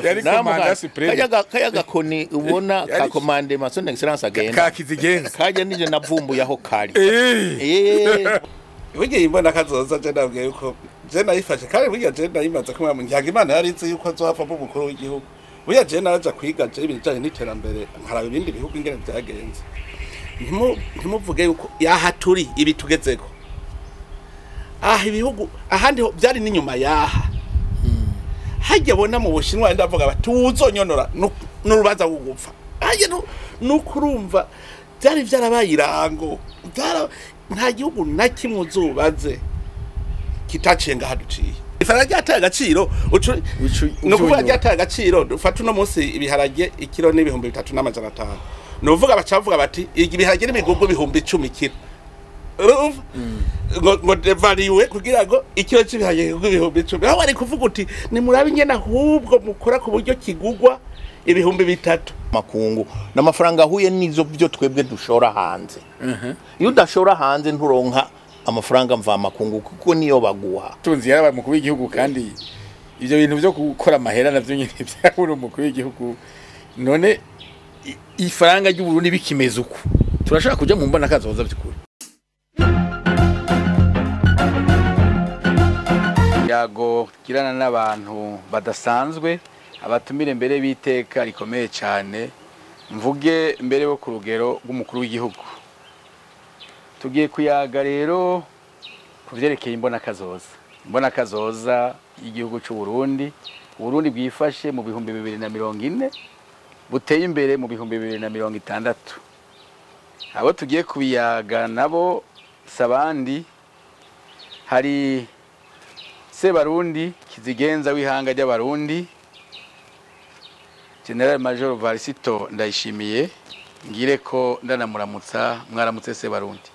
yari komanda supreme kaya gakoni ubona ka komande son excellence agenda kakizigenza kaje nije navumbu yaho kari Wigiye Imbonakazoza je ndabwiye yuko je nayifashe kandi wigiye je nayimaze kumwe mu ngiyaga Imana yarinze yuko azopfa mu mukuru w'igihugu wigiye je naraja kwiga je ibijanye n'iterambere nkaraba ibindi bihugu ingene byagenze ntimuvuge yuko yahaturi ibi tugezeko ibihugu ahandi byari n'inyuma yaha hajye bona mu Bushinwa ndavuga bati uzonyonora n'urubanza gupfa hajye nukurumva byari byarabaye irango nta gihugu na kimwe uzubaze kitacenga haduciye ifaranga ryataye agaciro no kuvuga ryataye agaciro dufata uno munsi ibiharage ikiro n'ibihumbi 3,500 no vuga bacavuga bati ibiharage n'imigugu bihumbi 10 kilo ngo devariwe kugira ngo ikiro cy'ibiharage ibihumbi 10 aho bari kuvuga uti ni murabe ingena ahubwo mukora ku buryo kigugwa ibihumbi 3 makungu n'amafaranga ahuye nizo byo twebwe dushora hanze iyo udashora hanze nturonka amafaranga mva makungu kuko niyo baguha tunzi yarabaye mukuru w'igihugu kandi ivyo bintu byo gukora amahera navyo nyine byabura umukuru w'igihugu none ifaranga ry'u Burundi bikimeze uko turashaka kuja mu Mbonakazoza by'ukuri Ikiyago kirana n'abantu badasanzwe abatumire mbere biteka rikomeye cyane mvuge mbere bo ku rugero rw'umukuru w'igihugu tugiye kuyaga rero kuvyerekeye Imbonakazoza y'igihugu cy'u Burundi Burundi bwifashe mu bihumbi 2040 buteye imbere mu bihumbi 2060 abo tugiye kubiyaga nabo sabandi hari Sebarundi kizigenza w'ihanga ry'abarundi General Major Varisito ndayishimiye ngire ko ndanamuramutsa mwaramutse Sebarundi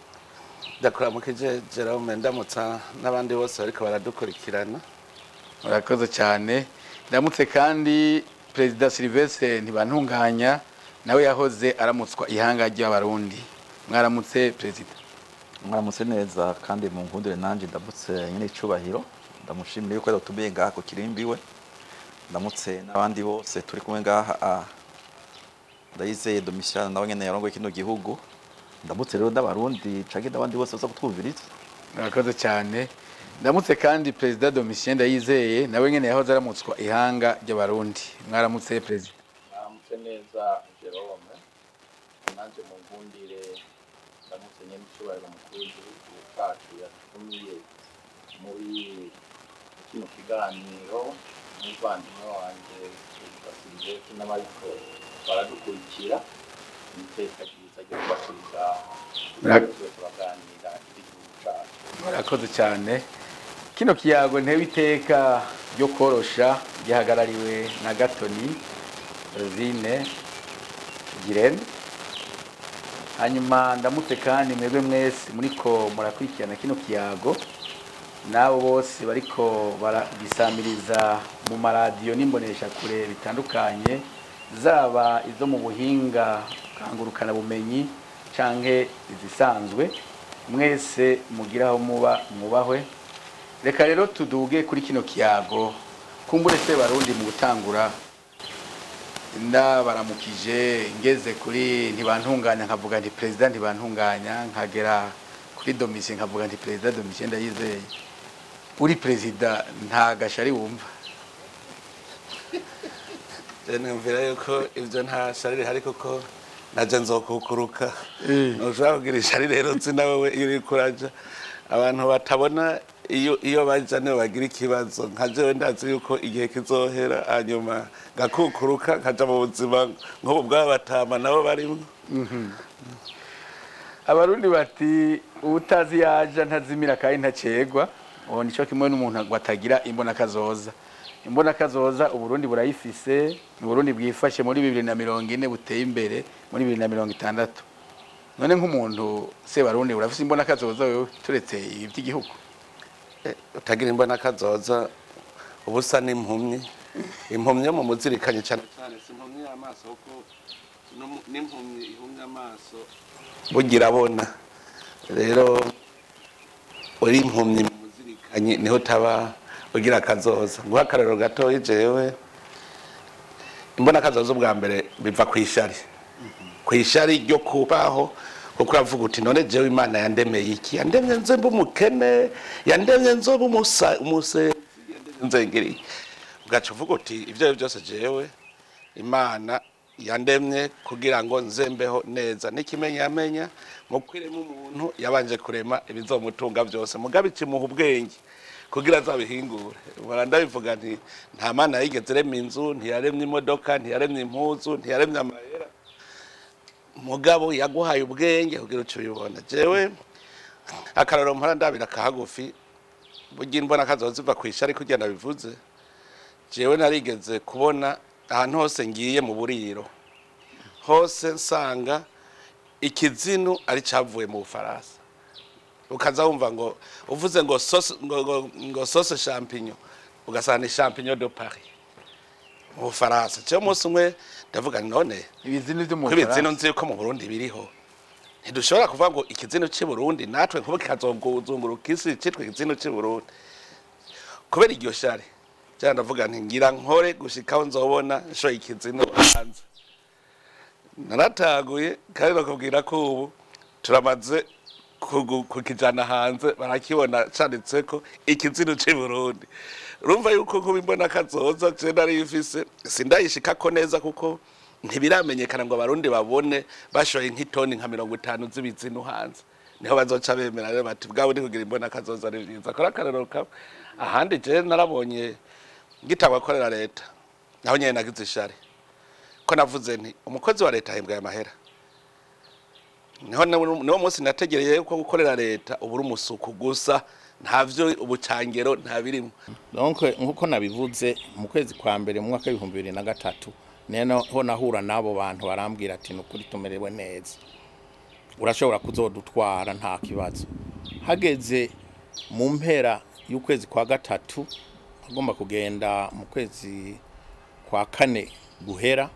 ndakuramukeje Jerome ndamutsa n'abandi bose bariko baradukurikirana murakoze cyane ndamutse kandi President Sylvestre ntibantunganya nawe yahoze aramutswa ihanga ry'abarundi mwaramutse President mwaramutse neza kandi mu nkundire nanje ndamutse nyine icubahiro ndamushimire yuko yatubiye ngaha ku kirimbiwe ndamutse n'abandi bose turi kumwe ngaha ndayizeye Domitian nawe nyene yarongoye kino gihugu ndamutse rero n'abarundi canke n'abandi bose baza kutwumviriza murakoze cyane ndamutse kandi President Domitian ndayizeye nawe nyene yahoze aramutswa ihanga ry'abarundi mwaramutse President mwaramutse neza Jerome nanje mu nkundire ndamutse nyene icubahiro mukuru w'igihugu cyacu yatumiye muri kino kiganiro n'ubandimwe wanje Sylvestre n'abariko baradukurikira iteka ryiza ryo kubasubiza turaganira igihugu cyacu murakoze cyane kino kiyago ntewe iteka ryo korosha gihagarariwe na Gatoni Rosine Girene hanyuma ndamutse kandi mwebwe mwese muriko murakurikirana kino kiyago nabo bose bariko baragisamiriza mu maradiyo n'imbonesha kure bitandukanye zaba izo mu buhinga kangurukana bumenyi canke izisanzwe mwese mugiraho muba mwubahwe reka rero tuduge kuri kino kiyago kumbure Sebarundi mu gutangura ndabaramukije ngeze kuri ntibantunganya nkavuga nti President ntibantunganya nkagera kuri Domitian nkavuga nti President Domitian ndayizeye uri President nta gashari wumva nemvira yuko ivyo nta sharire hari koko naje nzokukuruka noshaka kugira isharire rero nzi nawe iri kuraja abantu batabona iyo baja ne bagira ikibazo nkaje ndazi yuko igihe kizohera hanyuma gakukuruka nkaja mu buzima nk'ubu bw'abatama nabo barimo abarundi bati utazi yaja ntazimira kandi ntacegwa uwo nico kimwe n'umuntu batagira Imbonakazoza Uburundi burayifise Uburundi bwifashe muri 2040 buteye imbere muri 2060 none nk'umuntu Sebarundi urafise Imbonakazoza wewe turetse iby'igihugu utagira Imbonakazoza ubusa n'impumyi impumyi mu muzirikanye cyane simpumyi y'amaso kuko n'impumyi ihumye amaso bugira abona rero uri impumyi mu muzirikanye niho taba ugira kazoza guha karero gato jewe imbonakazoza ubwa mbere biva kwishari ryo kubaho kuko uravuga uti none jewe Imana yandemeye iki yandemye nze mbumukene yandemye nzo umuse nzengeri ugaca uvuga uti ivyo byose jewe Imana yandemye kugira ngo nzembeho neza nikimenya yamenya mu kwirema umuntu yabanje kurema ibizomutunga byose mugabe kimuha ubwenge kugira azabihingure ndabivuga nti nta Mana yigeze rema inzu ntiyaremye imodoka ntiyaremye impuzu ntiyaremye amahera mugabo yaguhaye ubwenge kugira uco bibona jewe akararo mpara ndabira kahagufi bugira imbonakazoza iva kwishari kugenda bivuze jewe narigeze kubona ahantu hose ngiye mu buriro hose nsanga ikizinu ari cavuye mu Bufaransa ukaza wumva ngo uvuze ngo sauce champignon ugasanga ni champignon de Paris mu Bufaransa cyo umunsi umwe ndavuga none ibizinu byo mu Bufaransa ibizinu nzi ko mu Burundi biriho ntidushobora kuvuga ngo ikizinu cy'i Burundi natwe kuba kazonguzunguruka isi cyitwa ikizinu cy'i Burundi kubera iryo shari cyane ndavuga nti ngira nkore gushikaho nzobona sho ikizinu hanze narataguye kandi bakubwira ko ubu turamaze kukijana hanze barakibona canditse ko ikizinu cy'i Burundi urumva yuko kuba imbonakazoza je nari ifise sindayishikako neza kuko ntibiramenyekana ngo abarundi babone bashoye nk'itoni nka 50 z'ibizinu hanze niho bazoca bemera rero bati bwabo ni kugira imbonakazoza ari byiza kora akaroka ahandi je narabonye ngitangwa korera leta naho nyene nagize ishari ko navuze nti umukozi wa leta ahembwa amahera niho munsi nategereye ko gukorera leta ubura umusuku gusa ntavyo ubucangero ntabirimo donc nkuko nabivuze mu kwezi kwa mbere mu mwaka 2023 neno ho nahura nabo bantu barambwira ati nukuri tumerewe neza urashobora kuzodutwara nta kibazo hageze mu mpera y'ukwezi kwa gatatu agomba kugenda mu kwezi kwa kane guhera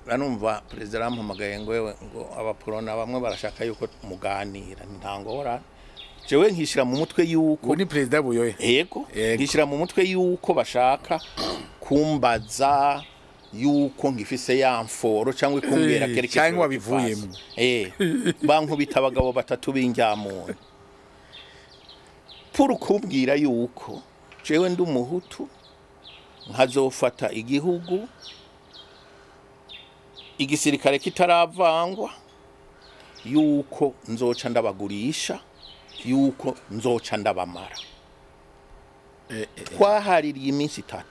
ranumva president arampamagaye ngo abaporona bamwe barashaka yuko muganira ntangora jewe nkishira mu mutwe yuko ni president buyoye yego nkishira mu mutwe yuko bashaka kumbaza yuko ngifise ya mforo cyangwa ikumbera kerekeza cyangwa wabivuyemo bankubita abagabo batatu b'injyamuntu pour kumbwira yuko jewe ndi umuhutu nkazofata igihugu igisirikare kitaravangwa yuko nzoca ndabagurisha yuko nzoca ndabamara twahaririye iminsi 3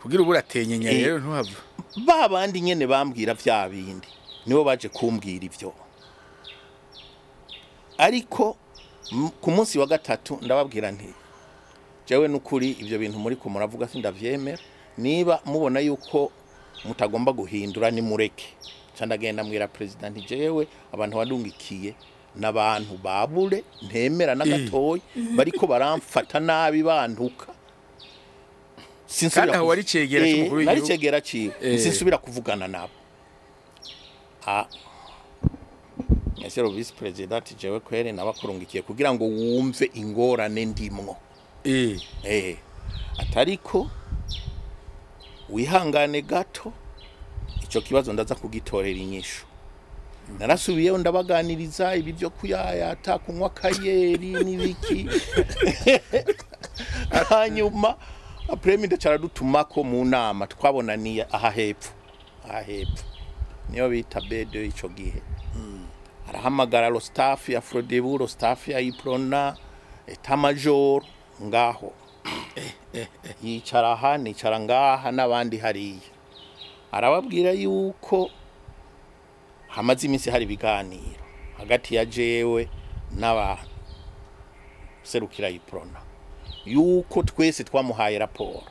kugira uburatenyenya rero ntuhava babandi nyene bambwira vya bindi nibo baje kumbwira ivyo ariko ku munsi wa gatatu ndababwira nti jewe nukuri ivyo bintu muri ko muravuga sindavyemera niba mubona yuko mutagomba guhindura ni mureke candagenda mwira president jewe abantu badungikiye n'abantu babure ntemera n'agatoyi bariko baramfata nabi bantuka sinsubira wari cegera cy'umukuru w'igihugu nari cegera ciwe sinsubira kuvugana nabo Monsieur le Vice President jewe kwere nabakurungikiye kugira ngo wumve ingorane ndimwo atariko wihangane gato ico kibazo ndaza kugitorera inyishu narasubiyeho ndabaganiriza ibi byo kuyayata kunywa kayeri n'ibiki hanyuma apremide caradutumako mu nama twabonaniye aha hepfo niyo bita B2 ico gihe arahamagara lo staff ya Frodebu lo staff ya Iprona eta major ngaho yicara aha nicara ngaha n'abandi hariya arababwira yuko hamaze iminsi hari biganiro hagati ya jewe n'aba serukira Iprona yuko twese twamuhaye raporo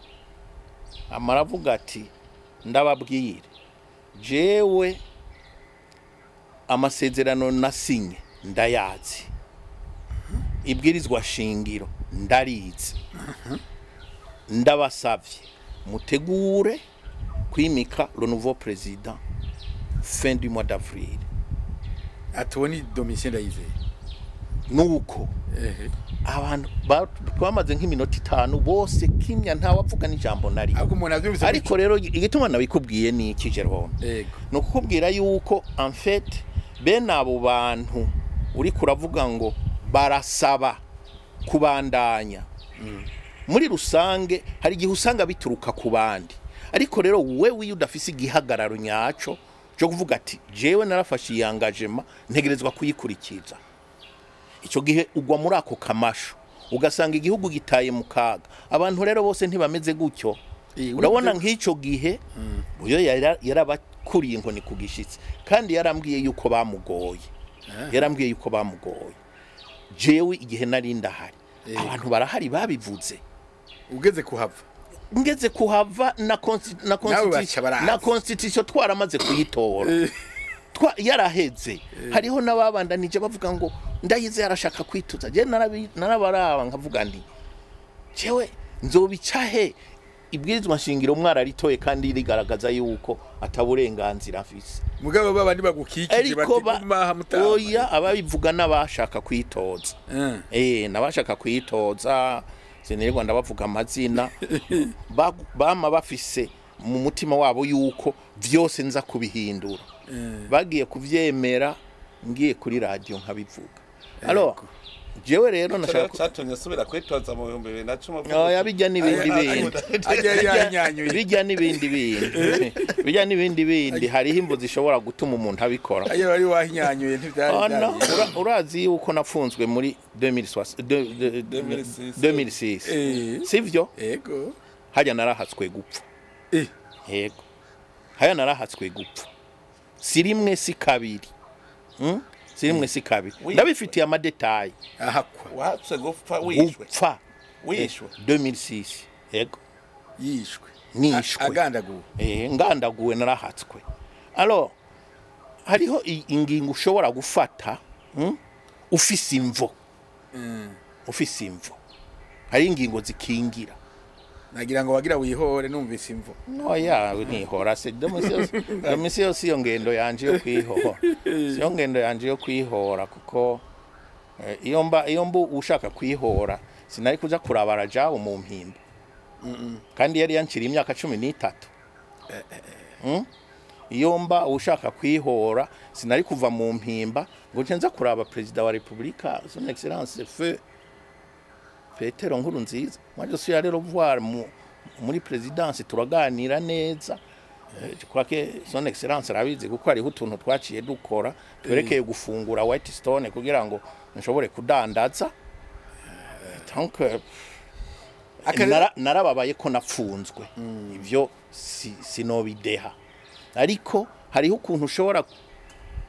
amaravuga ati ndababwire jewe amasezerano nasinye ndayazi ibwirizwa shingiro ndarize ndabasavye mutegure kwimika le nouveau président fin du mois d'avril atoni Domitien Ndayizeye nuko abantu bamaze nk'iminota 5 bose kimya nta wavuga n'ijambo nari ariko rero igituma nabikubwiye ni iki Jerome no kukubwira yuko en fait bene abo bantu uri kuravuga ngo barasaba kubandanya muri rusange hari igihe usanga bituruka ku bandi ariko rero wewe udafise igihagararo nyaco cyo kuvuga ati jewe narafashe yangagema ntegerezwa kuyikurikiza icyo gihe ugwa muri ako kamasho ugasanga igihugu gitaye mu kaga abantu rero bose ntibameze gutyo urabona nk'icyo gihe uyo yarabakuriye inkoni kugishitse kandi yarambwiye yuko bamugoye jewe igihe nari ndahari abantu barahari babivuze ngeze kuhava na constitution twaramaze kuyitora yaraheze hariho nababandanije bavuga ngo ndayize yarashaka kwituza je narabaraba nkavuga nti jewe nzobicahe ibwirizwa nshingiro mwararitoye kandi rigaragaza yuko ataburenganzira afise mugabo babandi bagukikije batigumaha mutama oya ababivuga nabashaka kwitoza nabashaka kwitoza sinirwa ndabavuga amazina bama bafise mu mutima wabo yuko vyose nza kubihindura bagiye kuvyemera ngiye kuri radio nkabivuga alors jewe rero nashaka cyatumye subira kwitoza mu 2010 yabijya n'ibindi bindi hariho imbo zishobora gutuma umuntu abikora ayo bari wahinyanyuye ntibyari urazi yuko nafunzwe muri 2006 sivyo yego hajya narahatswe gupfa yego haya narahatswe gupfa sirimwe si kabiri sirimwe si kabiri ndabifitiye amadetayi ahakwa wahatse gupfa wishwe 2006 yego nishwe agandaguwe ngandaguwe narahatswe alors hariho ingingo ushobora gufata ufise imvo hari ingingo zikingira nagira ngo wagira wihore numvise imvo oya nihora se domisiyo siyo ngendo yanje yo kwihora kuko iyo mba ushaka kwihora sinari kuja kurabara jawo mu mpimba kandi yari yancira imyaka 13 iyo mba ushaka kwihora sinari kuva mu mpimba ngo nza kuraba president wa republika son excellence feu Petero nkuru nziza mwaje suya rero voir muri presidence turaganira neza kwake son excellence rabizi kuko ari utuntu twaciye dukora twerekeye gufungura White Stone kugira ngo nshobore kudandaza donc narababaye ko napfunzwe ivyo sinobideha ariko hariho ukuntu ushobora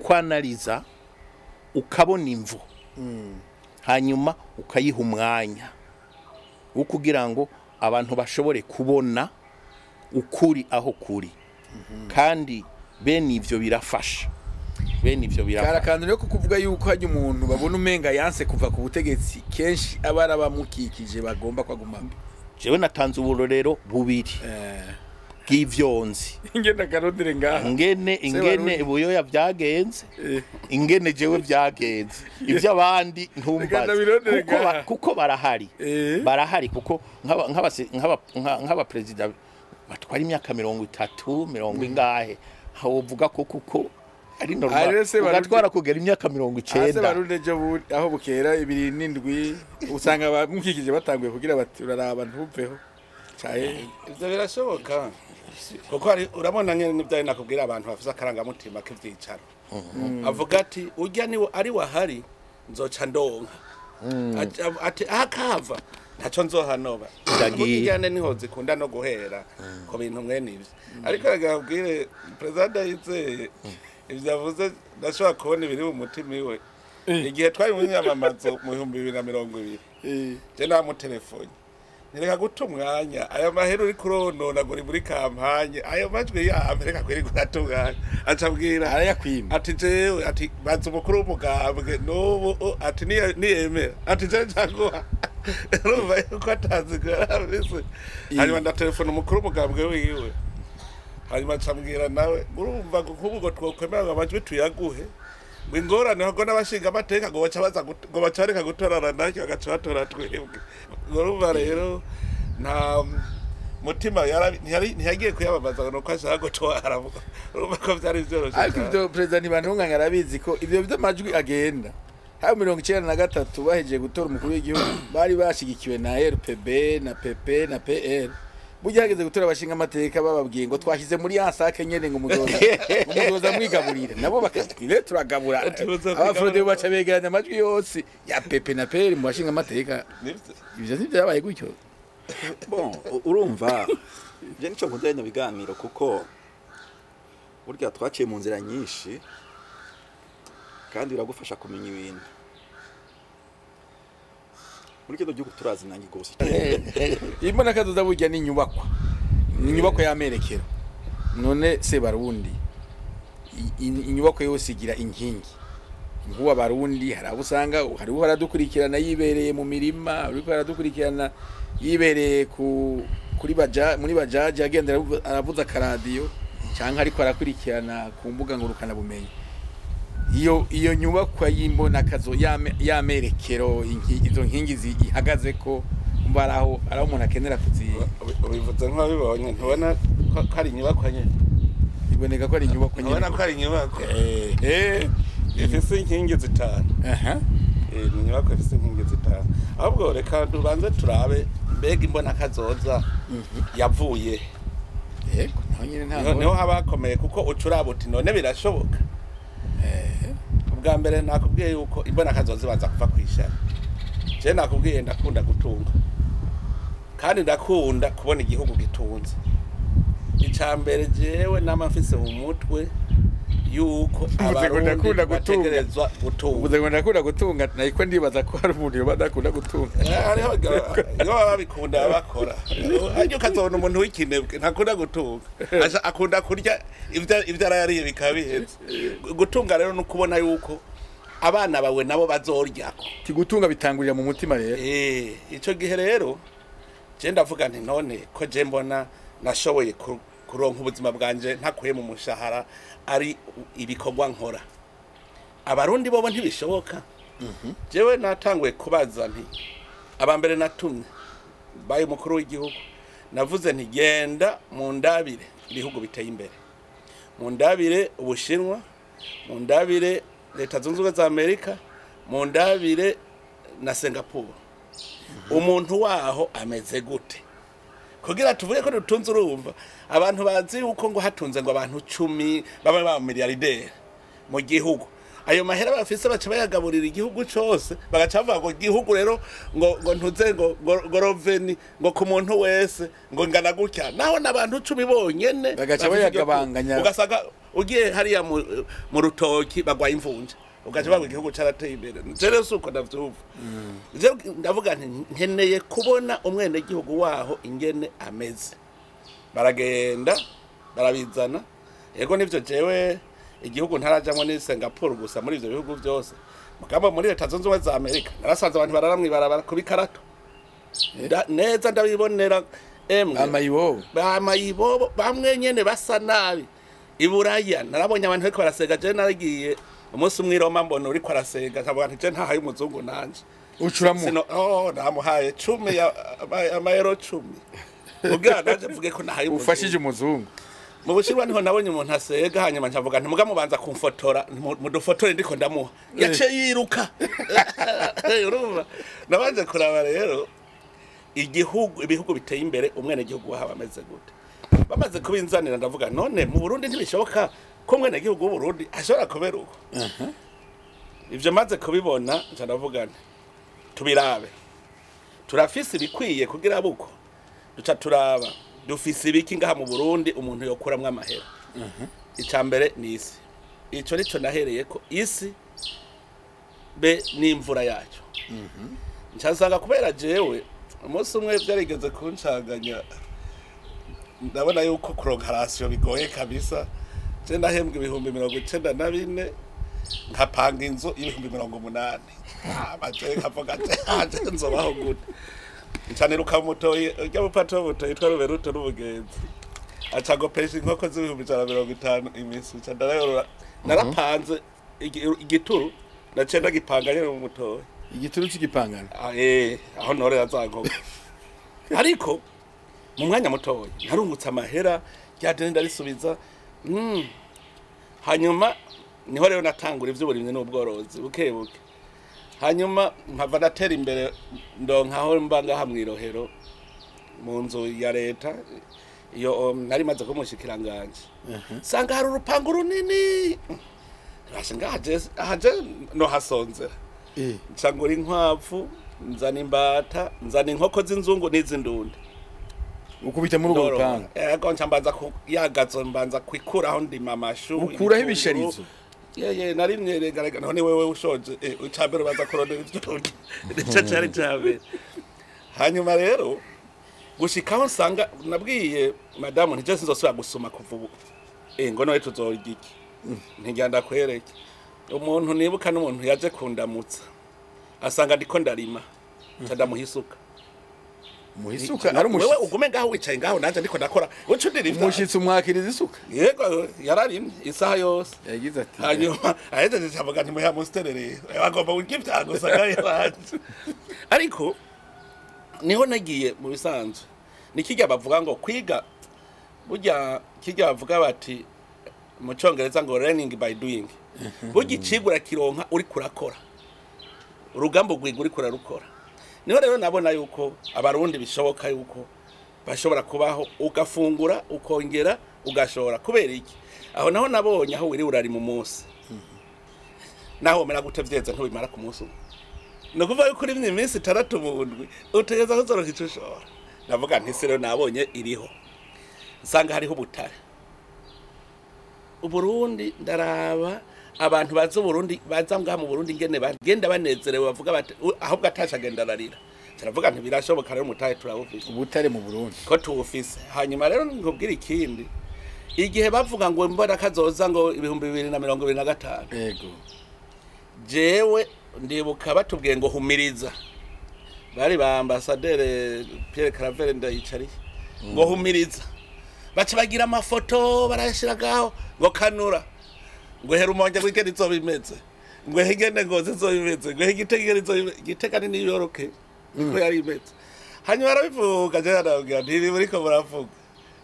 kwanaliza ukabona imvo hanyuma ukayiha umwanya ukugira ngo abantu bashobore kubona ukuri aho kuri kandi bene ivyo birafasha karakantu rero kukuvuga yuko hajya umuntu babona umenga yanse kuva ku butegetsi kenshi abara bamukikije bagomba kwaguma jewe natanze uburorero bubiri bw'ivyonzi ingene karodire ngaha ingene buyoya byagenze ingene jewe byagenze ivyo abandi ntumbaza kuko barahari kuko nk'aba president batwara imyaka 30 40 ingahe hawovuga ko kuko ari normal ugatwara kugera imyaka 90 barudeje aho bukera 27 usanga bamukikije batanguye kugira bati uraraba ntuveho cyaye ivyo birashoboka kuko urabona n'ibyo nakubwira abantu bafite akarangamutima k'ivyicaro avuga ati urya niwe ari wahari nzoca ndonka ati akava ntaco nzohanoba kugirane niho zikunda no guhera ko bintu mwene ivyo ariko agabwire president yizeye ivyo avuze ndashobora kubona ibiri mu mutima iwe igihe twari mu nyamamazo mu 2020 je namutelefone nireka guta umwanya aya mahero uri kuronona guri muri kampanye ayo majwi ya Amerika kwiri kuratunganya acabwira arayakwima ati jewe ati baza umukuru w'umugambwe n'ubu ati niyemera ati je ntaguha urumva yuko atazigara bise hanyuma ndatelefona umukuru w'umugambwe wiwe hanyuma acambwira nawe urumva nk'ubu ngo twokwemera amajwi tuyaguhe ingorane ahubwo n'abashinga amateka ngo baca bareka gutorana nacyo bagaca batora twebwe urumva rero nta mutima ntiyagiye kuyamamaza ngo nuko ashaka gutwara urumva ko byari byoroshye ariko ibyo perezida ntibantunganya arabizi ko ibyo by'amajwi agenda haba 93 bahejeje gutora umukuru w'igihugu bari bashigikiwe na RPB na PP na PL burya hageze gutora abashinga amateka bababwiye ngo twashyize muri yansake nyene ngo umuzoza mwigaburira nabo bakatwire turagabura abafrode baca begeranya amajwi yose ya PP na PL mu bashinga amateka ibyo byabaye gutyo. Bon urumva je nico nkundanye biganiro kuko burya twaciye mu nzira nyinshi kandi biragufasha kumenya ibintu muri kino gihugu turazi nangi gose Imbonakazoza burya ni inyubako y'amerekero none se barundi inyubako yose igira inkingi nguwa barundi harabusanga hari haradukurikirana yibereye mu mirima ariko haradukurikirana yibereye kuri muri bajaje agendera aravuza karadiyo cyangwa ariko arakurikirana ku mbuga ngurukana bumenyi iyo nyubakwa y'Imbonakazo y'amerekero izo nkingi zihagaze ko mbaraho araho umuntu akenera kuziye ubivuze nk'abibonye ntubona ko ari inyubakwa nyene iboneka ko ari inyubakwa nyene ubona ko ari inyubakwa ifise inkingi zitanu ni inyubakwa ifise inkingi zitanu ahubwo reka tubanze turabe mbega Imbonakazoza yavuye yego niho habakomeye kuko ucuraba uti none birashoboka ubwa mbere nakubwiye yuko Imbonakazoza ibanza kuva kwishana je nakubwiye ndakunda gutunga kandi ndakunda kubona igihugu gitunze icambere jewe namafise mu mutwe yuko abarundi bategerezwa gutunga ngo ndakunda gutunga nayiko ndibaza ko hari umuntu badakunda gutunga hariho babikunda bakora ajyo kazona umuntu w'ikinebwe ntakunda gutunga akunda kurya ivyo arayariye bikabihetse gutunga rero no kubona yuko abana bawe nabo bazoryako tigutunga bitangurira mu mutima rero ico gihe rero je ndavuga nti none ko je mbona nashoboye kuronka ubuzima bwanje ntakuye mu mushahara ari ibikorwa nkora abarundi bobo ntibishoboka jewe natanguye kubaza nti abambere natumye baye mukuru w'igihugu navuze nti genda mu ndabire ibihugu biteye imbere mu ndabire Ubushinwa mu ndabire Leta Zunze Ubumwe za Amerika mu ndabire na Singapore umuntu waho ameze gute kugira tuvuge ko dutunze urumva abantu bazi uko ngo hatunze ngo abantu 10 baba ba miliyarderi mu gihugu ayo mahera bafise baca bayagaburira igihugu cyose bagacavuga ngo igihugu rero ngo ntuze ngo roveni ngo ku muntu wese ngo ngana gutya naho nabantu 10 bonyene bagaca bayagabanganya ugasanga ugiye hariya mu rutoki bagwaye imvunja ugaca bagwa igihugu carateye imbere rero suko ndavyumva ndavuga nti nkeneye kubona umwene gihugu waho ingene ameze baragenda barabizana yego nivyo jewe igihugu ntarajamwe ni Singapore gusa muri ivyo bihugu byose mugamba muri Leta Zunze Ubumwe za Amerika narasanze abantu bararamwe barabara kubikarato neza ndabibonera amayibobo bamwe nyene basa nabi iburaya narabonye abantu bariko barasega je naragiye umunsi umwe Roma mbona uri kwarasega nkavuga nti je ntahaye umuzungu nanje ucuramo namuhaye 10 ya amayero 10 ubwa naje mvuge ko nahaye ufashije umuzungu mu Bushinwa niho nabonye umuntu asega hanyuma ncavuga nti muga mubanza kumfotora mudufotore ndiko ndamuha yace yiruka urumva nabanje kuraba rero ibihugu biteye imbere umwene gihugu waha bameze gute bamaze kubinzanira ndavuga none mu Burundi ntibishoboka ko umwene gihugu w'u Burundi ashobora kubera uko ivyo maze kubibona nca ndavuga nti tubirabe turafise ibikwiye kugira buko duca turaba dufise ibiki ngaha mu Burundi umuntu yokuramwe amahera icambere ni isi ico nico nahereye ko isi be n'imvura yacu ncasanga kubera jewe umunsi umwe byarigeze kuncanganya ndabona yuko kuronkarasiyo bigoye kabisa je ndahembwa ibihumbi 94 nkapanga inzu y'ibihumbi 80 abaje kavuga ati nzobaho gute ncaniruka mutoye ujya mupato buto yitwa Ruberuto n'ubugenzi acago pesha inkoko z'ibihumbi 150 imisi candarayorora narapanze igituru nacenda gipanganye mu mutoyi igituru cy'igipangano aho norera zankoga ariko mu mwanya mutoyi narungutse amahera ryadene ndarisubiza hanyuma niho rero natangura ivy'uburimyi n'ubworozi bukebuke hanyuma mpava natera imbere ndonkaho mbanga hamwirohero mu nzu ya leta iyo nari maze kumushikiranganje sanga hari urupangu runini basanga haje no hasonzera ncangura inkwavu nzana imbata nzana inkoko z'inzungu n'izindunde ukubita muri urwo rupangu yego ncambanza yagazo mbanza kwikuraho ndima amashu ukuraho ibisharizo nari myeregarega none wewe ushoje ucambere baza kurondera ivyo nico cari cabe hanyuma rero gushikaho nsanga nabwiye madamu ntije sinzosubira gusoma kuva ubu ngo none tuzorya iki ntigenda kwereke umuntu nibuka n'umuntu yaje kundamutsa asanga ndiko ndarima ndamuhisuka muhisuka ari wewe ugume ngaho wicaye ngaho nanje ndiko ndakora uco ndirivya umushitsi umwakiriza isuka yego yararimye isaha yose yagize ati hanyuma aheze cyavuga nti muya musterere bagomba gukivyango sagaye banje ariko niho nagiye mu bisanzwe nikijya bavuga ngo kwiga burya kijya bavuga bati mu cyongereza ngo learning by doing burya icigura kironka uri kurakora urugambo rwiga uri kurarukora niho rero nabona yuko abarundi bishoboka yuko bashobora kubaho ugafungura ukongera ugashora kubera iki aho naho nabonye aho wiri urari mu munsi naho mera gutevyeza ntubimara ku munsi no kuva yuko uri iminsi 6 mu ndwi utegeza ko zoroka ico ushora navuga nti se rero nabonye iriho nsanga hariho ubutare uburundi ndaraba abantu baza Burundi baza ngaha mu Burundi ngene bagenda banezerewe bavuga bati ahubwo atasha agenda ararira taravuga nti birashoboka rero mutahe turabufise ubutare mu Burundi ko tuwufise hanyuma rero nkubwira ikindi igihe bavuga ngo MBONAKAZOZA ngo 2025 yego jewe ndibuka batubwiye ngo humiriza bari ba ambassadeur Pierre Claver ndayicari ngo humiriza baca bagira amafoto barashiragaho ngo kanura ngo hera umonje gwike rizobimeze ngo hegende ngo zizobimeze ngo hegitege gitekane ni yoroke niko yari imeze hanyuma barabivuga je arabwira nti buriko buravuga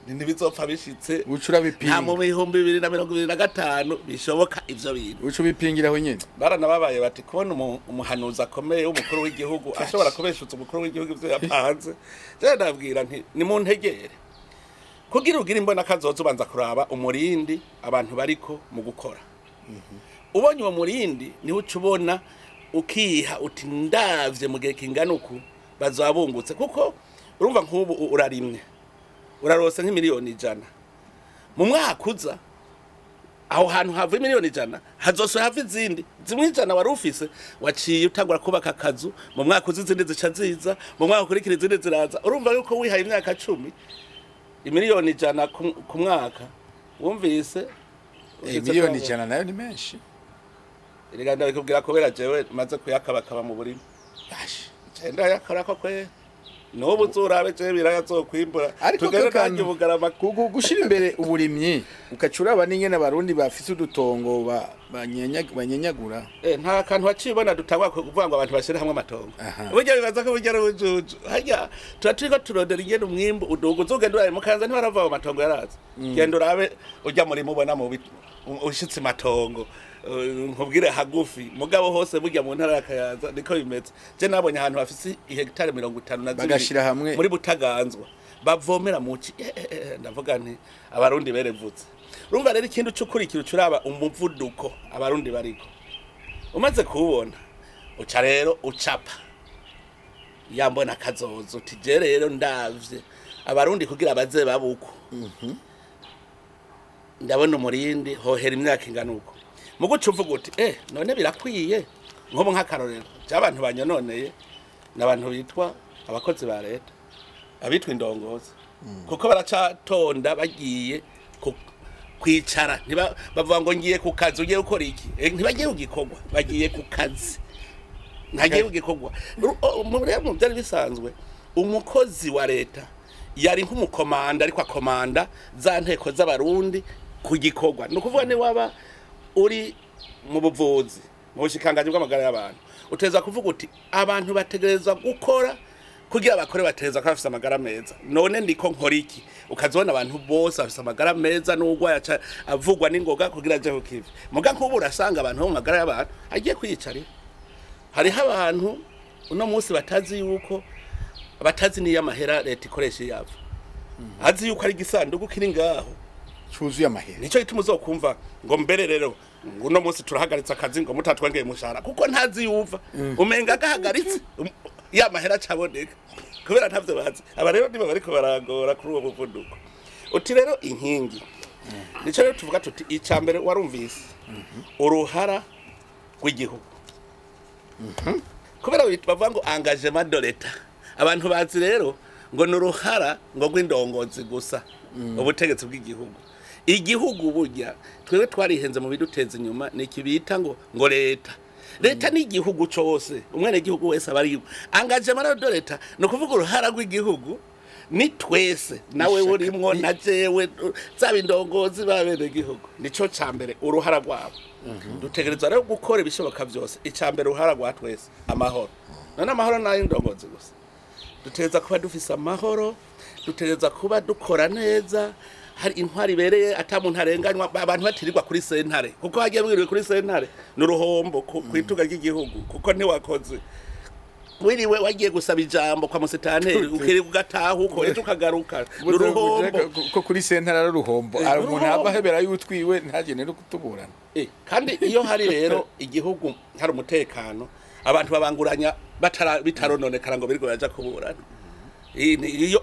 ntibizopfa bishitse ucura bipinga nta mu 2025 bishoboka ivyo bintu ucu bipingiraho nyene baranababaye bati kubona umuhanuza akomeye w'umukuru w'igihugu ashobora kubeshutsa umukuru w'igihugu ivyo yapanze je ndabwira nti ni mu ntegere kugira ugira imbonakazoza ubanza kuraba umurindi abantu bariko mu gukora ubonye uwo murindi niho ucubona ukiha uti ndavye mu gihe kingana uku bazabungutse kuko urumva nk'ubu urarimwe urarose nk'imiliyoni 100 mu mwaka uza aho hantu havuye miliyoni 100 hazoswe have izindi zimwe 100 wari ufise waciye utangura kubaka akazu mu mwaka uza izindi zica ziza mu mwaka ukurikira izindi ziraza urumva yuko wihaye imyaka 10 imiliyoni 100 ku mwaka wumvise miliyoni 100 nayo ni menshi iriganda bikubwira ko bera jewe maze kuyakabakaba mu burimo yashi cenda yakora ko kwe n'ubu zurabe je birayazokwimbura tugere kandi bugarama gushira imbere uburimyi ukacuraba n'ingene abarundi bafise udutongo banyenyagura nta kantu wacibona dutangwa kuvuga ngo abantu bashire hamwe amatongo burya bibaza ko bugera ubujuju hajya turatiko turondera ingene umwimbu udugo uzogenda uraye mukanza ntibarava mu matongo yaraza genda urabe ujya muri mubona mu ushitse matongo nkubwire hagufi mugabo hose burya mu ntara yakayaza niko bimeze je nabonye ahantu hafise hectare 50 bagashira hamwe muri Butaganzwa bavomera muci ndavuga nti abarundi berevutse urumva rero ikintu cy'ukurikira ucuraba umuvuduko abarundi bariko umaze kubona uca rero ucapa MBONAKAZOZA uti je rero ndavye abarundi kugira baze babuko ndabona umurindi hohera imyaka ingana uko muguca uvuga uti none birakwiye nkobo nk'akarorero cy'abantu banyononeye n'abantu bitwa abakozi ba leta abitwa indongozi kuko baracatonda bagiye kwicara bavuga ngo ngiye ku kazi ugiye gukora iki ntibagiye kugikorwa bagiye ku kazi ntagiye kugikorwa mu byari bisanzwe umukozi wa leta yari nk'umukomanda ariko akomanda za nteko z'abarundi kugikorwa no kuvuga ne waba uri mu buvuzi mu bushikanganje bw'amagara y'abantu uteza kuvuga uti abantu bategerezwa gukora kugira bakore bategerezwa ko bafite amagara meza none ndiko nkora iki ukazona abantu bose bafite amagara meza n'ugwa yaca avugwa n'ingoga kugira aje kukivi muga nk'ubu urasanga abantu bo mu magara y'abantu agiye kwiyicarira hariho abantu uno munsi batazi yuko batazi niyo amahera leta ikoresha yava azi yuko ari igisanduku kiri ngaho cyuzuye amahera nico gituma uzokumva ngo mbere rero uno munsi turahagaritse akazi ngo mutatwengeye mushara kuko ntazi yuva umenga gahagaritse ya mahera caboneka kubera ntavyo bazi aba rero niba bariko baragora kuri uwo muvuduko uti rero inkingi nico rero tuvuga tuti icambere warumvise uruhara rw'igihugu kubera bavuga ngo engagement de l'État abantu bazi rero ngo nuruhara ngo rw'indongozi gusa ubutegetsi bw'igihugu igihugu burya twebwe twarihenze mu biduteza inyuma nikibita ngo leta ni igihugu cyose umwene gihugu wese abari engagement de l'État no kuvuga uruhara rw'igihugu ni twese nawe urimwo na jewe zabindongozi babene igihugu nico cambere uruhara rwabo dutegerezwa rero gukora ibishoboka byose icambere uruhara rwa twese amahoro none amahoro nayo indongozi gusa dutegerezwa kuba dufise amahoro dutegerezwa kuba dukora neza hari intwari bereye atamuntu arenganywa abantu batirirwa kuri sentare kuko hagiye bwiriwe kuri sentare n'uruhombo kwituga ry'igihugu kuko ntiwakoze wiriwe wagiye gusaba ijambo kwa musitanteri ukiri ugataha uko ejo ukagaruka n'uruhombo ko kuri sentare ari uruhombo umuntu aba hebera yutwiwe ntagene no kutuburana kandi iyo hari rero igihugu hari umutekano abantu babanguranya bitarononekara ngo birgo yaja kuburana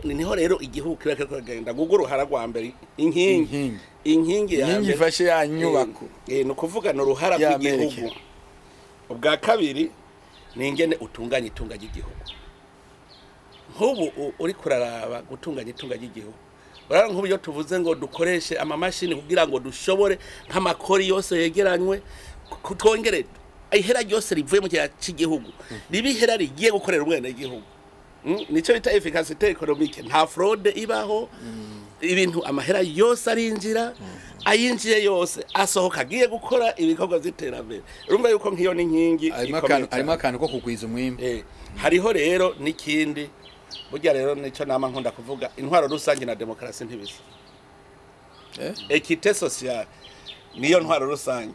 niho rero igihugu kireke kugenda gugu ruhara rwa mbere inkingi ya mbere ifashe ya nyubako no kuvuga no ruhara rw'igihugu ubwa kabiri ni ingene utunganya itunga ry'igihugu nk'ubu uri kuraraba gutunganya itunga ry'igihugu urara nk'ubu iyo tuvuze ngo dukoreshe amamashini kugira ngo dushobore nk'amakori yose yegeranywe twongere ihera ryose rivuye mu gihe cy'igihugu ribihera rigiye gukorera umwene w'igihugu nico bita efficacité économique nta fraude ibaho ibintu amahera yose arinjira ayinjiye yose asohoka agiye gukora ibikorwa z'iterambere urumva yuko nk'iyo n'inkingi arimo akantu ko kugwiza umwimbi hariho rero n'ikindi burya rero nico nama nkunda kuvuga intwaro rusange na demokarasi ntibisa équité sociale niyo ntwaro rusange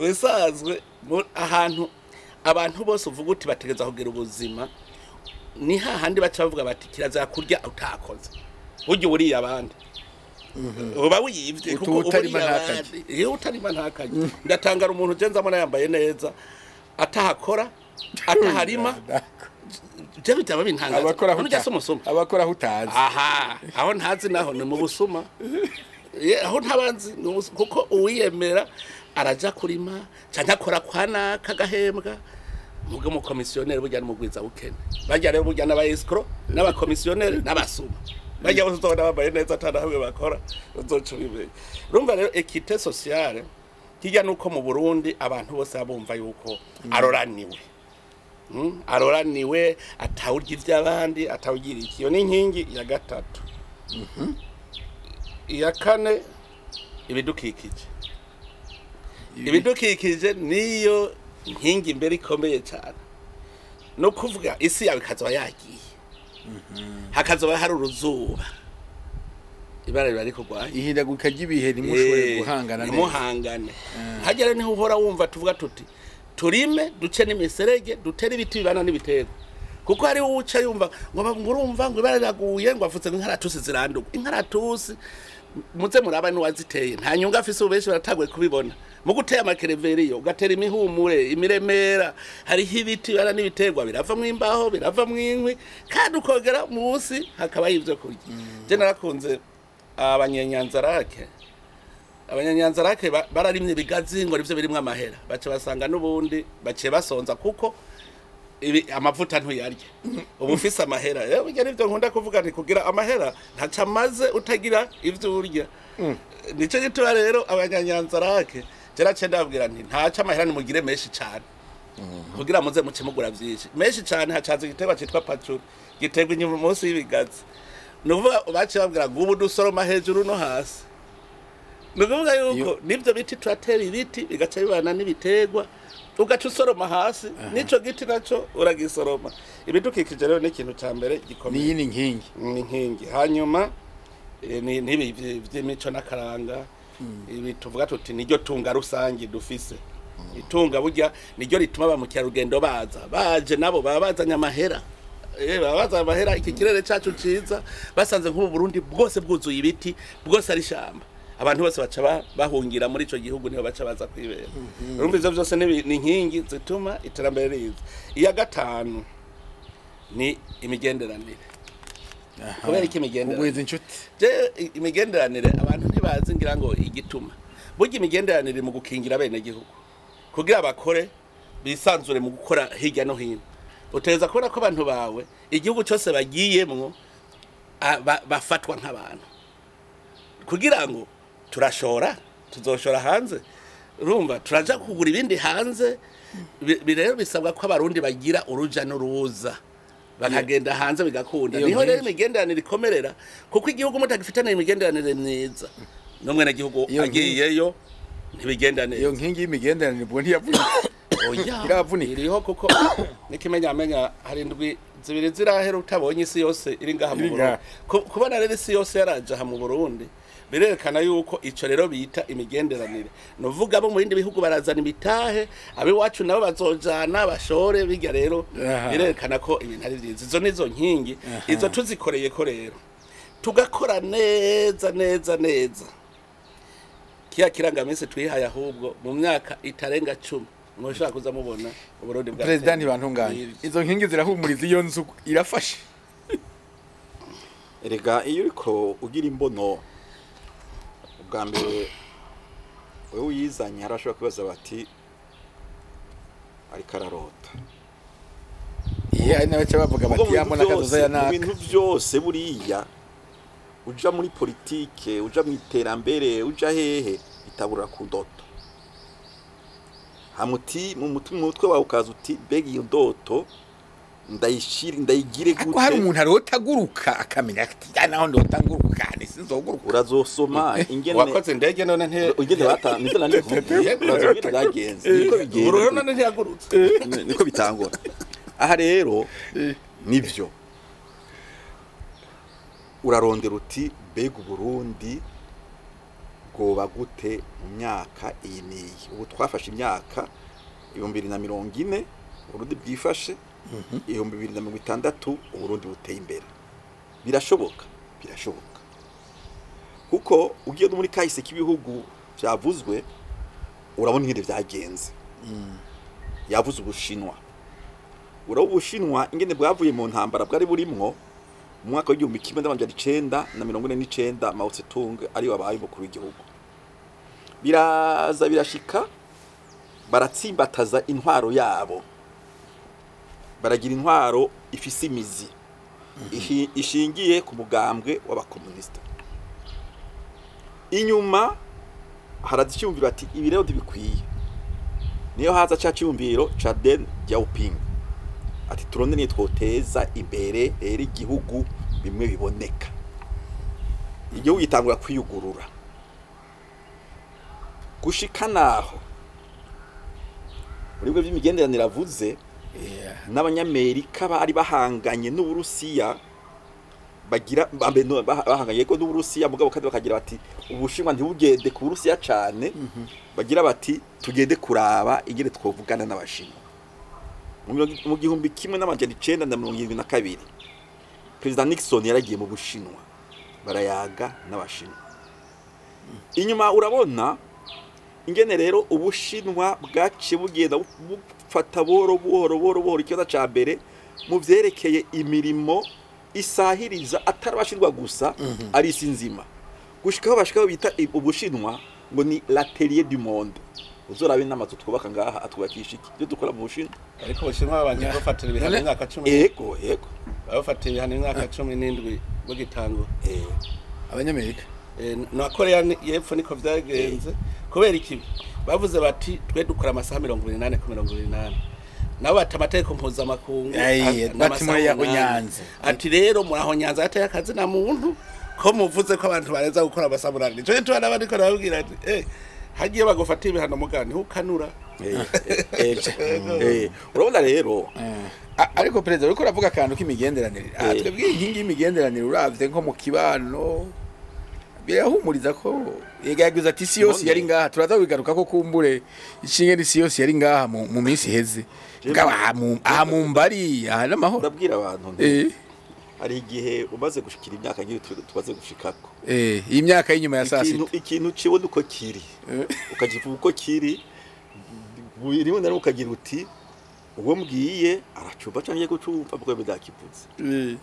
bisazwe ahantu abantu bose uvuga uti bategeza kugira ubuzima ni hahandi baca bavuga bati kirazira kurya utakoze burya uriye abandi uba wiyivye kuko utarima ntakaje ndatangara umuntu jenza mbona yambaye neza atahakora ataharima je bitaba bintangaza abakora hutazi aho ntazi naho ni mu busuma aho ntabanzi kuko uwiyemera araja kurima cyangwa akora kwana kagahembwa muge mu komisioneri burya n'umugwiza ukene bajya rero burya n'aba escrow n'aba komisioneri n'abasuma bajya bose uzobona bambaye neza atana hamwe bakora uzocubibe urumva rero équité sociale kijya nuko mu Burundi abantu bose babumva yuko aroraniwe atawurya ivy'abandi atawugira ikiyo n'inkingi ya gatatu iya kane ibidukikije niyo nkingi imbere ikomeye cyane no kuvuga isi yawe kazoba yagiye hakazoba hari uruzuba ibara riri kugwaye ihindaguka ry'ibihe nimushobore guhangana hagera niho uhora wumva tuvuga tuti turime duce n'imiserege dutere ibiti bibana n'ibitego kuko hari uca yumva ngo urumva ngo ibara riraguye ngo afutse inkaratusi ziranduka inkaratusi muze muraba n'uwaziteye nta nyunga afise ubeshi barataguye kubibona mu guteye amakereveriyo ugatera imihumure imiremera hariho ibiti bana n'ibiterwa birava mu imbaho birava mu inkwi kandi ukogera munsi hakaba y'ivyo kurya je narakunze abanyanyanzarake bararimye bigazi ngo rivyo birimwe amahera bace basanga n'ubundi bace basonza kuko amavuta ntuyarye ubu ufise amahera burya nivyo nkunda kuvuga nti kugira amahera ntaca maze utagira ivyo urya nico gituma rero abanyanyanzarake jerace ndabwira nti ntaca amahera nimugire menshi cyane kugira muze muce mugura vyinshi menshi cyane hacaza igiterwa citwa pacuri giterwa inyuma munsi y'ibigazi nuvuga bace babwira ngo ubu dusoroma hejuru no hasi nukuvuga yuko nibyo biti turatera ibiti bigaca bibana n'ibitegwa ugaca usoroma hasi nico giti naco uragisoroma ibidukikije rero n'ikintu ca mbere gikomeye ni nkingi ni nkingi hanyuma nibi vy'imico n'akaranga ibi tuvuga tuti niryo tunga rusangi dufise itunga burya niryo rituma ba mukerarugendo baje nabo babazanya amahera babaza amahera iki kirere cacu ciza basanze nk'ubu Burundi bwose bwuzuye ibiti bwose ari shamba abantu bose baca bahungira muri ico gihugu niho baca baza kwibera urumva ivyo byose ni nkingi zituma iterambere riza iya gatanu ni imigenderanire kubera iki imigenderanire inshuti je imigenderanire abantu ntibazi ngira ngo igituma burya imigenderanire mu gukingira bene gihugu kugira bakore bisanzure mu gukora hirya no hino uteza kubona ko abantu bawe igihugu cyose bagiyemwo bafatwa nk'abantu kugira ngo tuzoshora hanze urumva turaja kugura ibindi hanze rero bisabwa ko abarundi bagira uruja n'uruza bakagenda hanze bigakunda niho rero imigenderanire ikomerera kuko igihugu mutagifitana imigenderanire myiza n'umwe na gihugu agiyeyo ntibigendane iyo nkingi y'imigenderanire bwo ntiyavunika iravunika iriho kuko nikimenyamenya hari indwi zibiri zirahera utabonye isi yose iri ngaha mu Burundi kubona rero isi yose yaraje aha mu Burundi birerekana yuko ico rero bita imigenderanire novuga bo mu bindi bihugu barazana imitahe abe wacu nabo bazojana bashore biga rero birerekana ko ibintu ari byiza izo nizo nkingi izo tuzikoreye ko rero tugakora neza kiya kirangamisi twihaye ahubwo mu myaka itarenga 10 mwoshaka kuza mubona Uburundi bwa President bantunganye izo nkingi zirahumuriza iyo nzu irafashe erega iyo uriko ugira imbono ubwa mbere wewe uyizanye harashobora kubaza bati ariko ararota ari nabaca bavuga bati yambonakazoza ya naka ibintu byose buriya uja muri politike uja mu iterambere uja hehe bitabura ku ndoto hamuti mu mutwe wawe ukaza uti bega iyo ndoto ndayigire gute ko hari umuntu arotaguruka akamenya ati naho ndotanguruka sinzoguruka urazosoma ingene wakoze ndege none nte ugende bata nizo nandi urazogenda byagenze niko bigenda uruho none ntiyagurutse niko bitangora aha rero nivyo urarondera uti bega Burundi goba gute mu myaka iyi niyi ubu twafashe imyaka 2040 Burundi bwifashe 2060 Burundi buteye imbere birashoboka kuko ugiye muri kahise k'ibihugu byavuzwe urabona ingene byagenze yavuze Ubushinwa Ubushinwa ingene bwavuye mu ntambara bwari burimwo mu mwaka w'igihumbi kimwe na 1949 Mao Tse-tung ari wabaye umukuru w'igihugu biraza birashika baratsimbataza intwaro yabo baragira intwaro ifise imizi ishingiye ku mugambwe w'abakomunista inyuma harazicyumvira ati ibi rero dibikwiye niyo haza ca cyumviro ca Deng Xiaoping ati turonde ni twoteza imbere rero igihugu bimwe biboneka igihugu gitangura kwiyugurura gushika naho muri bwo by'imigenderanire avuze n'abanyamerika bari bahanganye n'Uburusiya bagira bahanganye ko n'Uburusiya mugabo kandi bakagira bati Ubushinwa ntibugende ku Burusiya cyane bagira bati tugende kuraba ingene twovugana n'Abashinwa mu gihumbi kimwe n'1972 President Nixon yaragiye mu Bushinwa barayaga n'Abashinwa inyuma urabona ingene rero Ubushinwa bwace bugenda bufata buhoro ikibazo ca mbere mu vyerekeye imirimo isahiriza atarabashirwa gusa ari isi nzima gushikaho bashikaho bita Ubushinwa ngo ni l'atelier du monde uzorabe n'amazu twubaka ngaha atwubakisha iki byo dukora mu Bushinwa ariko Ubushinwa babanje gufatira ibihano imyaka 10 yego bafatira ibihano imyaka 17 bugitangura abanyamerika na Korea y'Epfo niko vyagenze kubera iki bavuze bati twe dukora amasaha 28 ku 28 nabo batamateko mpuzamakungu bati muri yaho nyanza ati rero muraho nyanza ateye akazi na muntu ko muvuze ko abantu bareza gukora amasamurani cyo tubana bariko barabwira ati hagiye bagufata ibihano mugani ukanura urabona rero ariko perezida uriko uravuga akantu k'imigenderanire twebwe inkingi y'imigenderanire uravye nko mu kibano birahumuriza ko yegagiza ati isi yose yari ngaha turaza bigaruka ko kumbure ishinge isi yose yari ngaha mu minsi heze aha mu mbari aha n'amahoro ndabwira abantu hari igihe umaze gushikira imyaka ngiye tubaze gushikako iyi myaka y'inyuma ya sasita ikintu cibona uko kiri ukagivuga uko kiri rimwe na rimwe ukagira uti uwo mbwiye aracuba canke gucumva bwo bidakivuze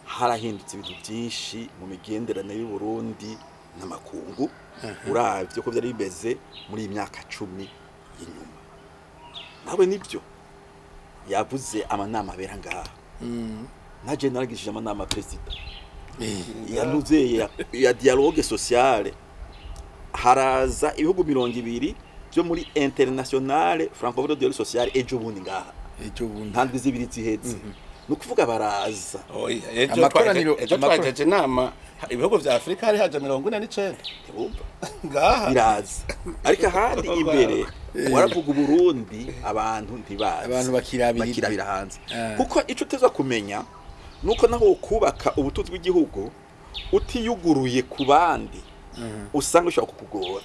harahindutse ibintu byinshi mu migenderanire y'u Burundi n'amakungu uravye ko byari bimeze muri imyaka 10 y'inyuma nawe nibyo yavuze amanama abera ngaha na general gishije amanama president yanuze ya dialogue sociale haraza ibihugu 200 byo muri internationale francophone dialogue sociale ejo bundi ngaha ejo bundi ntandwi zibiri zihetse no kuvuga baraza amakoraniro twajeje nama ibihugu vya Afrika hari haje 49 ngaha biraza ariko handi imbere waravuga Burundi abantu ntibazi abantu bakirabira hanze kuko ico teza kumenya nuko naho kubaka ubutunzi bw'igihugu utiyuguruye ku bandi usanga ushaka kukugora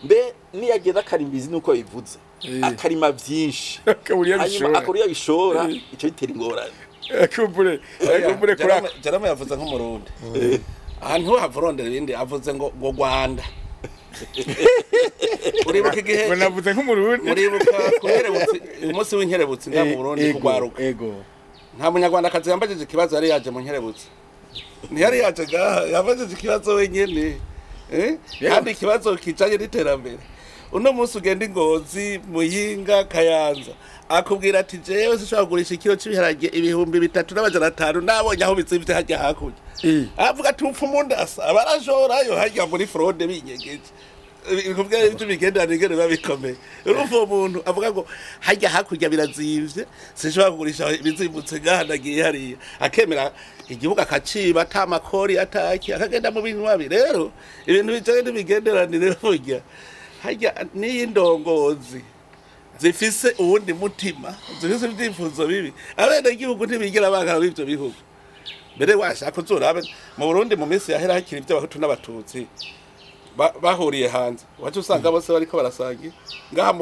mbe niyagenda karimbizi nuko bivuze akarima byinshi akuriya bishora ico bitera ingorane akumbure kuraka jarama yavuze nk'umurundi ahantu havorondera ibindi avuze ngo Rwanda uribuka igihe navuze nk'umurundi uribuka kuherebutse umunsi w'inkerebutse nga mu Burundi kugwaruka nta munyarwanda akazi yambajije ikibazo yari yaje mu nkerebutse ntiyari yaje gaha yambajije ikibazo wenyene kandi ikibazo kijanye n'iterambere uno munsi ugenda Ingozi Muyinga Kayanza akubwira ati jewe sishobora kugurisha ikiro cy'ibiharage 3,500 nabonye aho bizivye hajya hakurya avuga ati upfumundasa abarashorayo hajya muri fraude binyegeje kubwira ibyo bigendanire babikomeye urumva umuntu avuga ngo hajya hakurya birazivye sishobora kugurisha bizimutse gahanagiye hariya akemera igihugu akaciba atamakori ataki akagenda mu bintu babi rero ibintu bijanye n'ibigenderanire burya hajya n'indongozi zifise uwundi mutima zifise ibyifuzo bibi abene igihugu ntibigera bankara b'ivyo bihugu mbere washaka uzorabe mu Burundi mu minsi yahera hakiri iby'abahutu n'abatutsi bahuriye hanze wacu usanga bose bariko barasangira ngaha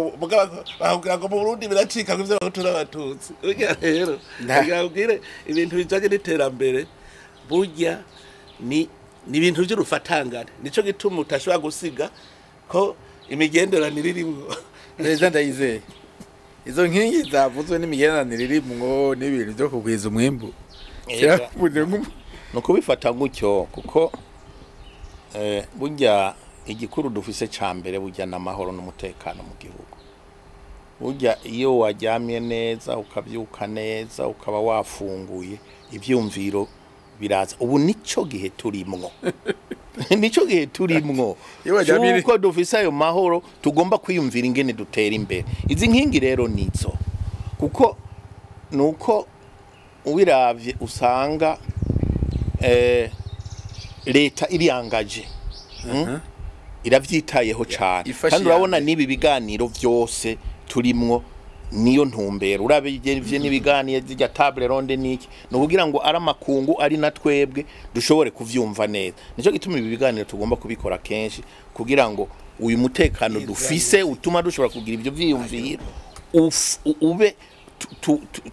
bahubwira ngo mu Burundi biracika ku by'abahutu n'abatutsi burya rero ngabwire ibintu bijanye n'iterambere burya ni ibintu by'urufatangane nico gituma utashobora gusiga ko imigenderanire irimwo Neza ndayizeye izo nkingi zavuzwe n'imigenderanire irimwo n'ibintu byo kugwiza umwimbu no kubifata gutyo kuko burya igikuru dufise ca mbere burya n'amahoro n'umutekano mu gihugu burya iyo wajyamye neza ukabyuka neza ukaba wafunguye ivyumviro biraza ubu nico gihe turimwo nico gihe turimwo uko dufise ayo mahoro tugomba kwiyumvira ingene dutera imbere izi nkingi rero nizo kuko nuko ubiravye usanga leta iriyangaje iravyitayeho cyane kandi urabona nibi biganiro vyose turimwo niyo ntumbero urabije n'ibiganiye zijya table ronde niki no kugira ngo ara makungu ari natwebwe dushobore kuvyumva neza nico gituma ibi biganiro tugomba kubikora kenshi kugira ngo uyu mutekano dufise utuma dushobora kugira ivyo vyiyumviro ube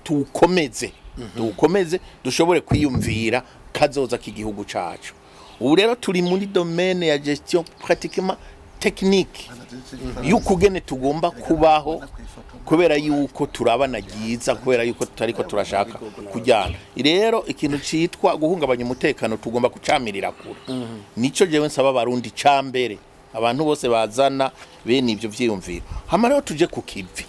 tukomeze dushobore kwiyumvira kazoza k'igihugu cacu ubu rero turi muri domaine ya gestion pratiquement technique y'ukugene tugomba kubaho kubera yuko turabana giza kubera yuko tutariko turashaka kujyana rero ikintu citwa guhungabanya umutekano tugomba kucamirira kure nico jewe nsaba barundi cambere abantu bose bazana bene ivyo vyiyumviro hama rero tuje ku kivi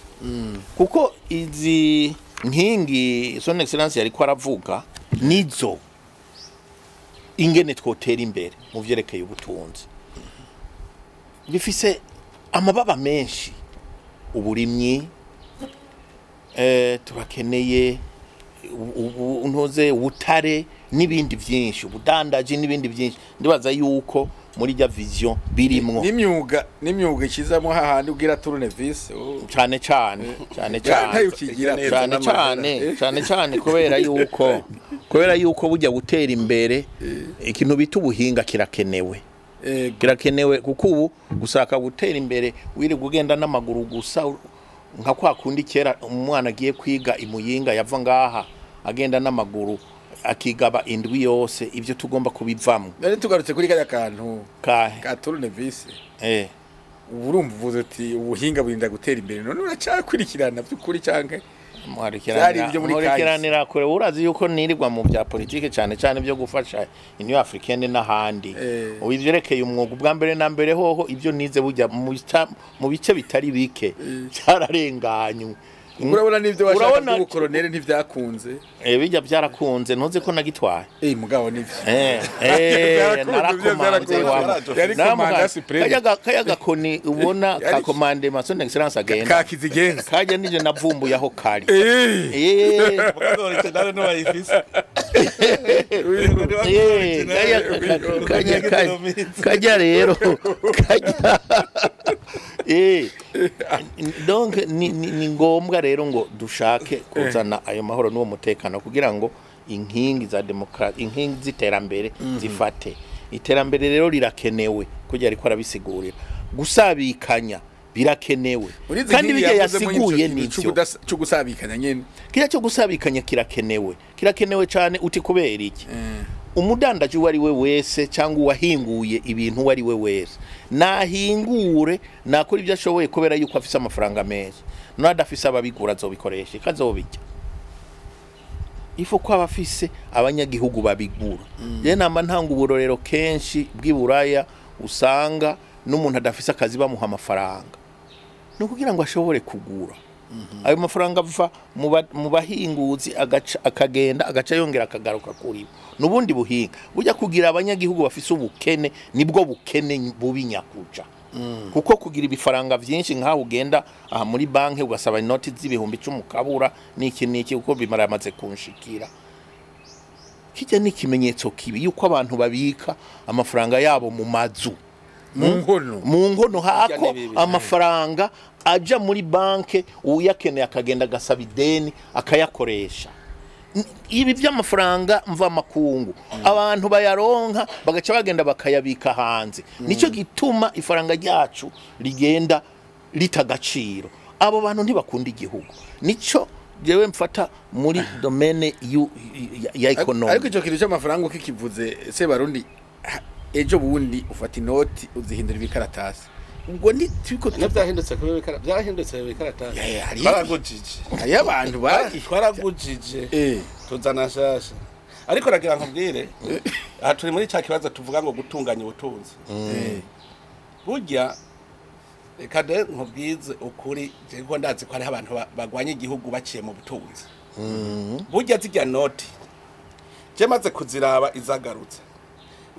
kuko izi nkingi son excellence yariko aravuga nizo ingene twotera imbere mu vyerekeye ubutunzi bifise amababa menshi uburimyi turakeneye ntoze ubutare n'ibindi byinshi ubudandaji n'ibindi byinshi ndibaza yuko muri ya vision birimwo n'imyuga ikizamo hahandi ugira tournevis cyane kubera yuko bujya gutera imbere ikintu bita ubuhinga kirakenewe kuko ubu gusaka gutera imbere wirirwa ugenda n'amaguru gusa nka kwa kundi kera umwana agiye kwiga imuyinga yava ngaha agenda n'amaguru akigaba indwi yose ibyo tugomba kubivamo nari tugarutse kuri kaya kantu ka tournevis urumva uvuze ati ubuhinga burinda gutera imbere none uracakurikirana by'ukuri canke muharikiranira kure urazi yuko nirirwa mu bya politike cyane byo gufasha Union Africaine n'ahandi ubu ivyerekeye umwuga bwa mbere na mbere hoho ibyo nize bujya mu bice bitari bike cyararenganywe urabona nivyo washaka ku colonel ntivyakunze bijya byarakunze ntuze ko nagitwaye mugabo nivyo narakomanze kaya gakoni ubona ka commande ma son excellence agenda kakizigenza kaje nije navumbuye aho kari nare no bayifise kajya rero donc ni ngombwa rero ngo dushake kuzana ayo mahoro n'uwo mutekano kugira ngo inkingi za demokrasi inkingi ziterambere zifate iterambere rero rirakenewe kugira ariko arabisigurira gusabikanya birakenewe kandi bijya yasiguye nico cyo gusabikanya nyene kira cyo gusabikanya kirakenewe cyane uti kubera iki umudandaji wari we wese cyangwa uwahinguye ibintu wari we wese nahingure nakora ibyo ashoboye kubera yuko afise amafaranga menshi nadafise ababigura azobikoresha ikazobijya ifo ko abafise abanyagihugu babigura je namba ntanga uburorero kenshi bw'iburaya usanga n'umuntu adafise akazi bamuha amafaranga no kugira ngo ashobore kugura ayo mafaranga ava mu bahinguzi akagenda agaca yongera akagaruka kuri nubundi buhinga bujya kugira abanyagihugu bafise ubukene nibwo bukene bubinyakuja kuko kugira ibifaranga byinshi nkaho ugenda aha muri banki ugasaba inoti z'ibihumbi 10 kabura niki kuko bimara yamaze kunshikira kijya n'ikimenyetso kibi yuko abantu babika amafaranga yabo mu mazu mu ngono hako amafaranga aja muri banke uyakeneye akagenda gasaba ideni akayakoresha ibi by'amafaranga mva makungu abantu bayaronka bagaca bagenda bakayabika hanze nico gituma ifaranga ryacu rigenda litagaciro abo bantu ntibakunda igihugu nico jewe mfata muri domaine ya economy ariko ico kintu cy'amafaranga ukikivuze se barundi ejo bundi ufata inoti uzihindura ibikaratasi ubwo ni twiko byahindutse kubera byahindutse ibikaratasi baragujije abantu twaragujije tuzana shasha ariko ragira nkubwire aha turi muri cya kibazo tuvuga ngo gutunganya ubutunzi burya kade nkubwize ukuri jego ndazi ko ari abantu bagwanye igihugu baciye mu butunzi burya zijya noti je maze kuziraba izagarutse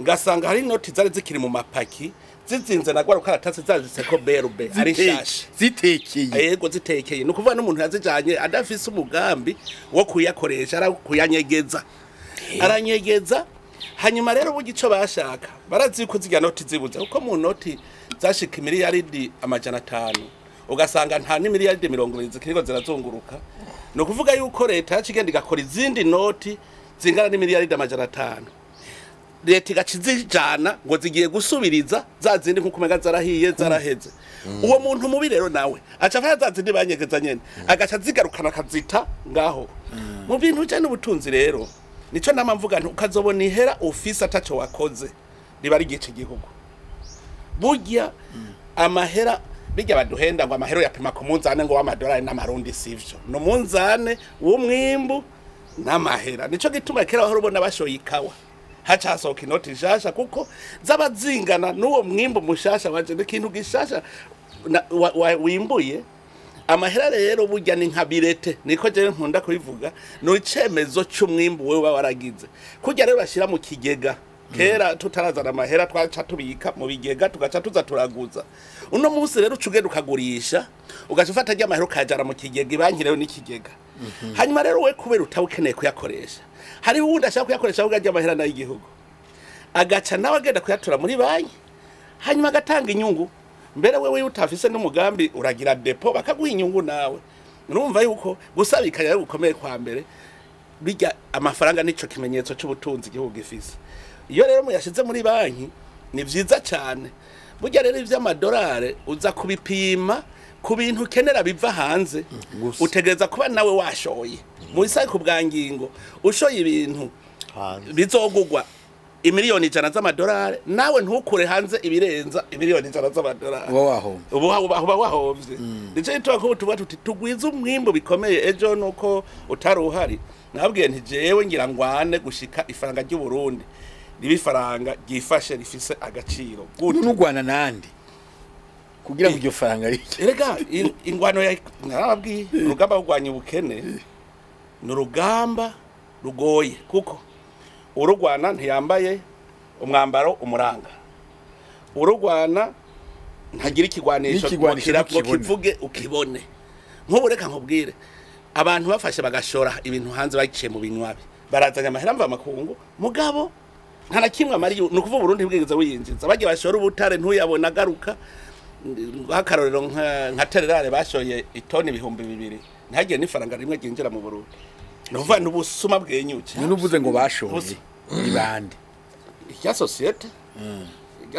ngasanga hari noti zari zikiri mu mapaki zizinze nagwa rukaratasi zazise ko berube ari shasha zitekeye yego zitekeye no kuvuga n'umuntu yazijanye adafise umugambi wo kuyakoresha ara kuyanyegeza aranyegeza hanyuma rero bugico bashaka barazi ko zijya noti zibuze uko mu noti zashika miliyaridi 500 ugasanga nta ni miliyaridi 20 zikiriko zirazunguruka no kuvuga yuko leta yacigenda igakora izindi noti zingana ni miliyaridi 500 leta igacizijana ngo zigiye gusubiriza za zindi nkuko mega zarahiye zaraheze uwo muntu mubi rero nawe aca za zindi banyegeza nyene agaca zigarukana akazita ngaho mu bintu cyane ubutunzi rero nico namamvuga nti ukazobona ihera office ataco wakoze riba ari gice gihugu burya amahera bijya baduhenda ngo amahero yapima ku munzane ngo w'amadolari n'amarundi sivyo no munzane w'umwimbu n'amahera nico gituma kera aho rubona bashoye ikawa hacha soka inoti shasha kuko zabazingana n'uwo mwimbu mushasha waje n'ikintu gishasha wimbuye amahera rero burya ni nka birete niko je nkunda kubivuga no icemezo cy'umwimbu wewe waragize kujya rero bashira mu kigega kera tutarazana amahera twaca tubika mu bigega tugaca tuza turaguza uno munsi rero ucugenda ukagurisha ugaca ufata ry'amahera ukajana mu kigega ibanki rero n'ikigega hanyuma rero we kubera utabukeneye kuyakoresha hari uwundi ashaka kuyakoresha ahubwo ajya amahera n'ay'igihugu agaca nawe agenda kuyatura muri banki hanyuma agatanga inyungu mbere wewe utafise n'umugambi uragira depo bakaguha inyungu nawe urumva yuko gusabikanya gukomeye kwa mbere bijya amafaranga nico kimenyetso cy'ubutunzi igihugu gifise iyo rero muyashize muri banki ni vyiza cyane burya rero ivy'amadolari uza kubipima ku bintu ukenera biva hanze utegereza kuba nawe washoye mu isaka ku bwangingo ushoye ibintu bizogugwa imiliyoni 100 z'amadolari nawe ntukure hanze ibirenza imiliyoni 100 z'amadolari uba wahovye ndice itwa tuba tuti tugwiza umwimbo bikomeye ejo nuko utaruhari nabwiye nti jewe ngira ngwane gushika ifaranga ry'u Burundi ribifaranga gifashe rifise agaciro gute n'ugwana nandi kugira ngo iryo faranga rike erega ingwano ya narabwiye urugamba rugwanya ubukene n'urugamba rugoye kuko urugwana ntiyambaye umwambaro umuranga urugwana ntagira ikigwanisho ngo kivuge ukibone nk'ubureka nkubwire abantu bafashe bagashora ibintu hanze baciye mu binywabi barazanya amahera mva makungu mugabo nta nakimwe amari nukuva Burundi bwigeze wiyinjiza bagiye bashora ubutare ntuyabona agaruka hakarorero nka tererare bashoye itoni 200 ntagiye n'ifaranga rimwe ginjira mu Burundi nuvuga n'ubusuma bwenyuke nuvuze ngo bashoye ibande ya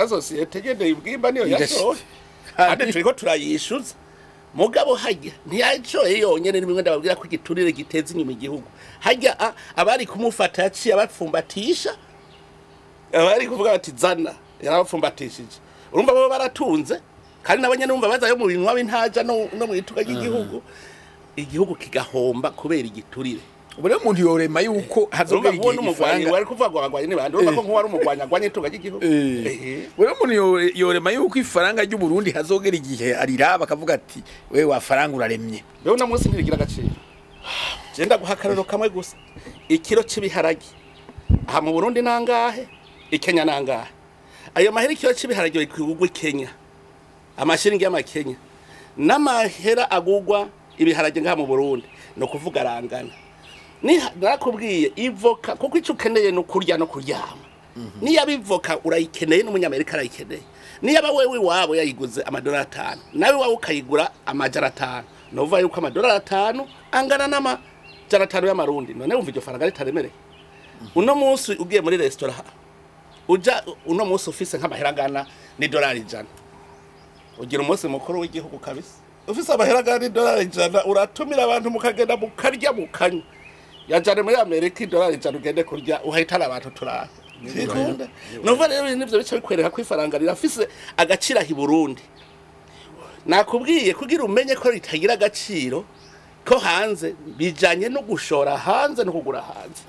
societe gende ibwimba niyo yashoye ade turiko turayishuza mugabo hajya ntiyacoye yonyene nimwe ndababwira ko igiturire giteza inyuma igihugu hajya abari kumufata yaciye abapfumbatisha abari kuvuga bati zana yarabapfumbatishije urumva bo baratunze kandi nabanye numva bazayo mu binwa bintaja no mu ituka ry'igihugu igihugu kigahomba kubera igiturire ubure umuntu yorema yuko hazogera igifaranga wari kuvuga gwagwanye nibandi urumva ko nkuwari umugwanya gwanye ituka ry'igihugu ubure umuntu yorema yuko ifaranga ry'u Burundi hazogera igihe ariraba akavuga ati wewe wafaranga uraremye beho na munsi ntirigira agaciro genda guhakararo kamwe gusa ikiro cy'ibiharage aha mu Burundi nangahe ikenya nangahe ayo mahera ikiro cy'ibiharage ikugwa Kenya amashiringi y'amakenya n'amahera agugwa ibiharage ngaha mu Burundi no kuvuga arangana ni nakubwiye ivoka kuko ico ukeneye no kurya no kuryama ni yabivoka urayikeneye n'umunyamerika arayikeneye ni yaba wewe wabo yayiguze amadolari 5 nawe wawe ukayigura amajara 5 nova yuko amadolari 5 angana n'amajara 5 y'amarundi none umva iryo faranga ritaremereye uno munsi ugiye muri restaurant uja uno munsi ufise nk'amahera angana ni dolari 100 ugira umunsi mukuru w'igihugu kabisa ufise amahera angana ni dolari 100 uratumira abantu mukagenda mukarya mukanywa yajane muri Amerika dolari 100 ugende kurya uhitana abantu turara nova rero nivyo bice bikwereka ko ifaranga rirafise agaciro hi Burundi nakubwiye kugira umenye ko ritagira agaciro ko hanze bijanye no gushora hanze no kugura hanze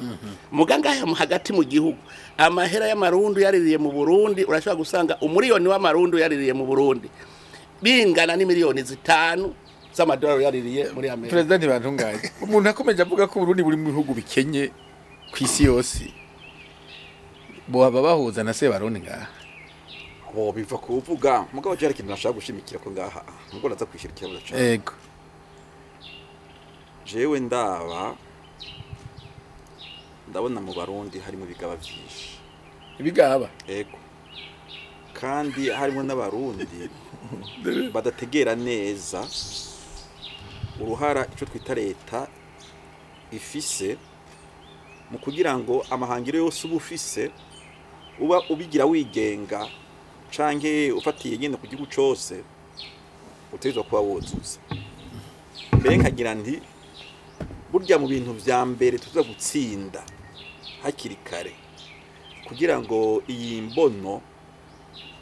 muganga ya hagati mu gihugu amahera y'amarundi yaririye mu Burundi urashobora gusanga umuriyoni w'amarundi yaririye mu Burundi bingana ni miliyoni 5 z'amadolari yaririye muri Amerika president bantungaye umuntu akomeje avuga ko Burundi buri mu bihugu bikenye kwisi yose bo babahuza na se barundi ngaha bo biva kuvuga mugabo cyari kintu nashaka gushimikira ko ngaha ngo naza kwishirikira byo cyane yego jewe ndabona mu Barundi harimo bigaba byinshi ibigaba yego kandi harimo n'abarundi badategera neza uruhara ico twita leta ifise mu kugira ngo amahangiro yose ubufise uba ubigira wigenga canke ufatiye nyene ku gihugu cose utezwa kuba wozuza mbere nkagira ndi burya mu bintu vya mbere tuza gutsinda hakiri kare kugira ngo iyi mbono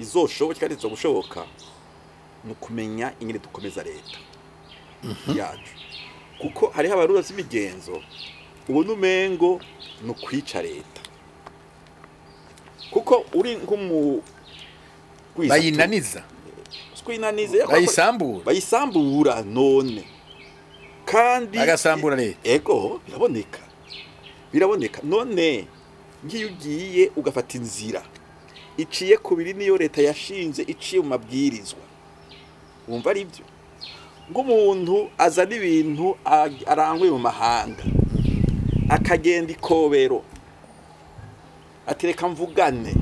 izoshoboka kandi izogushoboka no kumenya ingene dukomeza leta yacu kuko hariho abaruza z'imigenzo ubu numengo no kwica leta kuko uri nk'umu bayinaniza bayisambura none kandi agasambura leta ego biraboneka none ngiyo ugiye ugafata inzira iciye kubiri niyo leta yashinze iciye mu mabwirizwa wumva ari byo ng'umuntu azana ibintu aranguye mu mahanga akagenda ikobero atereka mvugane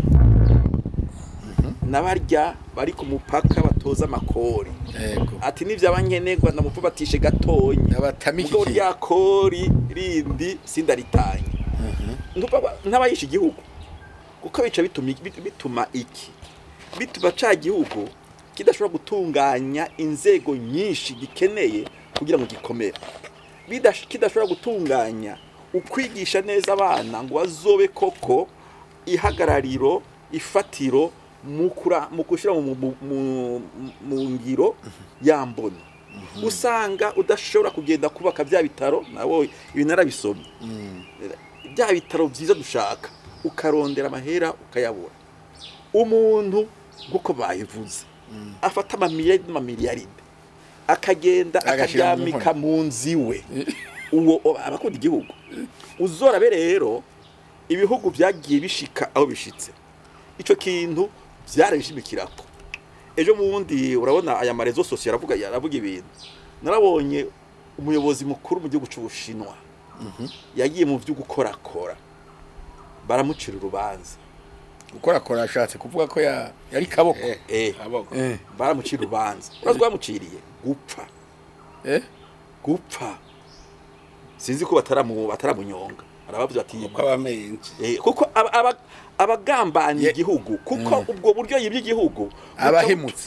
nabarya bari ku mupaka batoza amakori ati nivyo abankenerwa ndamufubatishe gatonya abatamiki rya kori rindi sindaritanye n'abayisha igihugu kuko bica bituma bituma ca gihugu kidashobora gutunganya inzego nyinshi gikeneye kugira ngo gikomere kidashobora gutunganya ukwigisha neza abana ngo bazobe koko ihagarariro ifatiro mu kushira mu ngiro yambona usanga udashobora kugenda kubaka bya bitaro nawe ibinarabisomye bya bitaro byiza dushaka ukarondera amahera ukayabura umuntu guko bayivuze afata amamiliyaride akagenda akaryamika mu nziwe uwo abakunda igihugu uzorabe rero ibihugu byagiye bishika aho bishitse ico kintu byarabishimikirako ejo mundi urabona aya marezo sosiyo aravuga ibintu narabonye umuyobozi mukuru mu gihugu cy'Ubushinwa yagiye mu byo gukorakora baramucira urubanza gukorakora ashatse kuvuga ko yari kaboko baramucira urubanza urazi bamuciriye gupfa sinzi ko bataramunyonga arabavuze ati uko abamenje kuko abagambanye igihugu kuko ubwo buryo yibye igihugu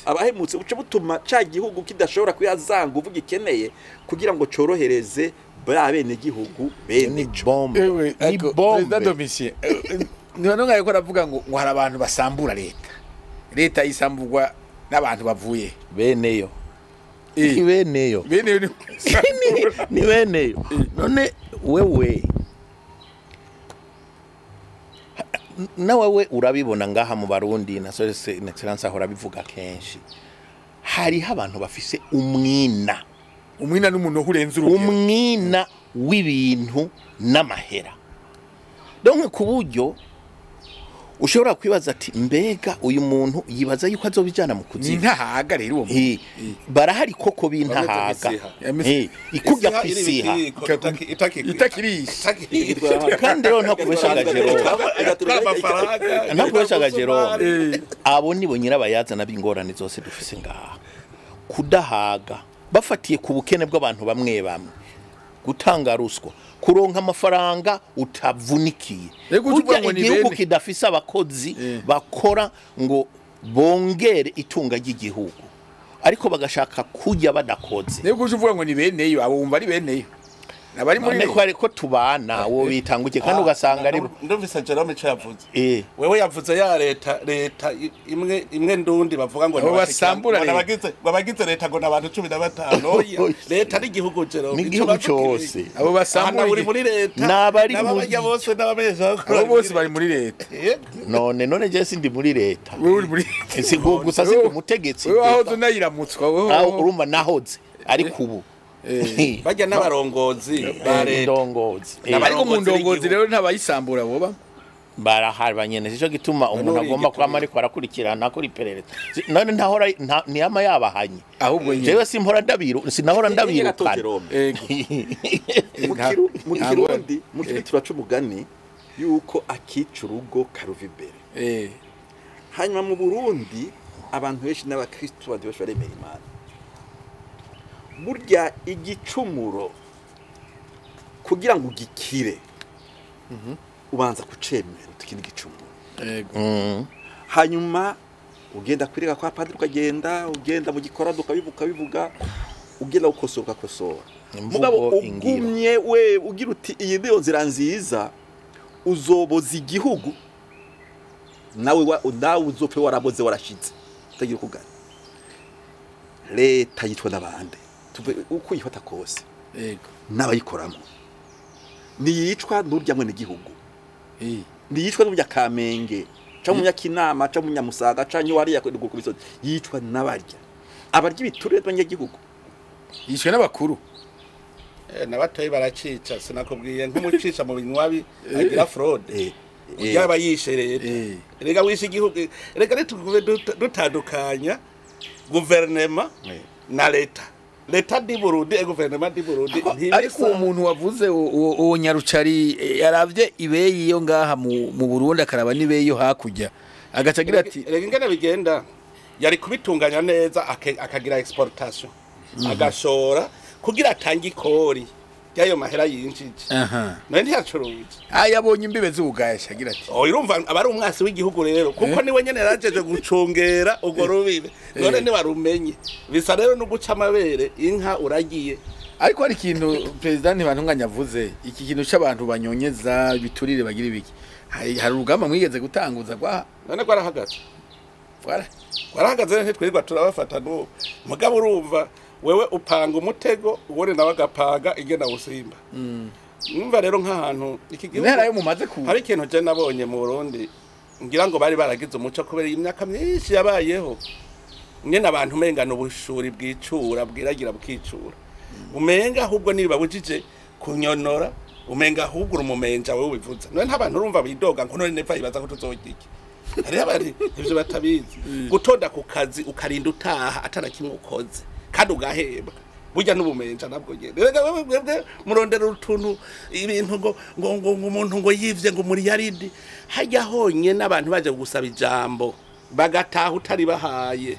abahemutse uce butuma ca gihugu kidashobora kuyazanga uvuga ikeneye kugira ngo corohereze bene gihugu bene bombe president domicile none ngaye ko ravuga ngo hari abantu basambura leta isamburwa n'abantu bavuye beneyo beneyo ni beneyo none wewe nawe urabibona ngaha mu Barundi na Sose Excellence ahora bivuga kenshi hariho abantu bafise umwina n'umuntu urenze urugero umwina w'ibintu n'amahera donc ku buryo ushobora kwibaza ati mbega uyu muntu yibaza yuko azobijana mu kuzimu ntahaga rero uwo barahari koko bintahaga ikujya kwisiha itakirisha kandi rero ntakubesha gajero abo nibo nyirabayazana b'ingorane zose dufise ngaha kudahaga bafatiye ku bukene bw'abantu bamwe gutanga ruswa kuronka amafaranga utavunikiye igihugu kidafise abakozi bakora ngo bongere itunga ry'igihugu ariko bagashaka kujya badakoze nego uvuga ngo ni beneyo abo wumva ari beneyo nabari muri ko tubana wo bitanguke kandi ugasanga ari ndumvise Jerome cyavuze wewe yavuze ya leta imwe ndundi bavuga ngo babagize leta ngo nabantu 15 leta ari gihugu Jerome igihugu cyose abo basambura uri muri leta nabari bose n'abameza abo bose bari muri leta none je sindi muri leta uri muri gusa sindi umutegetsi wewe aho tunayiramutswa wewe urumva nahoze ari kubu bajya n'abarongozi ariko mu ndongozi rero ntabayisambura boba barahari banyene cyo gituma umuntu agomba kwama ariko arakurikirana kuri perereza none ntahora ntiyama yabahanye ahubwo jewe simpora sinahora ndabirukana mu Kirundi turaca umugani yuko akica urugo karuva imbere hanyuma mu Burundi abantu benshi n'abakristo badufasha remera Imana burya igicumuro kugira ngo ugikire ubanza kucemera tukindi gicumuro hanyuma ugenda kwirega kwa padiri ugenda mu gikora bivuga ugenda ukosora mugabo ugumye we ugira uti iyi niyo nzira nziza uzoboza igihugu nawe uzopfe waraboze warashitse utagira kugana leta yitwa n'abande uko yifata kose n'abayikoramo niyicwa n'urya mwene gihugu niyicwa n'urya Kamenge cyangwa munyakinama cyangwa munyamusaga cyangwa wariya ku bisozi yicwa n'abarya abarya ibiturire by'abanyagihugu yishwe n'abakuru n'abatoyi baracica sinakubwiye nk'umucisha mu binywabi agira fraude yaba yishe leta rega wishe igihugu rega dutandukanya guverinema na leta di Burundi guverinema di Burundi ariko umuntu wavuze uwo Nyarucari yaravye ibeyi yo ngaha mu Burundi akaraba nibeyi yo hakujya agacagira ati rega ingene bigenda yari kubitunganya neza akagira exportation agashora kugira atange ikori yayo mahera yinjije none ntiyacuruza yabonye imbibe z'ubugaya shagira ati urumva abari umwasi w'igihugu rero kuko niwe nyene yarajeje gucungera ugo rubibe none ni warumenye bisa rero no guca amabere inka uragiye ariko hari ikintu president bantunganya avuze iki kintu cy'abantu banyonyeza biturire bagira ibiki hari urugamba mwigeze gutanguza kwa none gwarahagaze gwarahagaze ntitwirirwa turabafata no mugabo urumva wewe upanga umutego ubone nawe agapanga igena usimba numva rero nk'ahantu iki gihugu ntera yo mumaze ku hari ikintu je nabonye mu Burundi ngira ngo bari baragize umuco kubera imyaka myinshi yabayeho nyene abantu mengana ubushuri bwicura bwiragira bukicura umenga ahubwo nibabujije kunyonora umenga ahubwo umumenja wewe wivuza none ntabantu urumva bidoga ngo none nepfa ibaza ko tuzogiki hari abari ivyo batabizi gutonda ku kazi ukarinda utaha atarakimwe ukoze kandi ugaheba burya n'ubumenja nabwo nyene rega wewe murondera utuntu ibintu ngo umuntu ngo yivye ngo muri yaridi hajya honye n'abantu baje gusaba ijambo bagataha utari bahaye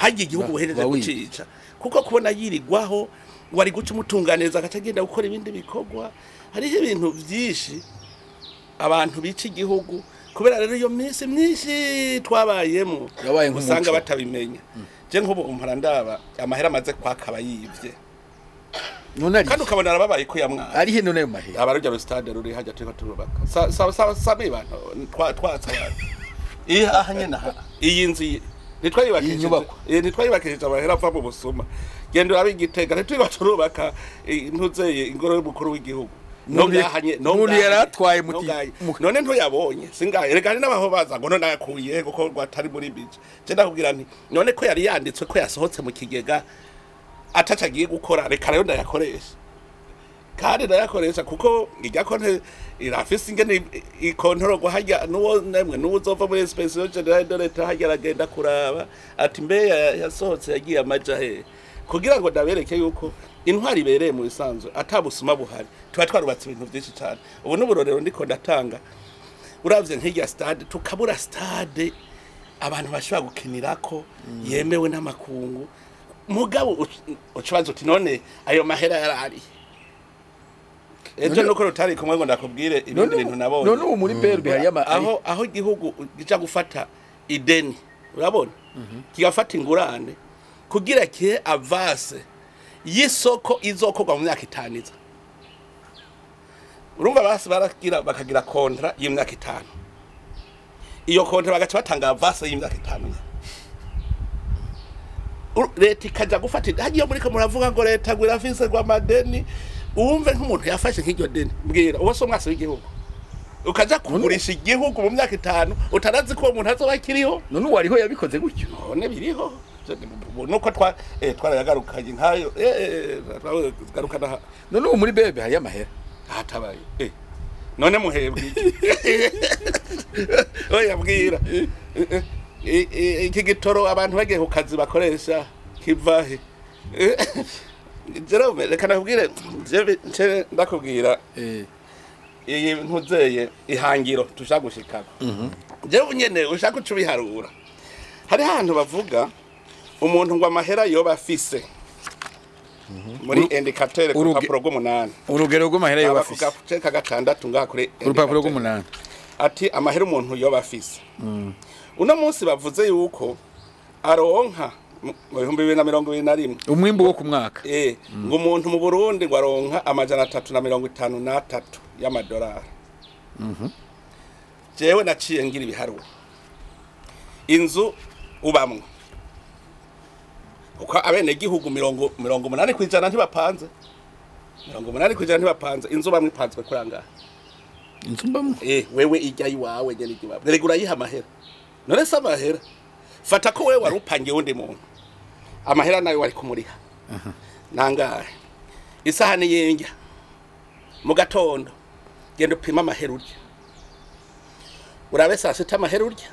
hajya igihugu buhereje gucica kuko kubona yirigwaho wari guca umutunganeza agacagenda gukora ibindi bikorwa hariho ibintu byinshi abantu bica igihugu kubera rero iyo minsi myinshi twabayemo usanga batabimenya je nk'ubu umparandaba amahera amaze kwakaba yivye none kandi ukabona arababaye ko yamwana ari he none mahera abarujya mu stade ruri hajya turiko turubaka sabe bantu twatsa ahanye na iyi nzi nitwayibakishije amahera apfa mu busuma genda urabigitega ntitwirirwa turubaka ntuzeye ingoro y'umukuru w'igihugu none yaratwaye muti none ntuyabonye singaye reka ni nabaho baza ngo none yakuye kuko rwatari muri bije je ndakubwira nti none ko yari yanditswe ko yasohotse mu kigega atacagiye gukora reka rero ndayakoresha kandi ndayakoresha kuko irya konte irafise ingene ikontorogwa hajya nuwo nemwe nuwo uzova muri special general de l'etat hajya aragenda kuraba ati mbe yasohotse yagiye amaja he kugira ngo ndabereke yuko intwari ibereye mu bisanzwe atabusuma buhari tuba twarubatse ibintu byinshi cyane ubu n'uburorero ndiko ndatanga uravye nk'irya stade tukabura stade abantu bashobora gukinirako yemewe n'amakungu mugabo ukibaza uti none ayo mahera yarari ejo nuko rutari kumwe ngo ndakubwire ibindi bintu nabonye none ubu muri berbe hari aho igihugu gija gufata ideni urabona kigafata ingurane kugira kihe avase y'isoko izokorwa mu myaka itaniza urumva basi bakagira kontra y'imyaka itanu iyo kontra bagaca batanga avase y'imyaka itanu leta ikaja gufata hagiye muri ko muravuga ngo leta ngo irafise rwa madeni uwumve nk'umuntu yafashe nk'iryo deni mbwira uwo so mwase w'igihugu ukaja kugurisha igihugu mu myaka itanu utarazi ko umuntu azoba kiriho none wariho yabikoze gutyo none biriho nuko twarayagarukanye nkayo garukana none ubu muri bebe hari amahera hatabaye none muhebwe oya bwira iki gitoro abantu bagiye ku kazi bakoresha kivahe Jerome reka nakubwire je ndakubwira iyi ntuzeye ihangiro tushaka gushikako je unyene ushaka ucubiharura hari hantu bavuga umuntu ngo amahera yoba afise muri indicateur ku rupapuro rw'umunani urugero rw'amahera yoba afise ceka gatandatu ngaha kuri urupapuro rw'umunani ati amahera umuntu yoba afise uno munsi bavuze yuko aronka mu 2021 umwimbo wo ku mwaka ngo umuntu mu Burundi ngo aronka amajana 353 y'amadolari jewe naciye ngira ibiharuro inzu ubamwe uko abene gihugu 80% ntibapanze 80% ntibapanze inzu bamwe ipanzwe kuranga inzu bamwe wewe ijya yiwawe nyene igiwawe regura yiha amahera none se amahera fata ko wewe warupangiye undi muntu amahera nayo wari kumuriha nangahe isahani yenja mu gatondo genda upima amahera urya urabe saa sita amahera urya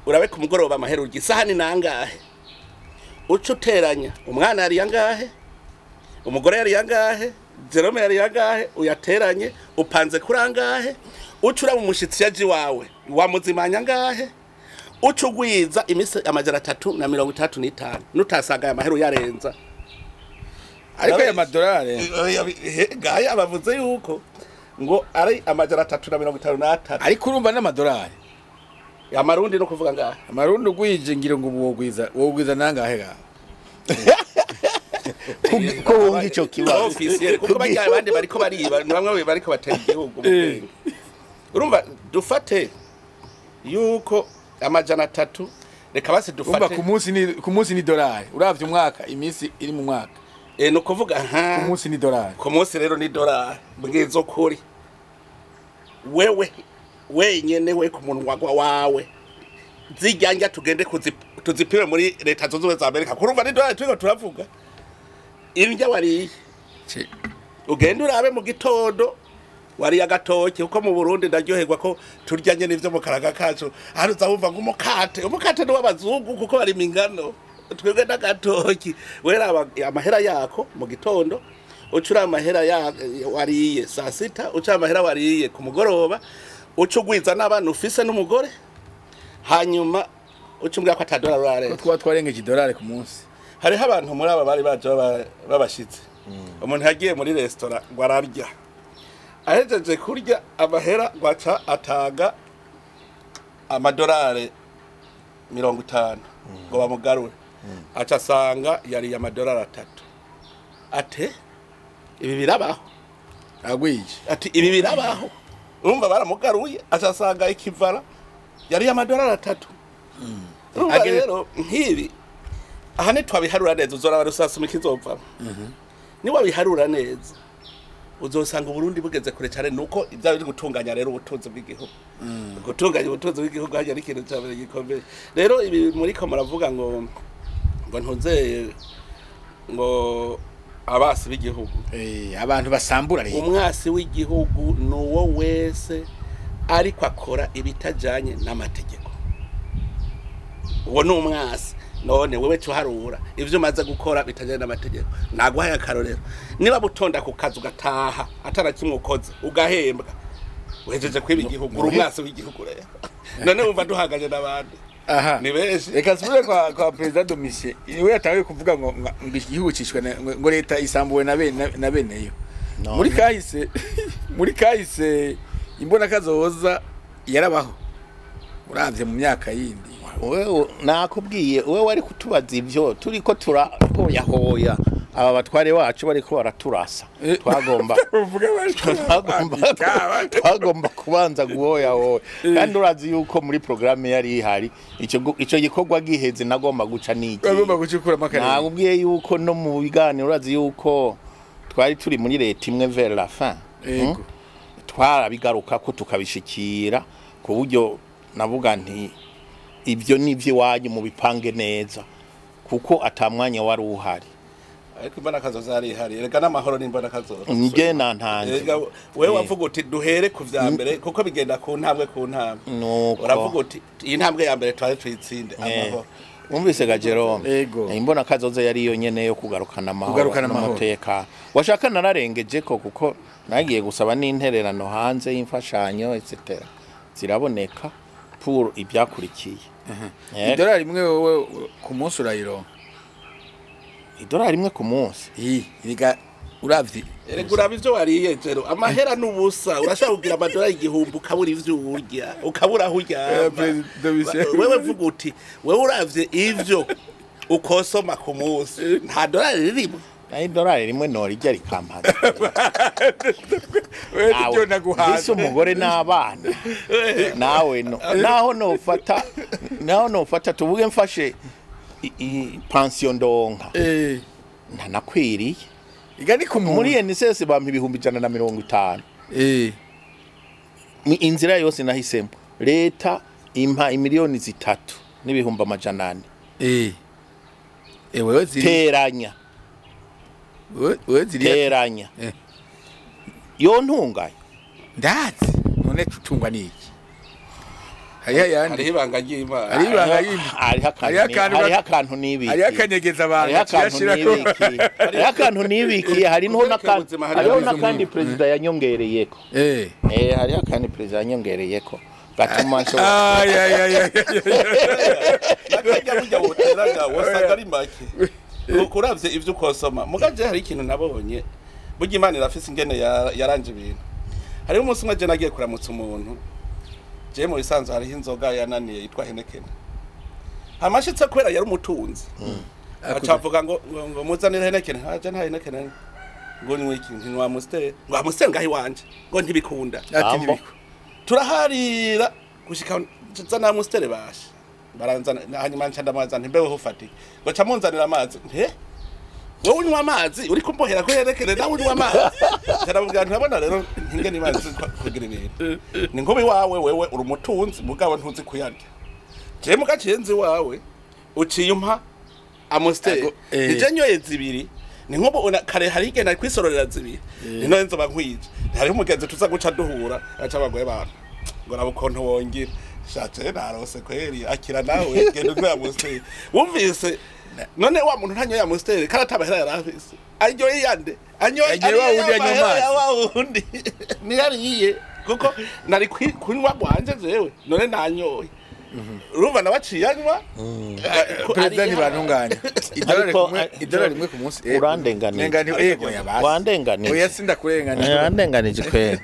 urabe ku mugoroba amahera urya isaha ni nangahe uca uteranya umwana yari yangahe umugore yari yangahe Jerome yari yangahe uyateranye upanze kuri angahe uca uraba umushitsi yaje wawe wamuzimanya ngahe uca ugwiza imisi amajana 335 nutasanga aya mahera yarenza ariko ya madolari gaya bavuze yuko ngo ari amajana 353 ariko urumva n'amadolari amarundi no kuvuga ngahe amarundi ugwije ngiro ngo wogwiza nangahe ga ko wumva ico kibazo officiel kuko bajya abandi bariko bariba bamwe bariko batera igihugu urumva dufate yuko amajana 3 reka basi dufate umva ku munsi ni dolari uravye umwaka imisi iri mu mwaka no kuvuga ku munsi ni dolari ku munsi rero ni dolari bwizo kuri wenyene we ku munwa wawe zijyanja tugende tuzipire muri leta zunze ubumwe za Amerika kurumva ni dolari turiko turavuga irya wari ugenda urabe mu gitondo wari agatoke uko mu Burundi ndaryoherwa ko turyanye n'ivyo mu karaga kacu haruza wumva ngo umukate ni w'abazungu kuko bari mingano twebwe n'agatoki wera amahera yako mu gitondo ucura amahera wariye saa sita ucura amahera wariye ku mugoroba ucugwiza n'abana ufise n'umugore hanyuma ucumbwira ko atadolari urare ko twarengeje dolari ku munsi hariho abantu muri aba bari baje babashitse umuntu yagiye muri restaurant ngo ararya ahejeje kurya amahera gwaca ataga amadolari 50 ngo bamugarure aca asanga yari amadolari 3 ate ibi birabaho agwije ati ibi birabaho urumva baramugaruye aca asanga ikivara yari amadolari 3 urumva rero nkibi aha ni twabiharura neza uzora barusasuma ikizopfa ni wabiharura neza uzosanga Burundi bugeze kure cyane nuko ibya biri gutunganya rero ubutunzi bw'igihugu gutunganya ubutunzi bw'igihugu hajya n'ikintu cyabere gikomeye rero ibi muri ko muravuga ngo ntuze ngo abasi b'igihugu abantu basambura rero umwasi w'igihugu nuwo wese ariko akora ibitajanye n'amategeko uwo ni umwasi none wewe cyuharura ivyo maze gukora bitajanye n'amategeko nagwaye akarorero niba butonda ku kazu gataha atarakimwe ukoze ugahembwa wejeje kwiba igihugu urumwasi w'igihugu rero none wumva duhagaje n'abandi ni beshi reka subire kwa president Domicie iwe yatangiye kuvuga ngo igihugu cishwe ngo leta isambuwe na beneyo muri kahise imbonakazoza yarabaho uravye mu myaka yindi wewe nakubwiye wewe wari kutubaza ivyo turiko turahoya aba batware wacu bariko baraturasa twagomba kubanza guhoya kandi urazi yuko muri programme yari ihari ico gikorwa giheze nagomba guca niki nakubwiye yuko no mu biganiro urazi yuko twari turi muri leta imwe vers la fin twarabigaruka ko tukabishikira ku buryo navuga nti ibyo nivyo wanyu mu bipange neza kuko atamwanya wari uhari ariko imbonakazoza ari ihari reka n'amahoro n'imbonakazoza nge nantanje wewe wavuga uti duhere ku vya mbere kuko bigenda ku ntambwe uravuga uti iyi ntambwe ya mbere twari tuyitsinde amahoro umvise ga Jerome imbonakazoza yari iyo nyene yo kugarukana amahoro n'amateka washaka nararengeje ko kuko nagiye gusaba n'intererano hanze y'imfashanyo etc ziraboneka pour ibyakurikiye idolari rimwe wowe ku munsi urayironka idolari rimwe ku munsi iriga uravye uraba ivyo wariye jero amahera n'ubusa urashaka kugira amadolari 1000 ukabura ivyo urya ukabura aho urya wewe vuga uti wewe uravye ivyo ukosoma ku munsi nta dolari ririmo na dolari rimwe norijya rikampaza wewe naguhaza umugore n'abana nawe naho nofata tuvuge mfashe pension ndonka ntanakwiriye igani ku muri NSS bampa 150 inzira yose nahisemo leta impa imiliyoni 3 n'ibihumbi 400 wewe ziri teranya teranya yo ntungaye ndazi none tutungwa niki hariho ibanga ry'Imana ari ibanga yindi hariho akantu nibiki ari akanyegeza abantu hariho akantu nibikiye hariho n'akandi perezida yanyongereyeko hariho akandi perezida yanyongereyeko gatuma nakajya burya woteraga wasaga ari make kuravye ivyo ukosoma mugaje hari ikintu nabonye burya Imana irafise ingene yaranje ibintu hariho umunsi umwe je nagiye kuramutsa umuntu je mu bisanzwe hariho inzoga yananiye yitwa Heineken amashitse kwera yari umutunzi acavuga ngo muzanire Heineken haje nta Heineken ngo ni wiki nti wa Amstel ngo Amstel ngahi wanje ngo ntibikunda ati ntibiko turaharira gushika zana Amstel bashe baranzana hanyuma ncandamaza ntimbeho ufati ngo camunzanira amazi wowe unywa amazi uri kumbohera ko yerekere nawe unywa amazi cyaravuga ntabona rero ntinge nibanze kugira ibintu ni ngobe wawe wewe uri umutunzi mugabo ntuzi kuyarya je mugacenzi wawe uciye umpa Amstel nije nyoye zibiri ni ngobo kare hari igena kwisororera zibiri nino nzo bankwije hari umugenzi tuza guca duhura aca bagwe abantu ngo nabo kontu wongira shaje narose kweri akira nawe gendo kwa Amstel wumvise none wa muntu ntanyo ya Amstel karatabahera yarafise aryoye yande anyoye wa wundi ni yariye kuko nari kunywa bwanje jewe none nanyoye urumva nabaciyanywa perezida ni bantunganya idolari rimwe ku munsi urandenganije oya sinda kurenganije urandenganije kwera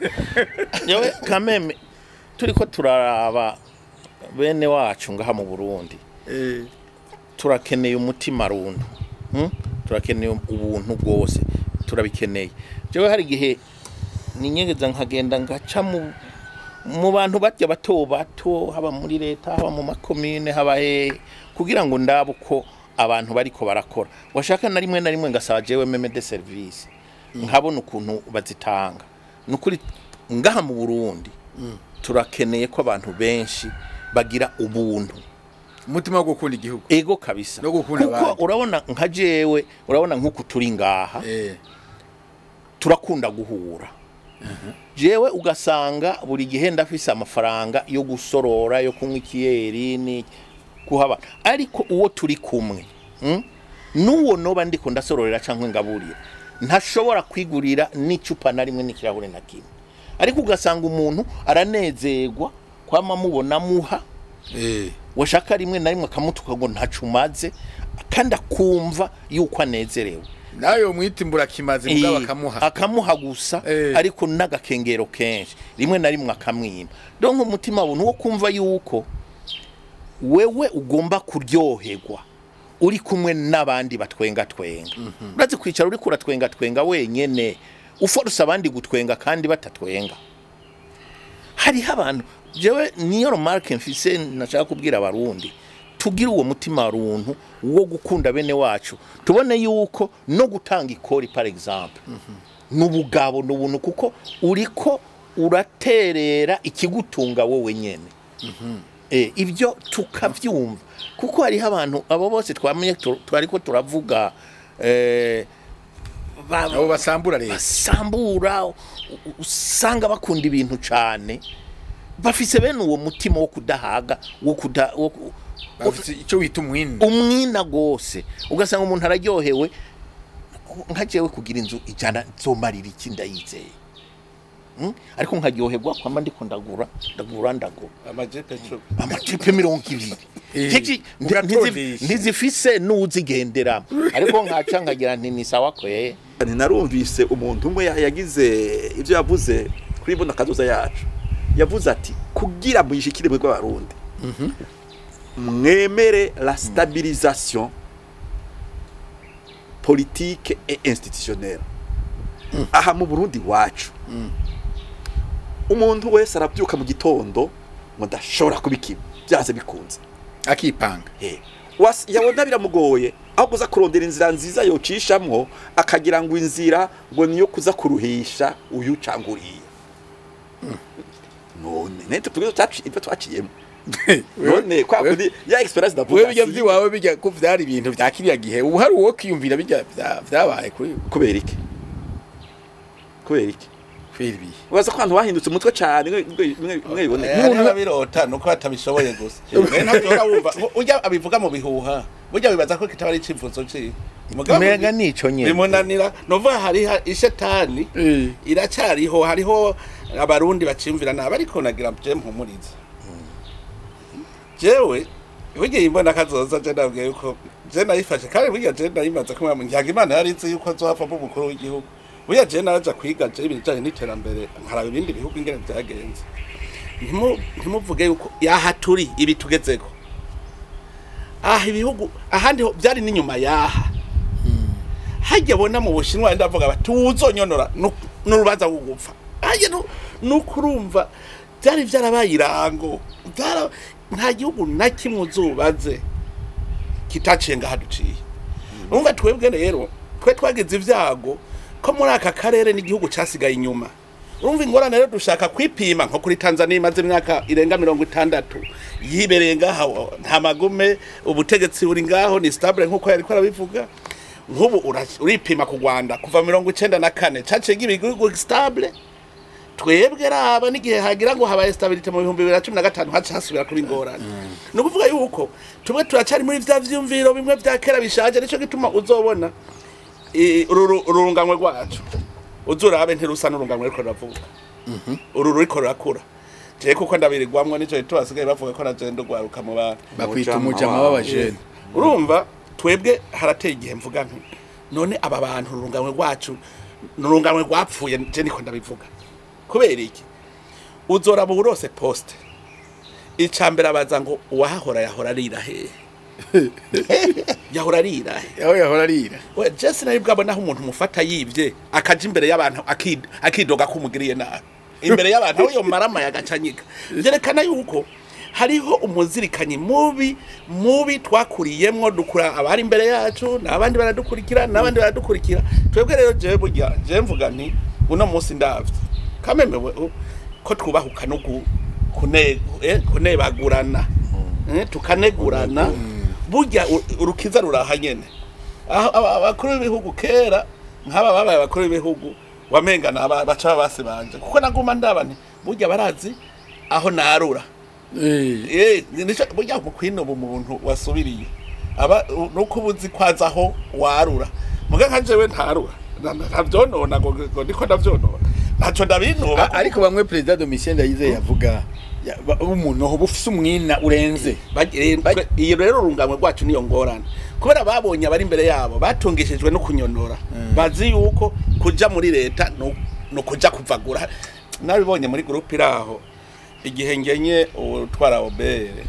yewe kameme turiko turaraba bene wacu ngaha mu Burundi turakeneye umutima rundu turakeneye ubuntu bwose turabikeneye jewe hari gihe ninyegeza nkagenda ngaca mu bantu batya bato haba muri leta haba mu makomine haba kugira ngo ndabuko abantu bariko barakora washaka na rimwe ngasaba jewe meme de service nkabona ukuntu bazitanga nukuri ngaha mu Burundi turakeneye ko abantu benshi bagira ubuntu umutima wo gukunda igihugu ego kabisa no gukunda abantu kuko urabona nka jewe urabona nkuko turi ngaha turakunda guhura jewe ugasanga buri gihe ndafise amafaranga yo gusorora yo kunywa ikiyeri ni kuhaba ariko uwo turi kumwe nuwo noba ndiko ndasororera cankwe ngaburira ntashobora kwigurira n'icupa na rimwe n'ikirahure na kimwe ariko ugasanga umuntu aranezerwa kwama mubona muha washaka rimwe na rimwe akamutuka ngo ntacumaze kandi akumva yuko anezerewe nayo mwitimbura kimaze mugaba akamuha gusa ariko n'agakengero kenshi rimwe na rimwe akamwima donc umutima buntu wo kumva yuko wewe ugomba kuryoherwa uri kumwe n'abandi batwenga urazi kwicara uri kuratwenga wenyene uforsa abandi gutwenga kandi batatwenga hari abantu jewe niyo remarque mfise nashaka kubwira abarundi tugira uwo mutima runtu wo gukunda bene wacu tubone yuko no gutanga ikori par exemple n'ubugabo n'ubuntu kuko uriko uraterera ikigutunga wowe nyene ibyo tukavyumva kuko hari abantu abo bose twamenye twariko turavuga abo basambura rero basambura usanga bakunda ibintu cyane bafise bene uwo mutima wo kudahaga wo bafise icyo wita umwina gose ugasanga umuntu araryohewe nkajewe kugira inzu ijana zomarira iki ndayizeye ariko nkaryoherwa kwamba ndiko ndagura amajepe 20 ntizifise nuzigendera ariko nkaca nkagira nti ni sawa kweye narumvise umuntu umwe yagize ivyo yavuze kuri IMBONAKAZOZA yacu yavuze ati kugira muyishikire mwe bw'abarundi mwemere la stabilisation politique et institutionnelle aha mu Burundi wacu umuntu wese arabyuka mu gitondo ngo ndashobora kubikima byaze bikunze akipanga yabona biramugoye aho kuza kurondera inzira nziza yocishamwo akagira ngo inzira ngo niyo kuza kuruhisha uyu canguriye none nete tugizo twaciyemo none kwa kuri ya experience da wewe bijya byiwawe bijya ko vyari ibintu byakiriya gihe ubu hari uwo kwiyumvira bijya byabaye kubera iki kwirbi ubaza ko abantu bahindutse umutwe cyane mwe biboneka umuntu birota nuko batabishoboye gusa ntabyo wumva ujya abivuga mu bihuha burya bibaza ko kitaba ari icivuzo cye umega nico nyene bimunanira nova hari ishetani iracyariho hariho abarundi bacimvira naba ariko nagira je mpumuriza jewe Ibugiye Imbonakazoza je ndabwiye yuko je nayifashe kandi burya je ndayimaze ko ngiyaga Imana yarizi yuko azopfa mu mukuru w'igihugu burya je naraja kwiga je ibijanye n'iterambere nkaraba ibindi bihugu ingene byagenze ntimuvuge yuko yahaturi ibi tugezeko ibihugu ahandi byari n'inyuma yaha hajya bona mu Bushinwa ndavuga batuzonyonora n'urubanza gupfa hajya nukurumva byari byarabaye irango nta gihugu na kimwe uzubaze kitacenga haduciye urumva twebwe rero twagize ivyago ko muri aka karere n'igihugu cyasigaye inyuma urumva ingorane rero dushaka kwipima nko kuri Tanzania imaze imyaka irenga 60 yibereye ngaho nta magume ubutegetsi buri ngaho ni stable nkuko yari ko arabivuga nk'ubu uripima ku Rwanda kuva 94 cacenga ibihugu stable twebwe raba n'igihe hagira ngo habaye stability mu 2015 haca hasubira kuri ingorane no kuvuga yuko tumwe turacari muri vya vyumviro bimwe vya kera bishaje nico gituma uzobona ururunganwe rwacu uzurabe ntirusa n'urunganwe riko ravuga ruriko rakura je kuko ndabirirwamwe nico tubasigaye bavuga ko nagenda gwaruka mu bantu bakwita umujama w'abajene urumva twebwe harateye igihe mvuga nti none aba bantu urunganwe rwacu n'urunganwe rwapfuye je niko ndabivuga kubera iki uzoraba urose poste icambere abaza ngo uwahahora yahora arira he yahora arira aho yahora arira we Jesse nari bwabona aho umuntu mufata yivye akaje imbere y'abantu akidoga kumugiriye nabi imbere y'abantu aho yo marama yagacanyika byerekana yuko hariho umuzirikanyi mubi twakuriyemwo dukura abari imbere yacu n'abandi baradukurikira n'abandi baradukurikira twebwe rero je burya je mvuga nti uno munsi ndavye kamemewe ko twubahuka no kunebagurana tukanegurana burya urukiza ruraha nyene abakuru b'ibihugu kera nk'aba babaye abakuru b'ibihugu wamengana baca base banje kuko naguma ndabane burya barazi aho narura nico burya mukwino umuntu wasubiriye aba nuko ubuzi kwaza aho warura muga nkajewe ntarura ntavyonona ngo ndiko ndavyonona ntaco ndabinuba ariko bamwe president Domitien Ndayizeye yavuga umuntu ho bufise umwina urenze iyo rero urungamwe rwacu niyo ngorane kubera babonye abari imbere yabo batungishijwe no kunyonora bazi yuko kuja muri leta no kuja kuvagura nabibonye muri groupe iraho igihe ngenye utwara obere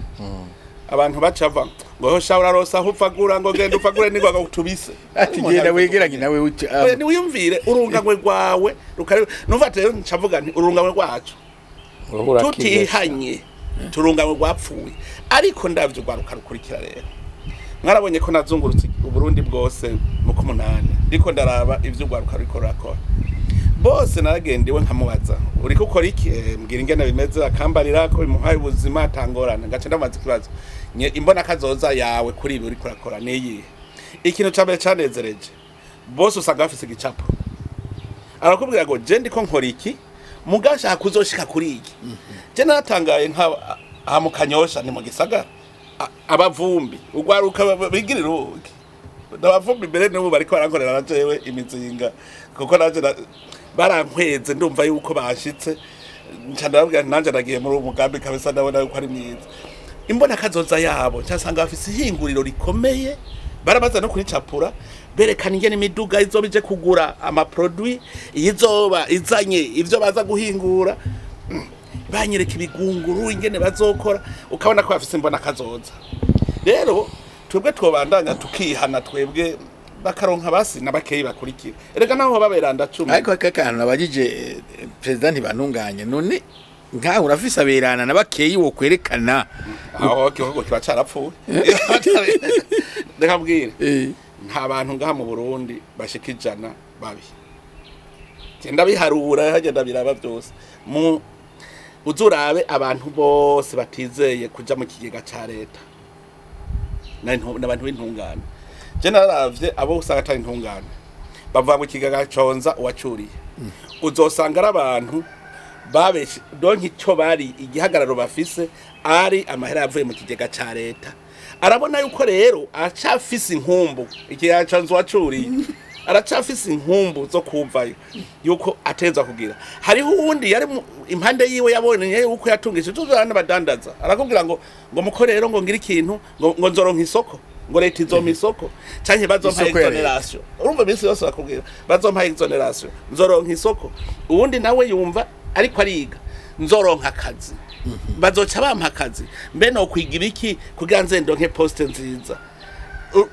abantu bacava ngo shawura rosa hufagura ngo genda ufagure nigwa gutubise ati genda wegeranye nawe uti ni wiyumvire urungamwe rwawe numva rero ncavuga nti urungamwe rwacu tutihanye turungamwe rwapfuye ariko ndavyo rwaruka rukurikira rero mwarabonye ko nazungurutse uburundi bwose mu kumunane ndiko ndaraba ivyo rwaruka riko rakora bose naragendewe nkamubaza uri gukora iki mbwira ingene bimeze akambarira ko bimuhaye ubuzima tangorana gace ndamaze kibazo Imbonakazoza yawe kuri ibi uri kurakora niyi ikintu cyambere cyanezereje bose usanga bafise igicapo arakubwira ngo je ndiko nkora iki mugasha kuzoshika kuri iki je naratangaye nka mu Kanyosha ni mu gisagara abavumbi ugwaruka bigirira uki ndabavumbi mbere n'ubu bariko barankorera najewe imizinga kuko naje barankweze ndumva yuko bashitse ncandababwira nanje nagiye muri umugambi kabisa ndabona yuko ari myiza Imbonakazoza yabo cyasanga bafise ihinguriro rikomeye barabaza no kuri capura berekana ingene imiduga izobije kugura ama produit izoba izanye ivyo baza guhingura banyereka ibigunguru ingene bazokora ukabona ko bafise Imbonakazoza rero twebwe twobandanya tukihana twebwe bakaronka basi nabakeyi bakurikira erega naho baberanda 10 ariko akakana nabagije president ntibantunganye none nkaho urafise aberana nabakeyi wo kwerekana aho kihogo kiba carapfuye ndakabwira nta bantu ngaha mu Burundi bashika 100 babi genda biharura hagenda biraba byose mu uzurabe abantu bose batizeye kuja mu kigega ca leta n'abantu b'intungane je naravye abo usanga atari intungane bavuga ngo kigega conza uwacuriye uzosanga ari abantu babeshe donki icyo bari igihagararo bafise ari amahera yavuye mu kigega ca leta arabona yuko rero acafise inkumbu ikiyaca nzu wacuriye aracafise inkumbu zo kumvayo yuko ateza kugira hariho uwundi yari impande yiwe yabonye yuko yatungije tuzana badandaza arakubwira ngo mukorero ngo ngira ikintu ngo nzoronka isoko ngo leta izompa isoko canke bazompa exoneration urumva bisi yose bakubwira bazompa exoneration nzoronka isoko uwundi nawe yumva ariko ariga nzoronka akazi bazoca bampa akazi mbe no kwigira iki kugira nze ndonke poste nziza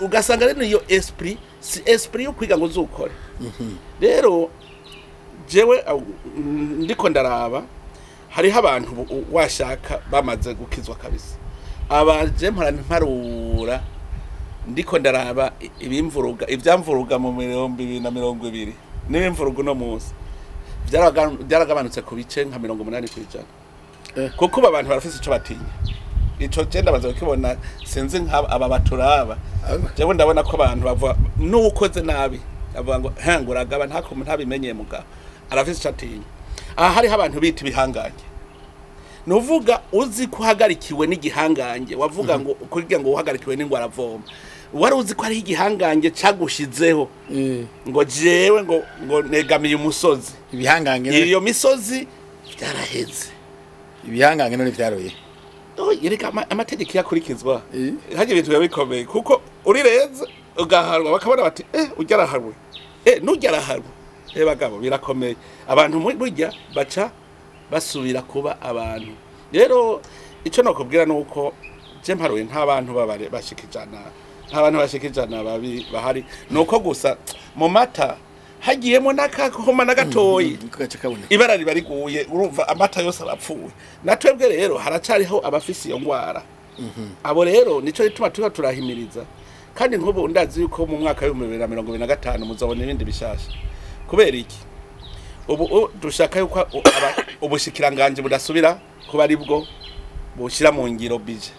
ugasanga rero iyo esprit si esprit yo kwiga ngo uzukore rero jewe ndiko ndaraba hariho abantu washaka bamaze gukizwa kabisa abaje mparura ndiko ndaraba ivyamvuruga mu 2020 n'imvurugo no munsi byaragabanutse ku bice nka 80%. Kuko abantu barafise ico batinya ico genda baza kibona sinzi aba baturaba jewe ndabona ko abantu bavuga nukoze nabi avuga ngo hanguraga ntako ntabimenyeye muga arafise ico atinya hari abantu bita ibihangange nuvuga uzi kuhagarikiwe n'igihanganje wavuga ngo kugira ngo uhagarikiwe n'ingwara voma wari uzi ko ari igihangange cagushizeho ngo jewe ngo negamiye umusozi ibihangange iyo misozi byaraheze ibihangange none vyaroye yereka amategeko yakurikizwa haje ibintu yabikomeye kuko uri reze ugaharwa bakabona bati ujyaraharwe nujyaraharwe bagabo birakomeye abantu burya baca basubira kuba abantu rero ico nokubwira nuko je mparuye nta bantu babare bashikijana nta bantu bashikijana babi bahari nuko gusa mu mata hagiyemo nakakoma nagatoyi ibara riba riguye urumva amata yose arapfuye natwebwe rero haracariho abafisi iyo ngwara abo rero nico bituma turahimiriza kandi nk'ubu ndazi yuko mu mwaka wa 2025 muzabona ibindi bishasha kubera iki ubu dushaka yuko ubushikiranganje budasubira kuba aribwo bushira mu ngiro bije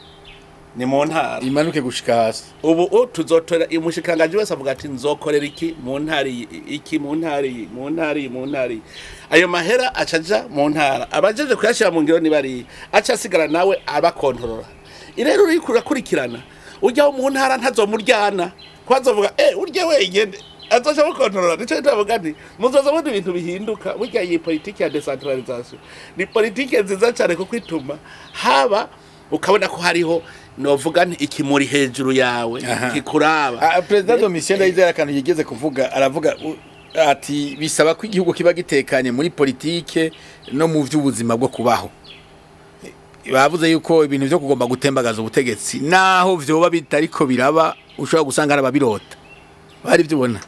ni mu ntara imanuke gushika hasi ubu tuzotora umushikiranganje wese avuga ati nzokorera iki mu ntari iki mu ntari ayo mahera acaja mu ntara abajeje kuyashira mu ngiro ni bari aca sigara nawe abakontorora irero uri kurakurikirana ujya mu ntara ntazomuryana kwazovuga urye wenyene azoja gukontorora nico ndavuga nti muzoza muri ibintu bihinduka burya iyi politiki ya decentralisation ni politiki nziza cyane kuko ituma haba ukabona ko hariho novuga nti ikimuri hejuru yawe kikuraba president Domitien Ndayizera akantu yigeze kuvuga aravuga ati bisaba ko igihugu kiba gitekanye muri politike no mu vy'ubuzima bwo kubaho bavuze yuko ibintu byo kugomba gutembagaza ubutegetsi naho vyoba bitariko biraba ushobora gusanga arababirota bari byubona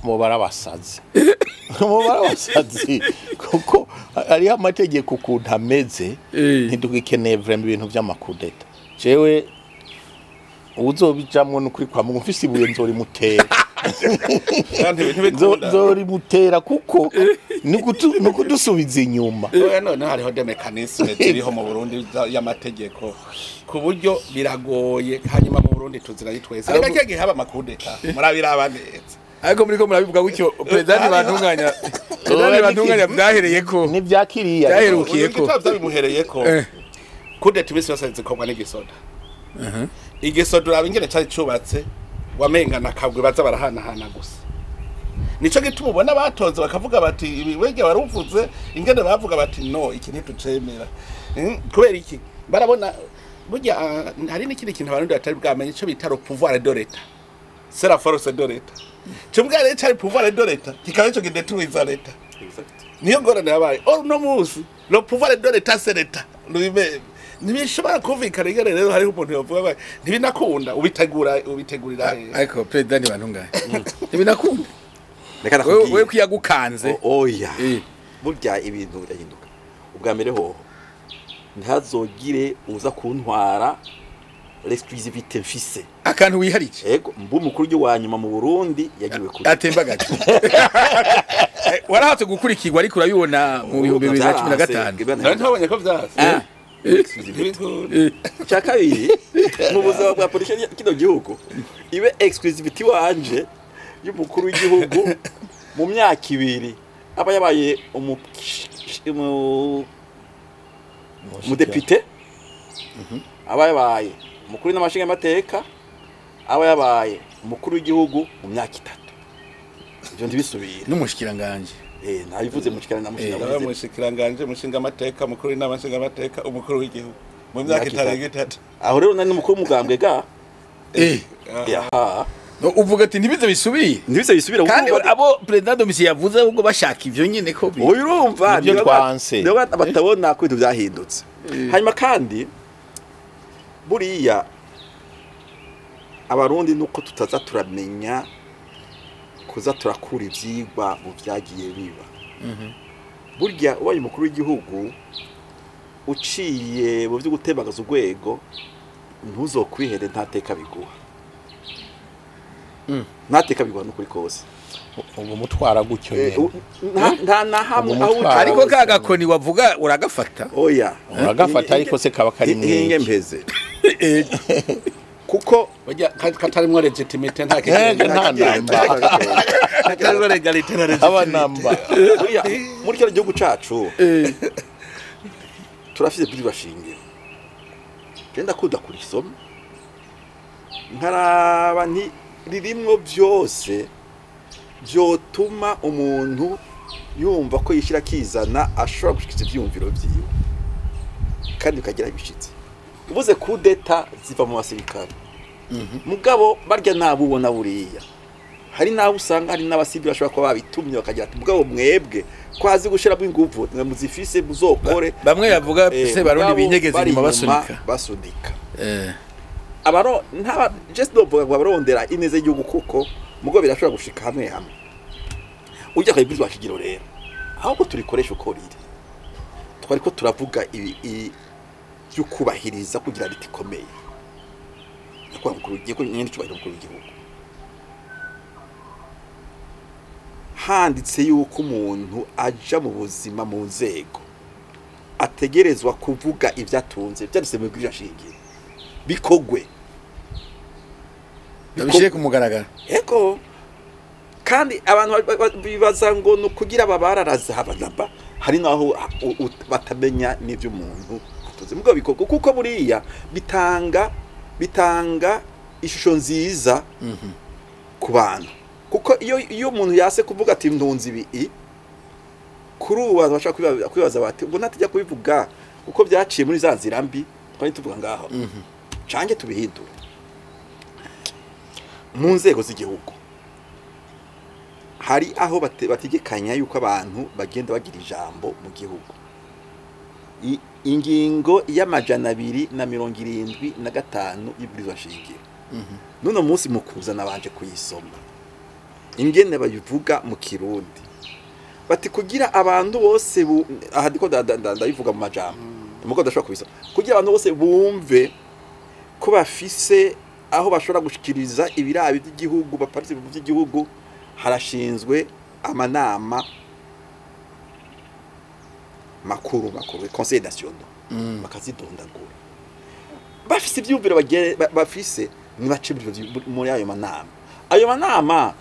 bo barabasazi kuko ari amategeko ukuntu ameze ntidugikeneye vraiment ibintu by'amakudeta jewe uzobijamwe n'ukuri kwa Mungu mfise ibuye nzori mutera nzori mutera kuko nukudusubiza inyuma none hariho de mechanisme ziriho mu Burundi y'amategeko ku buryo biragoye hanyuma mu Burundi tuzira yitwese reka kigihe haba makudeta murabiraba neza ariko muriko murabivuga gutyo president bantunganya byahereye ko ni byakiriya byaherukiye ko bimuhereye ko kudeta ibisi yose zikorwa n'igisoda igisoda urabingene cyari cubatse wamengana kabwe baza barahanahana gusa nico gituma ubona batonze bakavuga bati ibi wege waruvuze ingene bavuga bati no iki ntitucemera kubera iki barabona burya hari n'ikindi kintu abantu batari bwamenye ico bita le pouvoir de l'État c'est la force de l'État cyubwa rero cyari pouvoir de l'État kikabe cyo gidetruiza l'État niyo ngorane yabaye no musi le pouvoir de l'État c'est l'État ntibishobora kumvikana ingene rero hariho umuntu yavuga ntibinakunda ubitegurira ariko president bantunganya ntibinakunda wewe kwiyagukanze oya burya ibintu birahinduka ubwa mbere ho ntazogire uza kuntwara l'exclusivité mfise akantu wiharije yego mbu mukuru ryo wanyuma mu Burundi yagiwe kuri atembagaje warahatse gukurikirwa ariko urabibona mu 2015 ntabonye ko vyaza cyakabiri mu buzima bwa politiki kino gihugu ibe exclusivity wanje y'umukuru w'igihugu mu myaka ibiri aba yabaye umudepite aba yabaye umukuru n'amashinga y'amateka aba yabaye umukuru w'igihugu mu myaka 3 ibyo ndibisubira n'umushikiranganje nabivuze mushikiranganje mushinga amateka mukuru n'amashinga amateka umukuru w'igihugu mu myaka 3 aho rero nani mukuru mugambwe ga no uvuga ati ntibize bisubira kandi abo president domisi yavuze ubwo bashaka ivyo nyene ko urumva nibyo twanse niyo batabona ko ibintu byahindutse hanyuma kandi buriya abarundi nuko tutaza turamenya kuza turakura ivyigwa mu vyagiye biba burya ubaye umukuru w'igihugu uciye mu byo gutembagaza urwego ntuzokwihere ntateka biguha ntateka biguha n'ukuri kose ubu mutwara gutyo nta na hamwe aho ariko kagakoni wavuga uragafata oya uragafata ariko se kaba kari mwinge mpeze kuko katarimwo legitimate nta namba katarimwo legalite aba namba muri kino gihugu cacu turafite biri bashingiro genda kuda kuri somo nkaraba nti ririmwo byose byotuma umuntu yumva ko yishira kizana ashobora gushikira ivyumviro vyiwe kandi ukagira ibishitsi ubuze kudeta ziva mu basirikare mugabo barya nabo ubona buriya hari nabo usanga hari n'abasivili bashobora kuba babitumye bakagira ati mugabo mwebwe kwazi gushiramo inguvu muzifise muzokore bamwe yavuga se barundi binyegeze nyuma basudika abaro nta just dovuga ngo abarondera ineze y'ugu kuko mugo birashobora gushika hamwe ujya kwibizwa kigiro rero ahubwo turikoresha uko riri twariko turavuga ibi byukubahiriza kugira biti komeye kwa mukuru w'igihugu nyine cyubahiro mukuru w'igihugu handitse yuko umuntu aja mu buzima mu nzego ategerezwa kuvuga ivyatunze byanditse mu bwirya shingiro bikogwe babishire ku mugaragaro eko kandi abantu bibaza ngo no kugira babararaza abanaba hari naho batamenya n'ivyo umuntu atuze mugabo bikogwe kuko buriya bitanga ishusho nziza ku bantu kuko iyo umuntu yase kuvuga ati ndunzi ibi kuri ubu abantu bashaka kwibaza bati ngo natijya kubivuga uko byaciye muri za nzira mbi twari tuvuga ngaho cange tubihindura mu nzego z'igihugu hari aho bategekanya yuko abantu bagenda bagira ijambo mu gihugu ingingo y'amajana 275 y'ibwirizwa shingiro none munsi mukuza nabanje kuyisoma ingene bayivuga mu kirundi bati kugira abantu bose aha ndiko ndabivuga mu majambo muko ndashobora kubisoma kugira abantu bose bumve ko bafise aho bashobora gushikiriza ibirabi by'igihugu baparitse mu by'igihugu harashinzwe amanama makuru conseil national bakazidondagura bafise ibyumviro bafise nibace muri ayo manama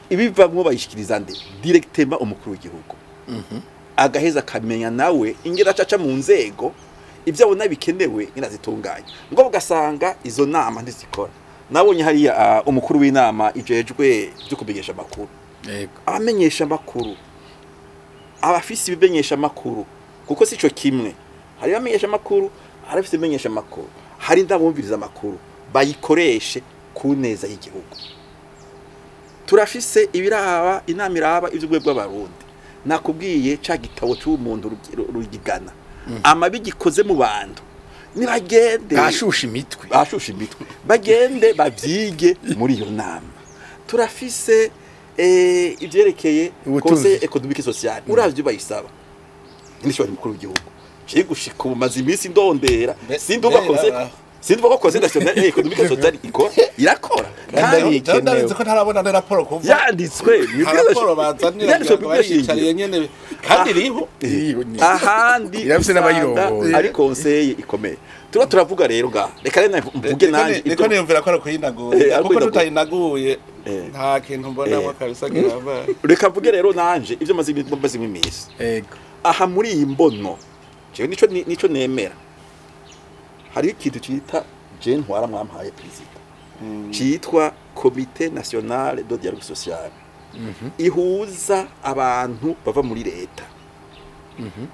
ibivamwo bayishikiriza nde directement umukuru w'igihugu agaheza akamenya nawe ingera caca mu nzego ibyo abona bikenewe inazitunganya ngo ugasanga izo nama ntizikora nabonye hari umukuru w'inama ijejwe byo kumenyesha makuru abamenyesha makuru abafisi ibimenyesha makuru kuko sico kimwe hari abamenyesha makuru harafise ibimenyesha makuru hari ndabumviriza makuru bayikoreshe ku neza y'igihugu turafise ibiraba inama iraba ivy'ubwe bw'abarundi nakubwiye ca gitabo cy'umuntu rugigana amabigikoze mu bantu nibagende bashusha imitwe bagende bavyige muri iyo nama turafise ivyerekeye conseil économique social uravye bayisaba nishobora mukuru w'igihugu cyo gushika umaze iminsi ndondera sinduba conseil national économique social irakora kandi ndabizi ko ntarabona na raporo kuva yanditswe raporo bazanira bashikariye nyene kandi riho ahandi irafise n'abayirongo ari conseil ikomeye turavuga rero ga reka rero mvuge nanje niko niyumvira ko ari kuyinaguye kuko tutayinaguye nta kintu mbonamo kabisa kirava reka mvuge rero nanje ivyo maze imisi ego aha muri iyi mbono jewe nico nemera hari ikintu cita je ntwara mwampaye president citwa Comité National de Dialogue Social ihuza abantu bava muri leta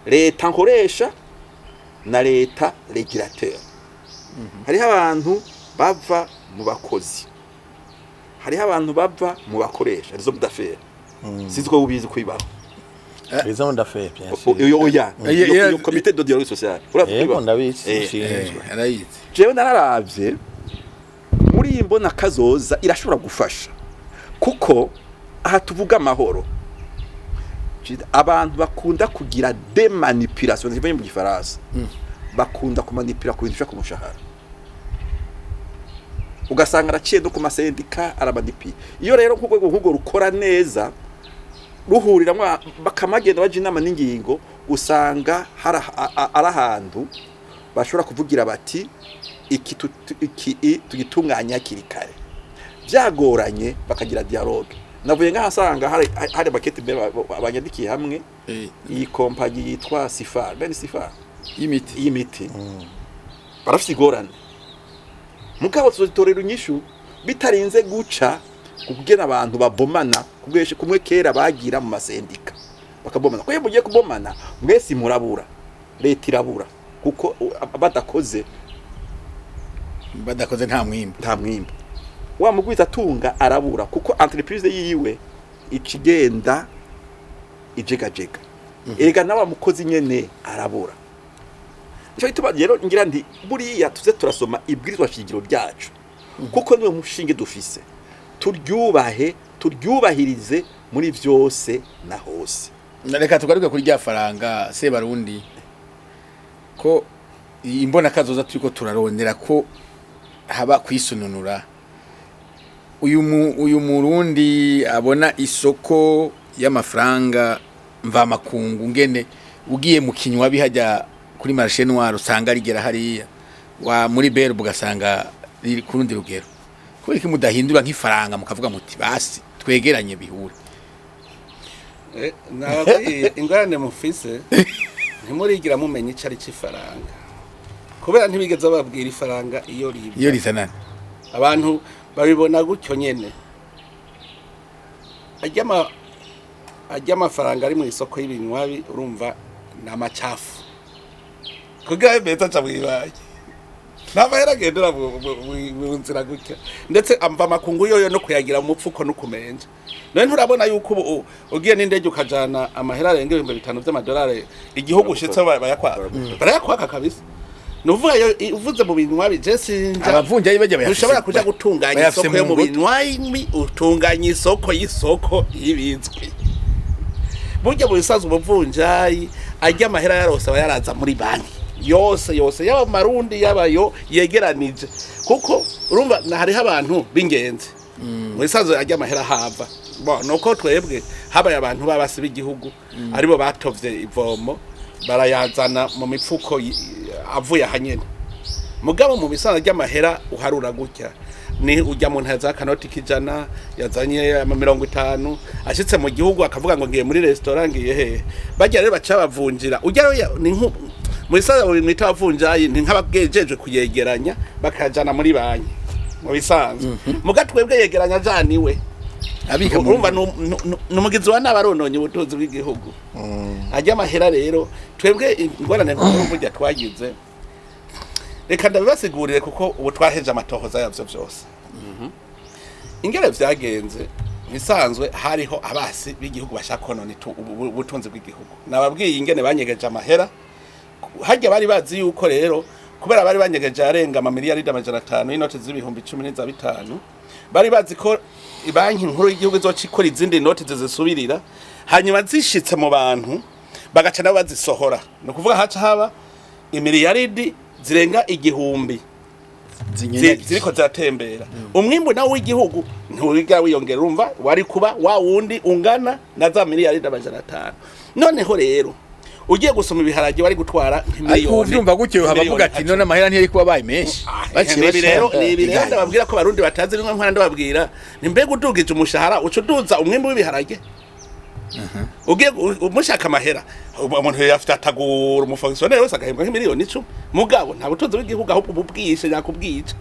leta nkoresha na leta regulateur hariho abantu bava mu bakozi hariho abantu bava mu bakoresha arizo d'affaires sinzi ko ubizi kwibaho les hommes d'affaires bien sûr yo comité de dialogue social yego ndabizi arayizi jewe nararavye muri iyi mbonakazoza irashobora gufasha kuko aha tuvuga amahoro abantu bakunda kugira de manipulation zivuye mu gifaransa bakunda kumanipula ku bintu ku mushahara ugasanga araciye no ku masendika arabadipi iyo rero nk'urwego rukora neza ruhuriramo bakamagenda baje inama n'ingingo usanga ari ahantu bashobora kuvugira bati iki tugitunganya hakiri kare byagoranye bakagira dialogue navuye nk'ahasanga hari bakete abanyandikiye hamwe iyi kompanyi yitwa Sifar ben Sifar y'imiti barafite igorane mugabo tuzotorera inyishu bitarinze guca kugena abantu babomana kubweshe kumwe kera bagira mu masendika bakabomana ko mugiye kubomana mwese murabura leta irabura kuko badakoze nta mwimbo wa mugwiza tunga arabura kuko entreprise yiwe ikigenda ijegajega ega nawa mukozi nyene arabura cyo ituma rero ngira ndi buriya tuze turasoma ibwirizwa shingiro ryacu kuko niwe mushinge dufise turyubahirize muri byose na hose reka tugaruke kuri rya faranga se barundi ko imbonakazoza turiko turarondera ko haba kwisununura uyu murundi abona isoko y'amafaranga mva makungu ngene ugiye mu kinywa bihajya kuri marché noir usanga rigera hariya wa muri berbe ugasanga riri kurundi rugero kubera ko mudahindura nk'ifaranga mukavuga muti basi twegeranye bihure nawe ingorane mufise ntimurigira mumenye icari c'ifaranga kubera ntibigeze babwira ifaranga iyo rizanana abantu babibona gutyo nyene ajya amafaranga ari mu isoko y'ibinywabi urumva n'amacafu kugaye beta cabwibaye nabahera gendera mu nzira gutya ndetse amva makungu yoyo no kuyagira mu mupfuko no kumenja none nturabona yuko ugiye n'indege ukajana amahera arenga 5,000 by'amadolari igihugu ushitse barayakwaka kabisa nuvuga uvuze mu binywabi je sinja abavunja yibaje bayafise ushobora kuja gutunganya isoko yo mu binywabi utunganya isoko y'isoko y'ibizwi burya mu bisazo umuvunjayi ajya amahera yarose yaraza muri banki yose yaba marundi yabayo yegeranije kuko urumva hariho abantu b'ingenzi mu bisazo ajya amahera hava nuko twebwe habaye abantu babasi b'igihugu aribo batovye ivomo barayazana mu mipfuko avuye ahanyene mugabo mu bisazo ajya amahera uharura gutya ni ujya mu ntaza kanoti kijana yazanye 50 ashitse mu gihugu akavuga ngo ngiye muri restaurant ngiye he bajya rero baca bavunjira ujya ni nko muri saza mwita bavunjayi ni nk'abagejeje kuyegeranya bakajana muri banki mu bisanzwe mugatwebwe yegeranya janiwe abika urumva numugizi wa nabarononye ubutunzi bw'igihugu ajya amahera rero twebwe ingorane n'uburyo twagize reka ndabibasigurire kuko ubu twaheje amatohoza yavyo byose ingere vyagenze bisanzwe hariho abasi b'igihugu bashaka konona ubutunzi bw'igihugu nababwiye ingene banyegeje amahera hajya bari bazi yuko rero kubera bari banyegeje arenga amamiliyari 500 y'inoti z'ibihumbi 15 bari bazi ko ibanki nkuru y'igihugu izocikora izindi noti zizisubirira hanyuma zishitse mu bantu bagaca nabo bazisohora no kuvuga haca haba imiliyaridi zirenga 1,000 ziriko zatembera umwimbu nawo w'igihugu ntuwiga wiyongera urumva wari kuba wa wundi ungana na za miliyari 500 noneho rero ugiye gusoma ibiharage bari gutwara ariko uvyumva gutyo habavuga ati none amahera ntiyari kuba baye menshi rero ndababwira ko abarundi batazi rimwe nkwana ndababwira ni mbega udugije umushahara ucuduza umwimbu w'ibiharage ugiye umushaka amahera umuntu yafite atagura umufonctionnaire wese agahembwa nk'imiliyoni 10 mugabo nta butunzi bw'igihugu ahubwo bubwishe yakubwica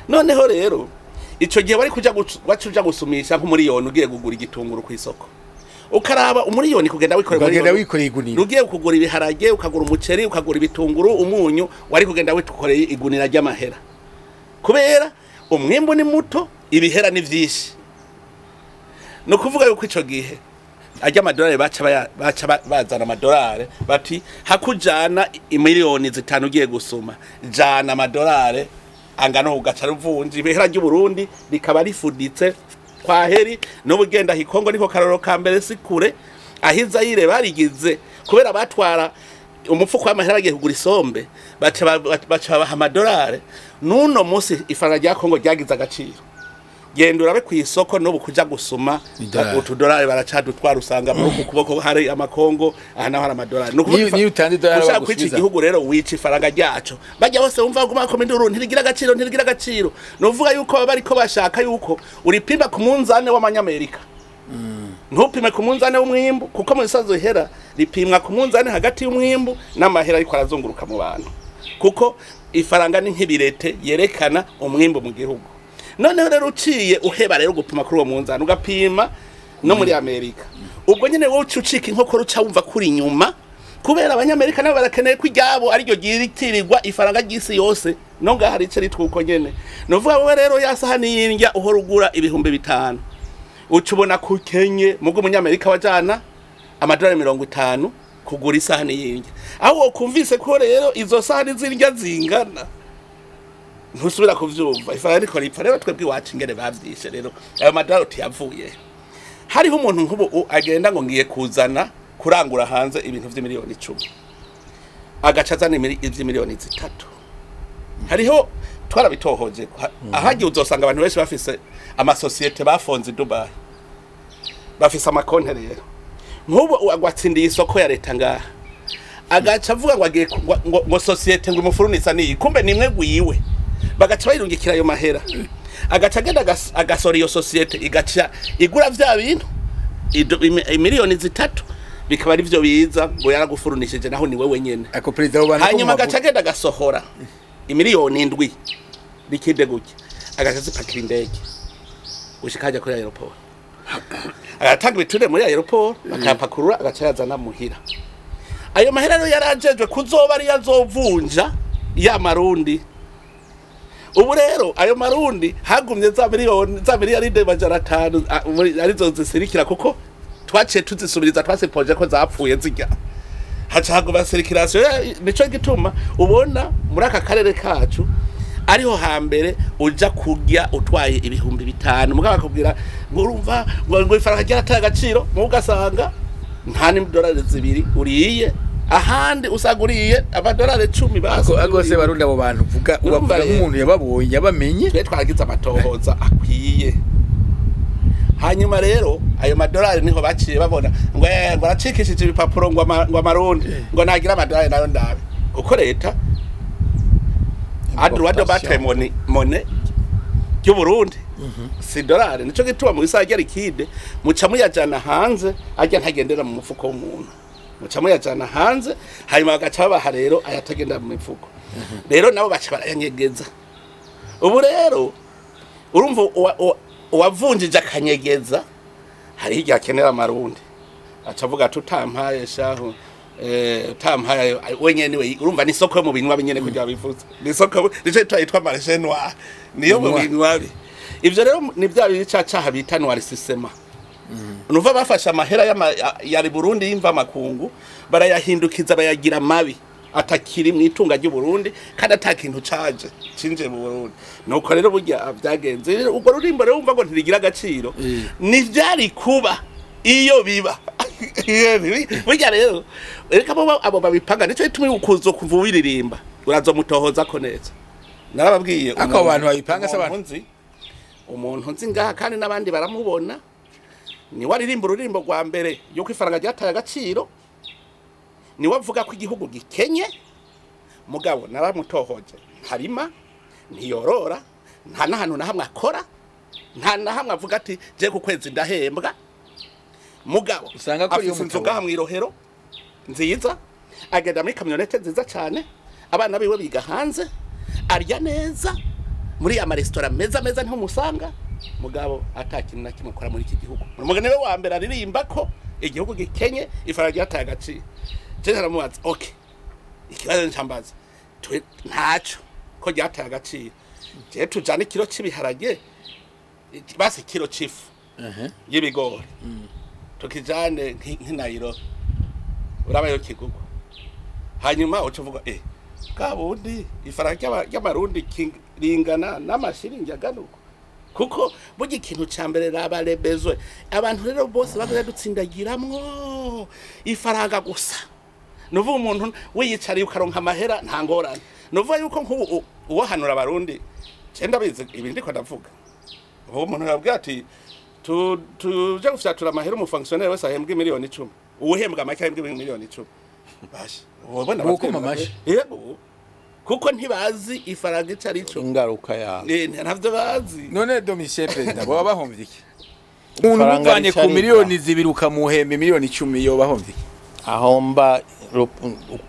noneho rero ico gihe bari kuja gusumisha nk'umuriyoni ugiye kugura igitunguru ku isoko ukaraba umuriyoni kugenda wikoreye igunira ugiye kugura ibiharage ukagura umuceri ukagura ibitunguru umunyu wari kugenda wikoreye igunira ry'amahera kubera umwimbu ni muto ibihera ni vyinshi no kuvuga yuko ico gihe ajya amadolari baca bazana amadolari bati hakujana imiliyoni 5 ugiye gusuma jana amadolari angana ugaca ruvunji ibihera ry'u Burundi rikaba rifuditse kwa heri n'ubugenda hikongo niko karoro ka mbere sikure ahiza yire barigize kubera batwara umufuko w'amahera agiye kugura isombe baca baha amadolari nuno musi ifaranga rya Kongo ryagize agaciro genda urabe ku isoko no bukuja gusuma utudolari baracadutwara usanga mu kuboko hari amakongo ahana hari amadolari ni utandi dolari ushaka kwica igihugu rero wica ifaranga ryaco bajya bose umva guma ko minduru ntirigira agaciro novuga yuko bari ko bashaka yuko uripimba ku munzane w'amanyamerika ntupime ku munzane w'umwimbu kuko mu bisazo hera ripimwa ku munzane hagati y'umwimbu n'amahera ariko arazunguruka mu bantu kuko ifaranga ni nk'ibirete yerekana umwimbu mu gihugu none rero uciye uheba rero gupima kuri uwo munzani ugapima no muri Amerika ubwo nyene wowe ucika inkoko ruca wumva kuri nyuma kubera abanyamerika nabo barakeneye ko iryabo ari ryo giritirirwa ifaranga ry'isi yose no ngahari ice ritwuko nyene novuga wowe rero yasahani yindya uhorugura ibihumbi 5 ucubona ku Kenye mugo umunyamerika wajana amadolari 50 kugura isahani yindya aho kumvise ko rero izo sahani zindya zingana ntusubira kuvyumva ifaranga riko ripfa rero twebwe iwacu ingene bavyishe rero ayo madolari tiyavuye hariho umuntu nk'ubu agenda ngo ngiye kuzana kurangura hanze ibintu vy'imiliyoni 10 agaca azana ivy'imiliyoni 3 hariho twarabitohoje ahagiye uzosanga abantu benshi bafise amasosiyete bafonze i Dubai bafise amakonte rero nk'ubu agwatsindiye isoko ya leta ngaha agaca avuga ngo agiye ngo sosiyete ngo imufurunisa niyi kumbe nimwe gwiwe bagaca bayirungikira ayo mahera agaca agenda agasora iyo sosiyete igaca igura vya bintu imiliyoni 3 bikaba ari vyo biza ngo yaragufurunishije naho ni wewe nyene ako president w'abantu hanyuma agaca agenda agasohora imiliyoni 7 bikide gutya agaca zipakira indege ushikaje kuri aeroport agatanga biture muri aeroport akapakurura agaca yazana muhira ayo mahera rero yarajejwe kuzoba ari yazovunja ya marundi ubu rero ayo marundi hagumye za miliyari majana 5 arizo zisirikira kuko twaciye tuzisubiriza twasipoje ko zapfuye zijya haca haguma circulation nico gituma ubona muri aka karere kacu ariho hambere uja kujya utwaye ibihumbi 5 mugaba akubwira ngurumva ngo ifaranga ryarataye agaciro mu ugasanga nta ni dolari 2 uriye ahandi usaguriye amadolari 10 basi agose barunda abo bantu vuga ubavuga nk'umuntu yababonye yabamenye twe twaragize amatohoza akwiye hanyuma rero ayo madolari niho baciye babona ngo aracikishije ibipapuro ngo amarundi ngo nagira amadolari nayo ndabe uko leta adruado batrimony money y'u Burundi si dolari nico gituma mu bisajya rikide muca muyajana hanze ajya ntagendera mu mufuko w'umuntu muca muyajana hanze hanyuma bagaca babaha rero ayatagenda mu mifuko rero nabo baca barayanyegeza ubu rero urumva uwavunjije akanyegeza hari hirya akenera amarundi acavuga tutampaye shaho utampaye wenyene we urumva ni soko mu binwa binyene kujya bifuza ni soko nico twitwa marché noir niyo mu binwa bi ivyo rero ni bya bicaca habita noir system nuva bafasha amahera ya Burundi yimva makungu barayahindukiza bayagira mabi atakiri mwitunga ry'u Burundi kandi atakintu caje cinje mu Burundi nuko rero burya byagenze ubwo rurimbo rero umva ngo ntirigira agaciro ni vyari kuba iyo biba burya rero reka abo babipanga nico itumi ukuzo kuvubiririmba urazo mutohoza ko neza narababwiye ako abantu babipanga se abantu umuntu nzi ngaha kandi nabandi baramubona ni waririmba ururimbo rwa mbere yuko ifaranga ryataye agaciro niwe avuga ko igihugu gikenye mugabo naramutohoje harima ntiyorora nta nahantu na hamwe akora nta na hamwe avuga ati je ku kwezi ndahembwa mugabo usanga ko iyo inzoga hamwirohero nziza agenda muri kamyonete nziza cyane abana biwe biga hanze arya neza muri ama restaurant meza nko musanga mugabo atakintu na kimwe akora muri iki gihugu umugani we wa mbere aririmba ko igihugu gikenye ifaranga ryataye agaciro je naramubaza okay ikibazo ncambaza ntaco ko ryataye agaciro je tujana ikiro cy'ibiharage basi kilo chifu y'ibigori tukijane nk'inayiro urabayo kigugu hanyuma ucuvuga kabundi ifaranga y'amarundi ringana n'amashiringi aganuko kuko burya ikintu ca mbere rabarebezwe abantu rero bose bagaza dutsindagiramwo ifaranga gusa nuvuga umuntu wiyicariye ukaronka amahera nta ngorane nuvuga yuko nk'ubu uwahanura abarundi cenda bize ibindi ndiko ndavuga uwo muntu yabwiye ati tuje gufyatura amahera umufonctionnaire wese ahembwa miliyoni 10 uwuhembwa make ahembwa miliyoni 10 bashi ubona bakoma mashi yego kuko ntibazi ifaranga icarico ingaruka ya ntavyo bazi none Domichel president baba bahomvye iki umuntu uvanye ku miliyoni 2 ukamuhemba miliyoni 10 yo bahomvye iki ahomba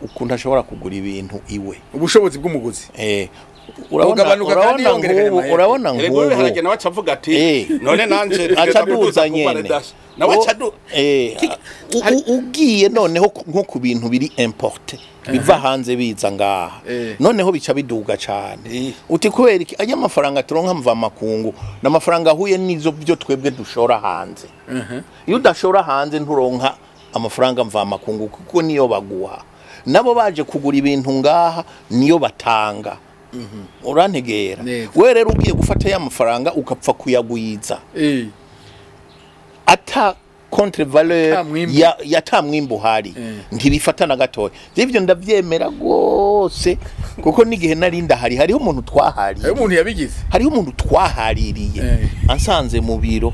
ukuntu ashobora kugura ibintu iwe ubushobozi bw'umuguzi urabona kandi yongerekana urabona ngo biharage nawe acavuga ati none nanje acaduza nyene nawe acadu ugiye noneho nko ku bintu biri importe biva hanze biza ngaha noneho bica biduga cyane uti kubera iki ajya amafaranga turonka mva makungu n'amafaranga ahuye nizo byo twebwe dushora hanze iyo udashora hanze nturonka amafaranga mva makungu kuko niyo baguha nabo baje kugura ibintu ngaha niyo batanga urantegera we rero ugiye gufata ya mafaranga ukapfa kuyagwiza ata contre valeur ya tamwimbo hari ntibifatana gatoya ivyo ndavyemera gose kuko nigihe narinda hariho umuntu twahariye umuntu yabigize hariho umuntu twahaririye ansanze mu biro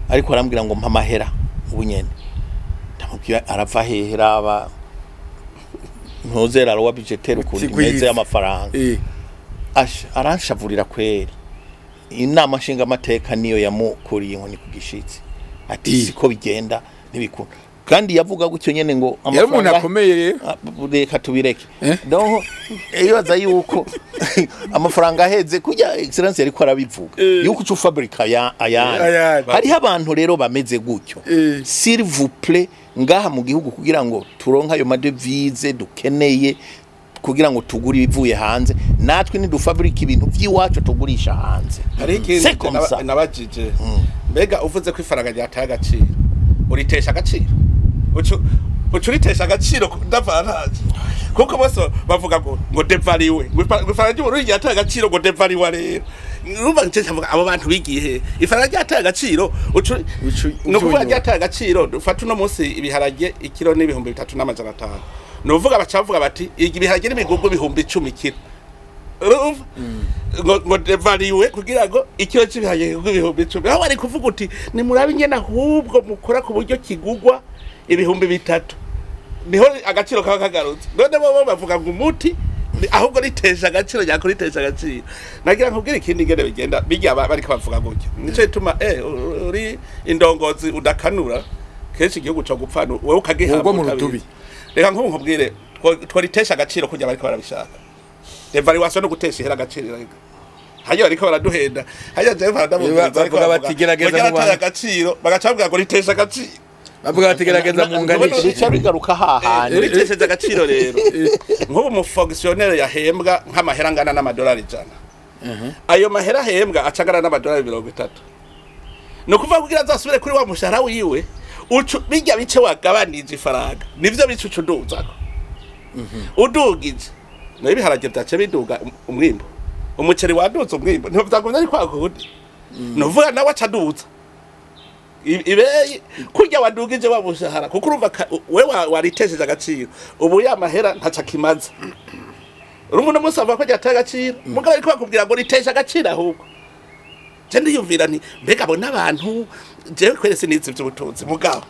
ariko arambwira ngo mpamahera ubunyene ndamubwira arava hehera aba ntozera ro wabijetaire ukundi meze y'amafaranga aranshavurira kweri inama nshinga amateka niyo yamukuriye ngo ni kugishitsi ati siko bigenda nibikunda kandi yavuga gutyo nyene ngo amafaranga akomeye reka tubireke donc yibaza yuko amafaranga aheze kujya excellence yariko arabivuga yuko cyo fabrica ayandi hariho abantu rero bameze gutyo s'il vous plaît ngaha mu gihugu kugira ngo turonka ayo madevise dukeneye kugira ngo tugure ibivuye hanze natwe ni dufabrika ibintu by'iwacu tugurisha hanze hari ikintu nabajije mbega uvuze ko ifaranga ryataye agaciro uritesha agaciro ucuritesha agaciro ndavanaje kuko bose bavuga ngo devariwe ifaranga ry'uburundi ryataye agaciro ngo devariwe rero urumva nje ndavuga abo bantu bigiye ifaranga ryataye agaciro no kuvuga ryataye agaciro dufata uno munsi ibiharage ikiro ni 3500 nuvuga bacavuga bati ibiharage n'ibigugu bihumbi 10 kilo ngo devariwe kugira ngo ikiro cy'ibiharage ibihumbi 10 aho bari kuvuga uti ni murabe nyene ahubwo mukora ku buryo kigugwa ibihumbi 3 niho agaciro kaba kagarutse none bo bavuga ngo umuti ahubwo ritesha agaciro yako ritesha agaciro nagira nkubwira ikindi ngene bigenda bijya bari kabavuga gutyo nico ituma uri indongozi udakanura kenshi igihugu cyo gupfana wewe ukagihamba mu rutubi reka nkubwire twaritesha agaciro kujya bari barabishaka evaluation no gutesha ihera agaciro reka hajya bariko baraduhenda hajya je bavuga bati gerageza mu bantu agaciro bagacabwa ngo ritesha agaciro bavuga bati gerageza mu nganisha bica bigaruka hahandi ritesha agaciro rero nk'ubu mu fonctionnaire yahembwa nk'amahera ngana n'amadolari 100 ayo mahera hembwa acagara n'amadolari 30 no kuva kugira azasubire kuri wa mushahara wiwe bijya bice wagabanije ifaranga nivyo bicucu nduzako udugije no ibiharage byace biduga umwimbo umuceri waduza umwimbo nto byagumye ari kwakundi novuga nawe acaduza ibe kurya wadugije wabushahara kuko urumva we waritesheje agaciro ubu ya mahera ntaca kimaza urumva no musava ko ryataye agaciro mugabo ariko bakubwira ngo ritesha agaciro ahubwo je ndiyumvira nti mbega abo nabantu je kwese nizi by'ubutunzi mugabo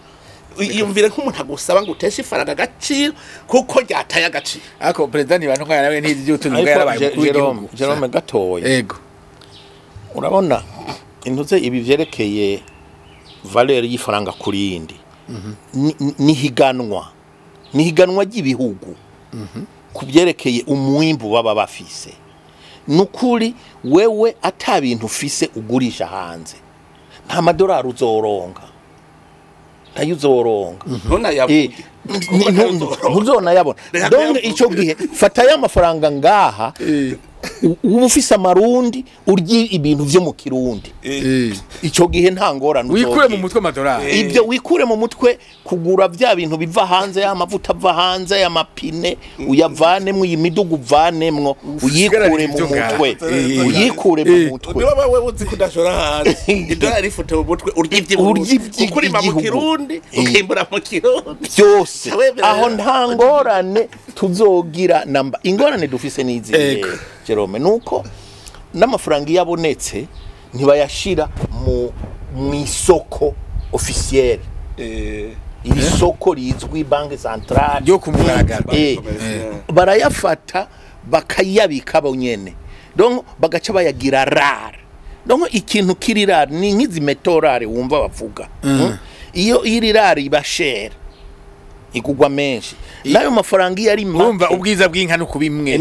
iyumvire nk'umuntu agusaba ngo uteshe ifaranga agaciro kuko ryataye agaciro ako president bantunganya nawe ntizi by'utunzi bwa yarabaye umukuru w'igihugu Jerome gatoya yego urabona intuze ibi vyerekeye valeur y'ifaranga kuri yindi nihiganwa ry'ibihugu kubyerekeye umwimbu baba bafise nukuri wewe ata bintu ufise ugurisha hanze nta madolari uzoronga ntayo uzoronga ntuzona yabona donc ico gihe fata ya mafaranga ngaha ubu ufise amarundi uryi ibintu vyo mu kirundi ico gihe nta ngorane wikure mu mutwe amadolari ibyo wikure mu mutwe kugura vya bintu biva hanze y'amavuta ava hanze y'amapine uyavanemwe imidugu uvanemwo uyikure mu mutwe uyikure mu mutwe niba wewe uzi kudashora hanze idolari ifute mu mutwe uryi ukurima mu kirundi ukimbura mu kirundi byose aho nta ngorane tuzogira namba ingorane dufise n'izi Jerome nuko n'amafaranga yabonetse ntibayashira mu isoko officiel iri soko rizwi banki centrale yo kumugaragara barayafata bakayabika bonyene donc bagaca bayagira rare donc ikintu kiri rare ni nkizi metorare wumva bavuga iyo iri rare ibashera igugwa menshi nayo mafaranga yari urumva ubwiza bw'inka no kubimwe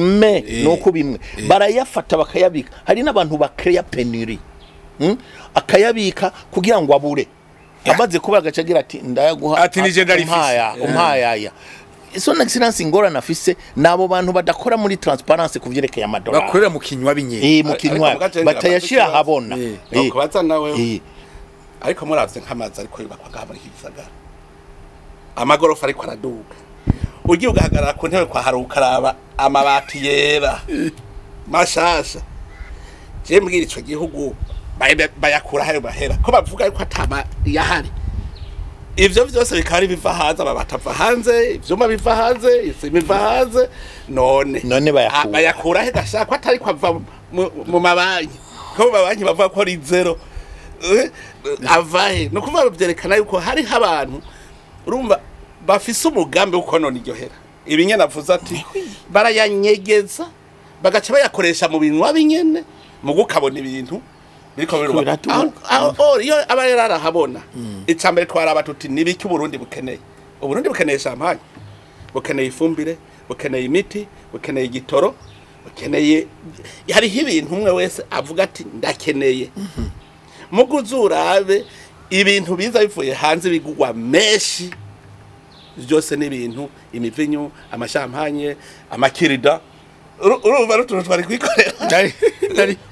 no kubimwe barayafata bakayabika hari n'abantu bakreya penury akayabika kugira ngo abure amaze kuba agacagira ati ndayaguha ati nije ndarifise umpaya so excellence ingora nafise nabo bantu badakora muri transparence kuvyerekeye amadolari bakorera mu kinywa binye mu kinywa batayashira habona kubaza nawe ariko muravye nk'amazi ariko yubakwa gaha muri Gisagara amagorofa ariko araduga ugiye ugahagarara ku ntebe kwa haruka araba amabati yera mashasha je mbwira ico gihugu bayakura hayo bahera ko bavuga yuko atama yahari ivyo vyose bikari biva hanze ababatava hanze ivyuma biva hanze isimi biva hanze none bayakura he gashaka atari kwava mu mabanki ko mu mabanki bavuga ko ari zero avahe no kuva byerekana yuko hari abantu urumva bafise umugambi uko none iryohera ibinye navuze ati barayanyegeza bagaca bayakoresha mu bintu wabinyene mu gukabona ibintu biriko biruba iyo abarera arahabona icambere twaraba tuti nibiki Burundi bukeneye Uburundi bukeneye champagne bukeneye ifumbire bukeneye imiti bukeneye igitoro bukeneye hari ibintu umwe wese avuga ati ndakeneye muguzurabe ibintu biza bivuye hanze bigugwa meshi byose n'ibintu imivinyu amashampanye amakirida urumva rutuntu twari kwikorera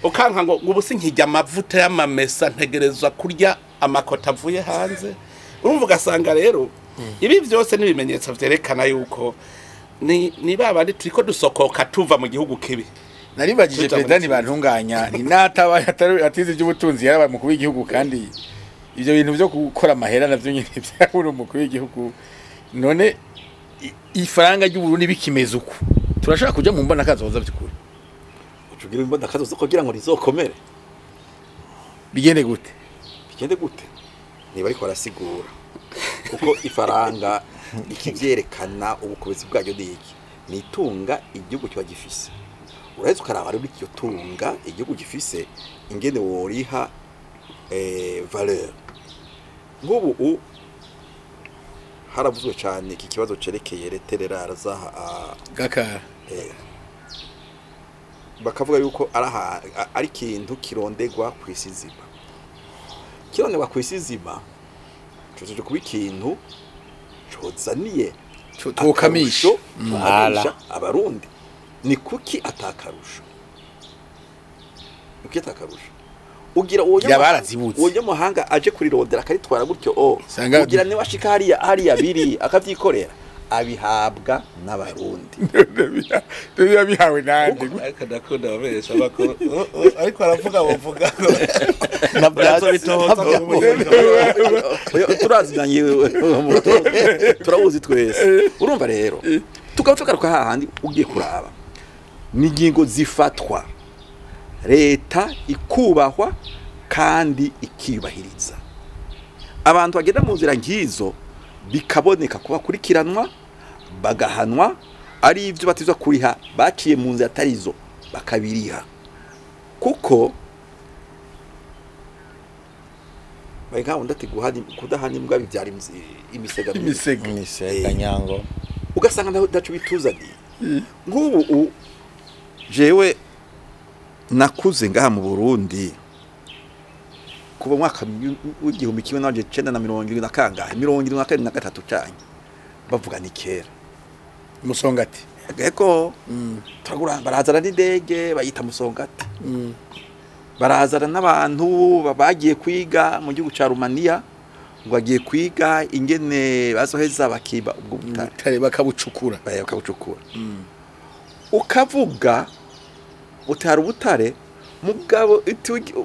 ukanka ngo ubusi nkijya amavuta y'amamesa ntegerezwa kurya amakota avuye hanze urumva ugasanga rero ibi byose n'ibimenyetso vyerekana yuko ni babandi turiko dusokoka tuva mu gihugu kibi naribagije president bantunganya ni nataba atize by'ubutunzi yarabaye mu kubi igihugu kandi ivyo bintu byo gukora amahera navyo nyine byabura mu kubi igihugu none ifaranga ry'Uburundi bikimeze uko turashaka kuja mu mbonakazoza byukuri ucugira imbonakazoza kugira ngo rizokomere bigende gute niba ariko barasigura kuko ifaranga ikivyerekana ubukobezi bwayo n'iki nitunga igihugu cyo gifise uraheze ukaraba rero iryo tunga igihugu gifise ingene woriha valeur nk'ubu haravuzwe cyane iki kibazo cerekeye reterera zaha gaka bakavuga yuko ari kintu kirondegwa kwisizima kirondegwa kwisizima cyo kuba ikintu cozaniye tukamisha abarundi ni kuki atakarusho ugira uwo muhanga aje kuri rodera akaritwara gutyo ugira ne washika hariya biri akavyikorera abihabwa n'abarundi ndio bihawe nande ariko ndakunda babesha bakora ariko aravuga bavuga nabyazo bitohoza turaziranye turabuzi twese urumva rero tukabatokaruka hahandi ugiye kuraba n'ingingo zifatwa leta ikubahwa kandi ikibahiriza abantu bagenda mu nzira ngizo bikaboneka kuba kurikiranwa bagahanwa ari ivyo batizwa kuriha baciye mu nzira atarizo bakabiriha kuko bayinga ndati kudahana imbwa bivyara imisega nyango ugasanga ndacu bituzaniye nk'ubu jewe nakuze ngaha mu Burundi kuba mwaka w'igihumbi kimwe na 1970 na kangahe 1973 cyane bavuga ni kera musongati geko turagura barazana n'indege bayita musongati barazana n'abantu bagiye kwiga mu gihugu ca Romania ngo bagiye kwiga ingene bazoheza bakiba ubwo butare bakabucukura ukavuga utari ubutare mugabo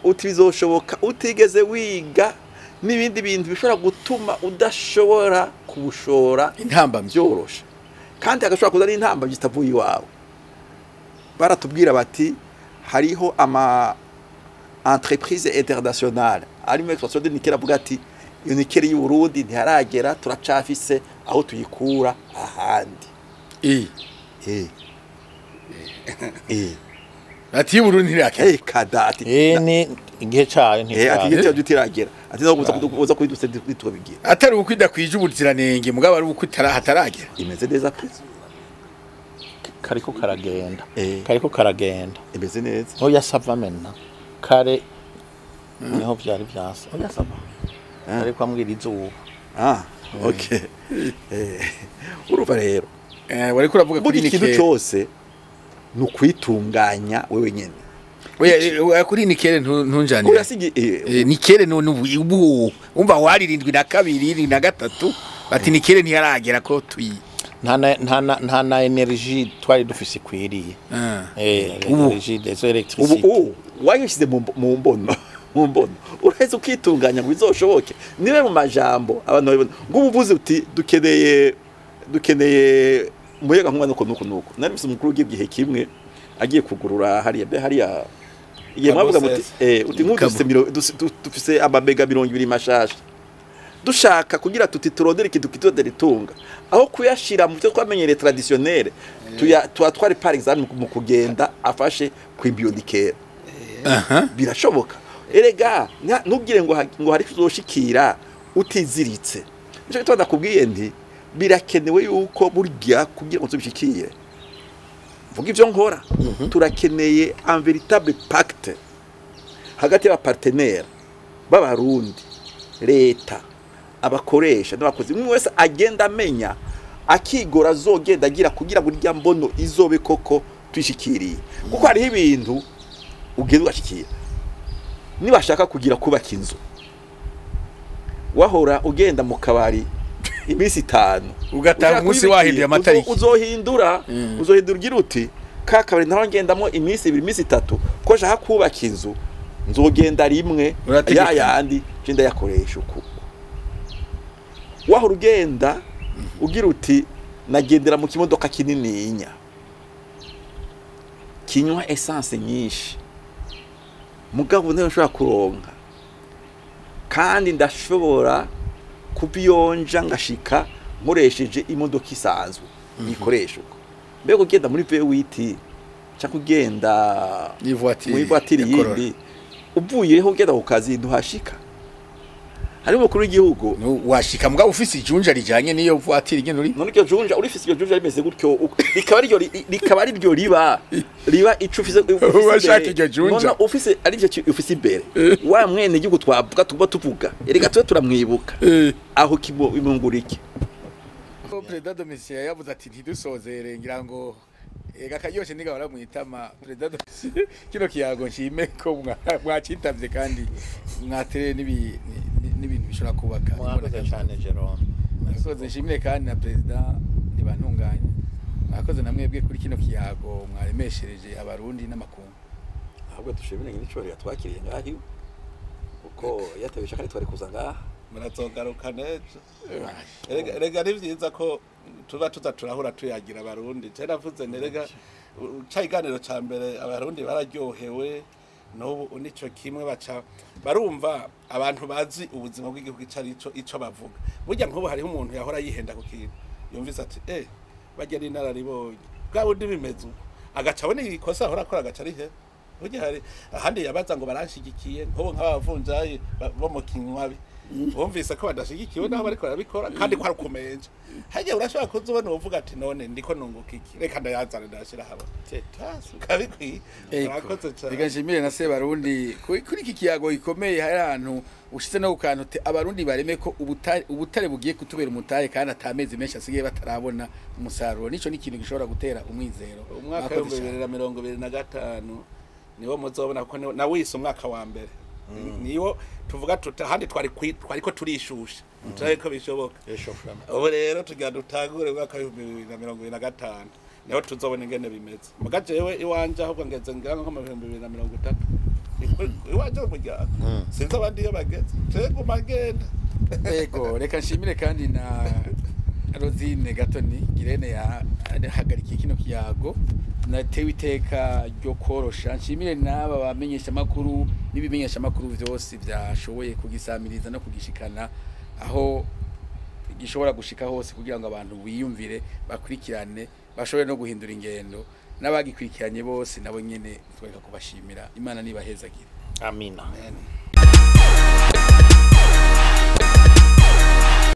utizoshoboka utigeze wiga n'ibindi bintu bishobora gutuma udashobora kubushora intamba byoroshe kandi agashobora kuzana intamba zitavuye iwawe baratubwira bati hariho ama entreprise internationale ari mu extraction de nickel avuga ati iyo nickel y'u Burundi ntiharagera turacafise aho tuyikura ahandi ati y'u Burundi ntirakera kadati ni igihe cyayo ati igihe cyayo tutiragera ati no kuza kuri duse bitwobigira atari ukwida kwije ubuziranenge mugabo ari ukwitara hataragera imeze neza prise kariko karagenda imeze neza no yasava mena kare niho byari byasa yasava ariko ambwira izuba okay uruva rero wari kuravuga kuri ikintu cyose nukwitunganya wewe nyene oya kuri nikere ntunjane kurasigi nikere ubu umva wari 72 na 3 bati nikere ntiyaragera ko tuyi nta na energy twari dufise kwiriye energy des electricity ubu wayishize mu mbono uraheze ukitunganya ngo bizoshoboke niwe mu majambo abantu babona ngo ubuvuze uti dukeneye muyaga nkuba nuko nari mfise umukuru w'igihe kimwe agiye kugurura hariya igihe mwavuga muti uti dufise amamega 200 mashasha dushaka kugira tuti turondere ikintu kitoderitunga aho kuyashira mu byo twamenyere traditionnel twari par exemple mu kugenda afashe kw'ibiodikera birashoboka erega ntugire ngo hari kuzoshikira utiziritse nico gitonda kubwiye ndi birakenewe yuko burya kugira ngo tubishikire vuga ivyo nkora turakeneye un véritable pacte hagati y'aba partenaires b'abarundi leta abakoresha n'abakozi umwe wese agenda amenya akigora azogenda agira kugira burya mbono izobe koko twishikiriye kuko hariho ibintu ugenda ugashikira nibashaka kugira kubaka inzu wahora ugenda mu kabari iminsi 5 ugataha umunsi wahinduye amatariki uzohindura ugira uti ka kabari naho ngendamo iminsi 2 iminsi 3 ko shaka kubaka inzu nzogenda rimwe yandi genda yakoresha uko wahora ugenda ugira uti nagendera mu kimodoka kinininya kinywa essence nyinshi mugabo ntayo nshobora kuronka kandi ndashobora kubiyonja ngashika muresheje imodoka isanzwe nikoresha uko mbego ugenda muri V8 cyangwa ugenda muri voiture yindi uvuyeho ugenda ku kazi ntuhashika hari umukuru w'igihugu washika mugabo ufise ijunja rijanye niyo voiture igenda uri none cyo junja urifise iyo junja rimeze gutyo rikaba ari ryo riba icufise washaka iyo junja none ufise ari cyo ufise imbere wa mwene igihugu twavuga tuvuga erega twe turamwibuka aho kibo imungurike President Domisia yavuze ati ntidusozere ngira ngo ega kayoshe niga baramwitama President Domisia kino kiyago nshime ko mwacitavye kandi mwatere n'ibintu bishobora kubaka mwakoze cyane Jerome mwakoze nshimire kandi na President ntibantunganye mwakoze namwebwe kuri kino kiyago mwaremeshereje abarundi n'amakungu ahubwo dushimire n'icyo yatwakiriye ngahi uko yatabisha kandi twari kuza ngaha murazogaruka neza erega ni vyiza ko tuba turahura tuyagira abarundi cyeravuze nerega cyayiganiro ca mbere abarundi bararyohewe n'ubu nico kimwe baca barumva abantu bazi ubuzima bw'igihugu ico bavuga burya nk'ubu hariho umuntu yahora yihenda ku kintu yumvise ati bajya ari nararibonye bwa bundi bimeze uko agaca abona ikosa ahora akora agaca ari he burya hari ahandi yabaza ngo baranshigikiye nk'ubu nk'abavunjayi bo mu kinywabi bumvise ko badashigikiwe naho bariko barabikora kandi ko ari kumenja hajya urashobora kuzubona uvuga ati none ndiko nunguka iki reka ndayazana ndashira haba kabikwiye murakoze cyane reka nshimire na se barundi kuri iki kiyago gikomeye hari ahantu ushitse no gukantu abarundi bareme ko ubutare bugiye kutubera umutahe kandi atamezi menshi asigaye batarabona umusaruro nico ni ikintu gishobora gutera umwizero umwaka wa 2025 niwo muzobona ko nawise umwaka wa mbere niyo tuvuga handi twariko turishusha turareko bishoboka ubu rero tugira dutangure umwaka wa 2025 niho tuzobona ingene bimeze muga jewe iwanje ahubwo ngeze ngira nko mu 2030 iwanje umuryango sinzi abandi iyo bageze tego magenda yego reka nshimire kandi na Rosine Gatoni Girene yahagarikiye kino kiyago natewe iteka ryo korosha nshimire n'aba bamenyesha makuru n'ibimenyesha makuru vyose byashoboye kugisamiriza no kugishikana aho gishobora gushika hose kugira ngo abantu biyumvire bakurikirane bashobore no guhindura ingendo n'abagikurikiranye bose nabo nyene twereka kubashimira Imana nibahezagira amina amen